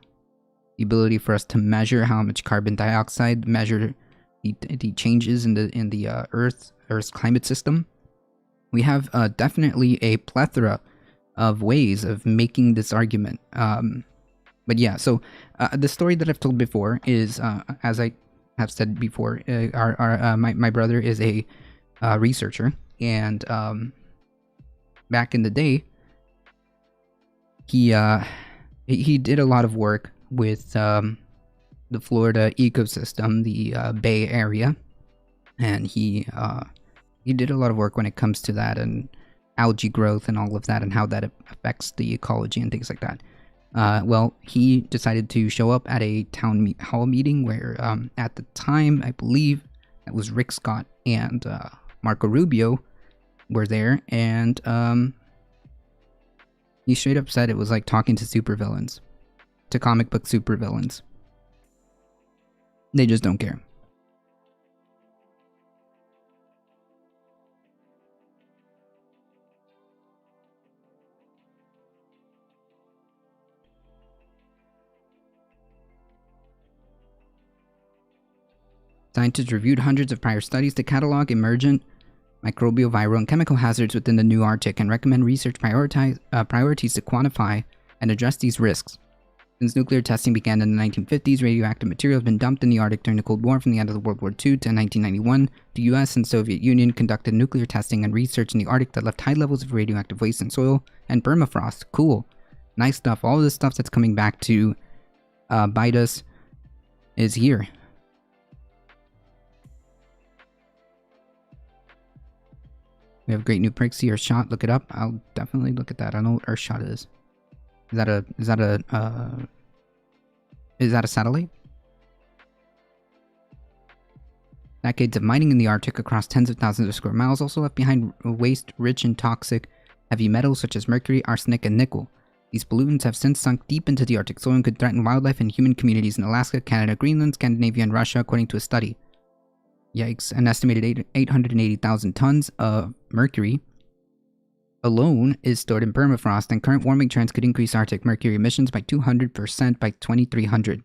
the ability for us to measure how much carbon dioxide, measure the changes in the Earth's climate system. We have definitely a plethora of ways of making this argument. But yeah, so the story that I've told before is, as I have said before, my brother is a researcher, and back in the day, he did a lot of work with the Florida ecosystem, the Bay Area, and he did a lot of work when it comes to that and algae growth and all of that and how that affects the ecology and things like that. Well, he decided to show up at a town hall meeting where, at the time, I believe that was Rick Scott and Marco Rubio were there, and he straight up said it was like talking to supervillains, to comic book supervillains. They just don't care. Scientists reviewed hundreds of prior studies to catalog emergent microbial, viral, and chemical hazards within the new Arctic and recommend research priorities to quantify and address these risks. Since nuclear testing began in the 1950s, radioactive material has been dumped in the Arctic during the Cold War. From the end of World War II to 1991, the US and Soviet Union conducted nuclear testing and research in the Arctic that left high levels of radioactive waste in soil and permafrost. Cool. Nice stuff. All of this stuff that's coming back to bite us is here. We have great new Prixie Earthshot. Look it up. I'll definitely look at that. I know what Earthshot is. Is that a satellite? Decades of mining in the Arctic across tens of thousands of square miles also left behind waste rich in toxic heavy metals such as mercury, arsenic, and nickel. These pollutants have since sunk deep into the Arctic soil and could threaten wildlife and human communities in Alaska, Canada, Greenland, Scandinavia, and Russia, according to a study. Yikes, an estimated 880,000 tons of mercury alone is stored in permafrost, and current warming trends could increase Arctic mercury emissions by 200% by 2300.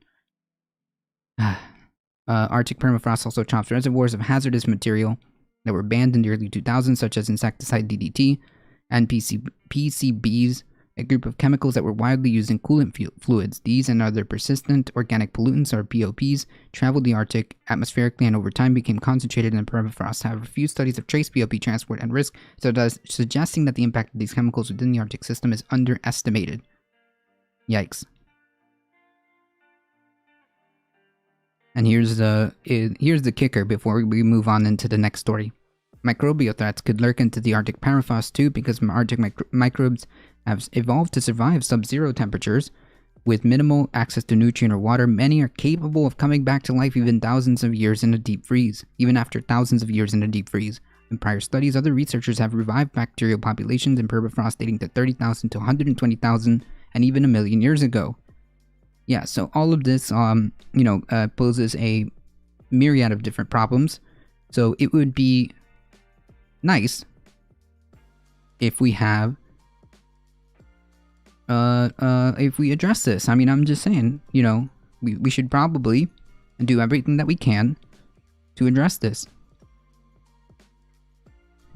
Arctic permafrost also chops reservoirs of hazardous material that were banned in the early 2000s, such as insecticide DDT and PCBs, a group of chemicals that were widely used in coolant fluids. These and other persistent organic pollutants, or POPs, traveled the Arctic atmospherically and over time became concentrated in the permafrost. However, few studies have traced POP transport and risk, suggesting that the impact of these chemicals within the Arctic system is underestimated. Yikes. And here's the kicker before we move on into the next story. Microbial threats could lurk into the Arctic permafrost too, because Arctic microbes have evolved to survive sub-zero temperatures. With minimal access to nutrient or water, many are capable of coming back to life even thousands of years in a deep freeze, even after thousands of years in a deep freeze. In prior studies, other researchers have revived bacterial populations in permafrost dating to 30,000 to 120,000 and even a million years ago. Yeah, so all of this, poses a myriad of different problems. So it would be nice if we have if we address this. I mean, I'm just saying, we should probably do everything that we can to address this.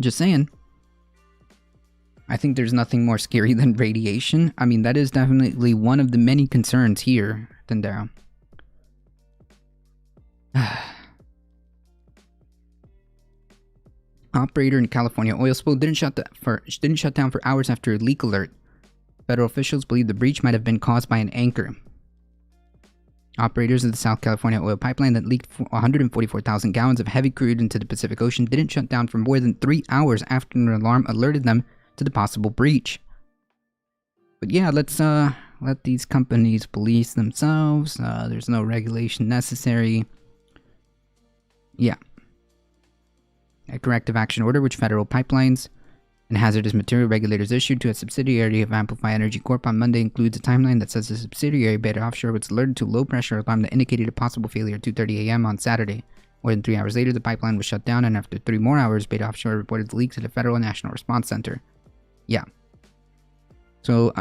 Just saying. I think there's nothing more scary than radiation. I mean, that is definitely one of the many concerns here, Tendero. Operator in California oil spill didn't shut down for hours after a leak alert. Federal officials believe the breach might have been caused by an anchor. Operators of the South California oil pipeline that leaked 144,000 gallons of heavy crude into the Pacific Ocean didn't shut down for more than 3 hours after an alarm alerted them to the possible breach. But yeah, let's let these companies police themselves. There's no regulation necessary. Yeah. A corrective action order which Federal Pipelines and Hazardous Material Regulators issued to a subsidiary of Amplify Energy Corp on Monday includes a timeline that says the subsidiary, Beta Offshore, was alerted to a low-pressure alarm that indicated a possible failure at 2:30 a.m. on Saturday. More than 3 hours later, the pipeline was shut down, and after 3 more hours, Beta Offshore reported the leak to the Federal National Response Center. Yeah. So,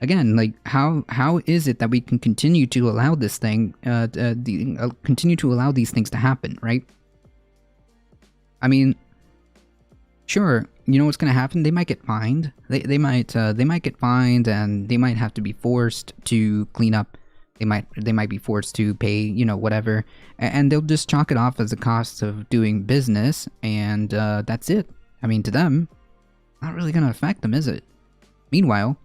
again, like, how is it that we can continue to allow this thing, continue to allow these things to happen, right? I mean, sure, you know what's going to happen? They might get fined. They might get fined, and they might have to be forced to clean up. They might be forced to pay, you know, whatever, and they'll just chalk it off as a cost of doing business, and that's it. I mean, to them, not really going to affect them, is it? Meanwhile,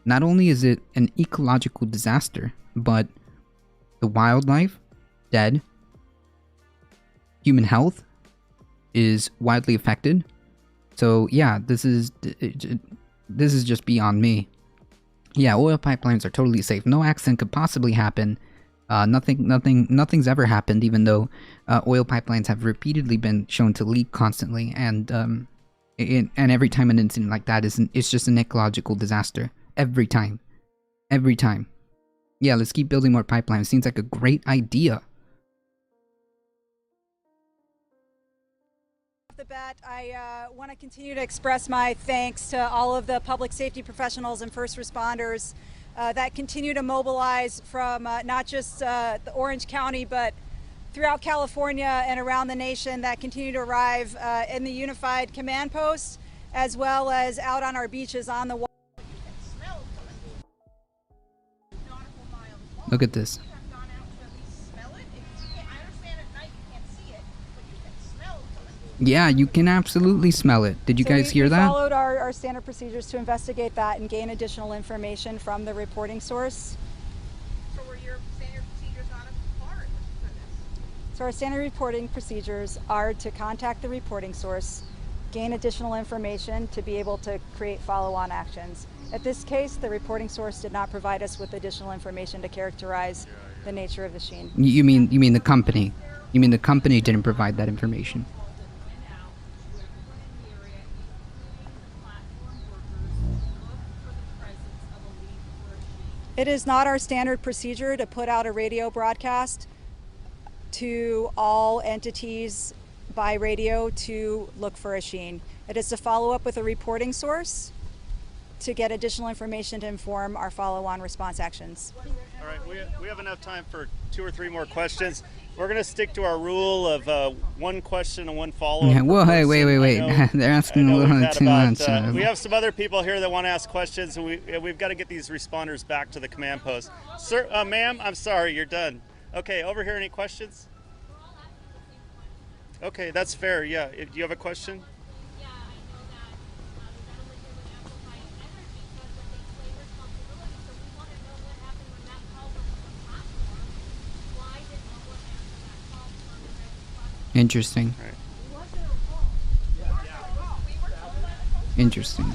not only is it an ecological disaster, but the wildlife, dead, human health is widely affected. So yeah, this is just beyond me. Yeah, oil pipelines are totally safe. No accident could possibly happen. Nothing's ever happened, even though oil pipelines have repeatedly been shown to leak constantly, and every time an incident like that it's just an ecological disaster. Every time. Yeah, let's keep building more pipelines. Seems like a great idea. The bat, I want to continue to express my thanks to all of the public safety professionals and first responders that continue to mobilize from not just the Orange County, but throughout California and around the nation, that continue to arrive in the Unified Command Post, as well as out on our beaches on the water. Look at this. Yeah, you can absolutely smell it. Did you guys hear that? We followed our standard procedures to investigate that and gain additional information from the reporting source. So were your standard procedures not a part for this? So our standard reporting procedures are to contact the reporting source, gain additional information to be able to create follow-on actions. At this case, the reporting source did not provide us with additional information to characterize the nature of the sheen. You mean the company? You mean the company didn't provide that information? It is not our standard procedure to put out a radio broadcast to all entities by radio to look for a sheen. It is to follow up with a reporting source to get additional information to inform our follow-on response actions. All right, we have enough time for 2 or 3 more questions. We're going to stick to our rule of 1 question and 1 follow-up. Yeah, whoa, hey, wait. They're asking a little too much. We have some other people here that want to ask questions, and we've got to get these responders back to the command post. Sir, ma'am, I'm sorry, you're done. Okay, over here, any questions? Okay, that's fair, yeah. Do you have a question? Interesting. Interesting.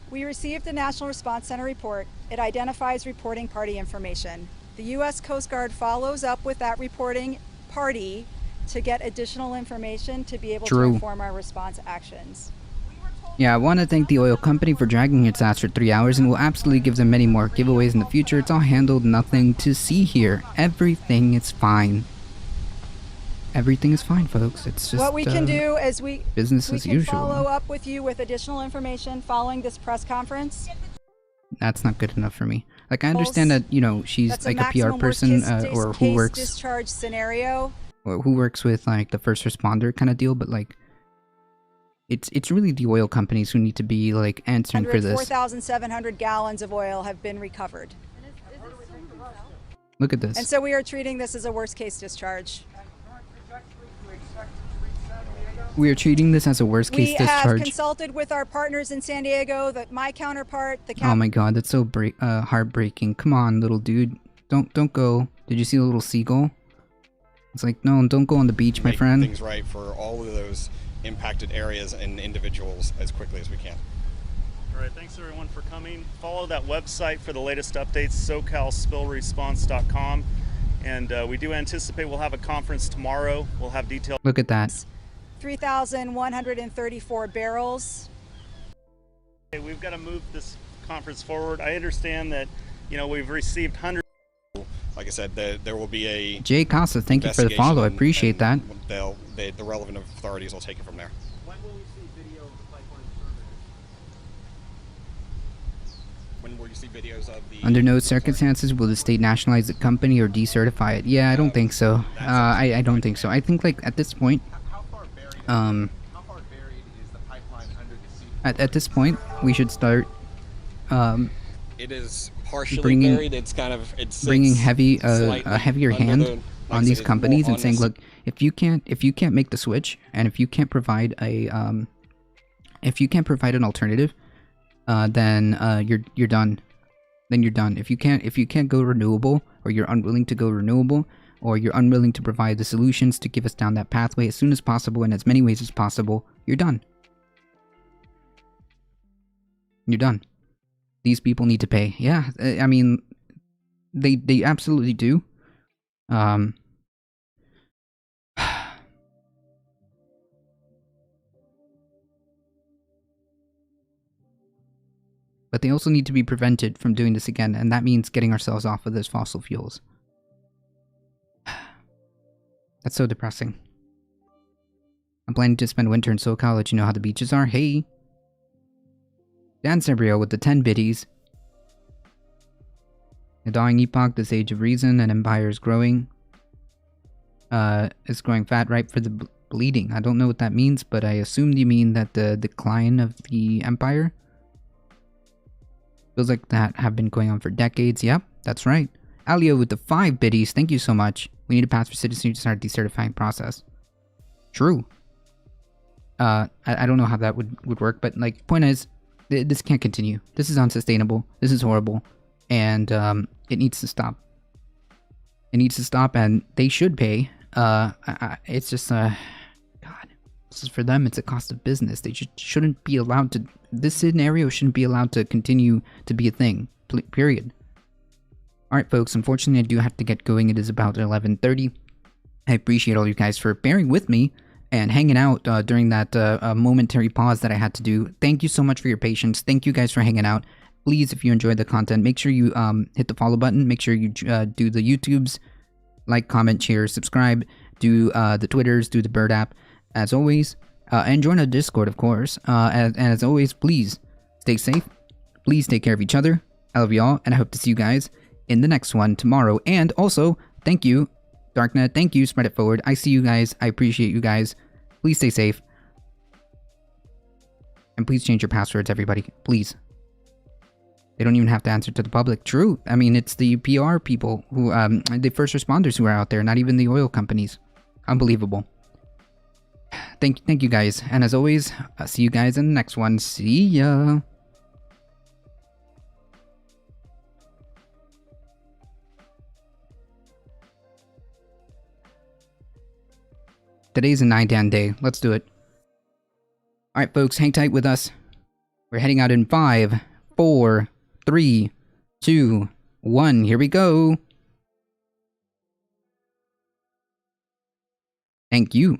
We received the National Response Center report. It identifies reporting party information. The U.S. Coast Guard follows up with that reporting party to get additional information to be able to inform our response actions. Yeah, I want to thank the oil company for dragging its ass for 3 hours, and we'll absolutely give them many more giveaways in the future. It's all handled, nothing to see here. Everything is fine. Everything is fine, folks. It's just what we can do is business as usual. Follow up with you with additional information following this press conference. That's not good enough for me. Like, I understand that, you know, she's like a PR person or who works discharge scenario, or who works with like the first responder kind of deal, but like it's really the oil companies who need to be like answering for this. 4,700 gallons of oil have been recovered. Look at this. And so we are treating this as a worst case discharge. We are treating this as a worst case discharge. We have consulted with our partners in San Diego, my counterpart, oh my god, that's so heartbreaking. Come on, little dude. Don't go. Did you see the little seagull? It's like, no, don't go on the beach, my friend. Things right for all of those impacted areas and individuals as quickly as we can. All right, thanks everyone for coming. Follow that website for the latest updates, socalspillresponse.com. And we do anticipate we'll have a conference tomorrow. We'll have details. Look at that. 3,134 barrels. Okay, we've got to move this conference forward. I understand that, we've received hundreds. Like I said, there will be a Jay Casa, thank you for the follow. I appreciate that. The relevant authorities will take it from there. When will we see video of the pipeline survey? When will you see videos of the... Under no circumstances will the state nationalize the company or decertify it. Yeah, I don't think so. I don't think so. I think, like, at this point, at this point, we should start, it is partially bringing, buried. It's kind of... bringing a heavier hand on these companies and saying, look, if you can't make the switch, and if you can't provide an alternative, then you're done. Then you're done. If you can't go renewable, or you're unwilling to go renewable, or you're unwilling to provide the solutions to give us down that pathway as soon as possible in as many ways as possible, you're done. You're done. These people need to pay. Yeah, I mean, they absolutely do. But they also need to be prevented from doing this again, and that means getting ourselves off of those fossil fuels. That's so depressing. I'm planning to spend winter in SoCal, let you know how the beaches are. Hey! Dan Sebrio with the 10 biddies. The dying epoch, this age of reason, and empire is growing. It's growing fat, ripe for the bleeding. I don't know what that means, but I assumed you mean that the decline of the empire? Feels like that have been going on for decades. Yep, that's right. Alio with the 5 biddies, thank you so much. We need a pass for citizenry to start decertifying process. True. I don't know how that would work, but, like, point is, this can't continue. This is unsustainable. This is horrible. And it needs to stop. It needs to stop, and they should pay. It's just, God, this is for them. It's a cost of business. They shouldn't be allowed to. This scenario shouldn't be allowed to continue to be a thing. Period. All right, folks. Unfortunately, I do have to get going. It is about 11:30. I appreciate all you guys for bearing with me and hanging out during that momentary pause that I had to do. Thank you so much for your patience. Thank you guys for hanging out. Please, if you enjoyed the content, make sure you hit the follow button. Make sure you do the YouTubes, like, comment, share, subscribe. Do the Twitters, do the Bird app, as always. And join our Discord, of course. And as always, please stay safe. Please take care of each other. I love y'all, and I hope to see you guys in the next one tomorrow. And also, thank you, Darknet. Thank you, Spread It Forward. I see you guys. I appreciate you guys. Please stay safe. And please change your passwords, everybody. Please. They don't even have to answer to the public. True. I mean, it's the PR people who, the first responders who are out there, not even the oil companies. Unbelievable. Thank you guys. And as always, I'll see you guys in the next one. See ya. Today's a 9-dan day. Let's do it. Alright, folks, hang tight with us. We're heading out in 5, 4, 3, 2, 1. Here we go. Thank you.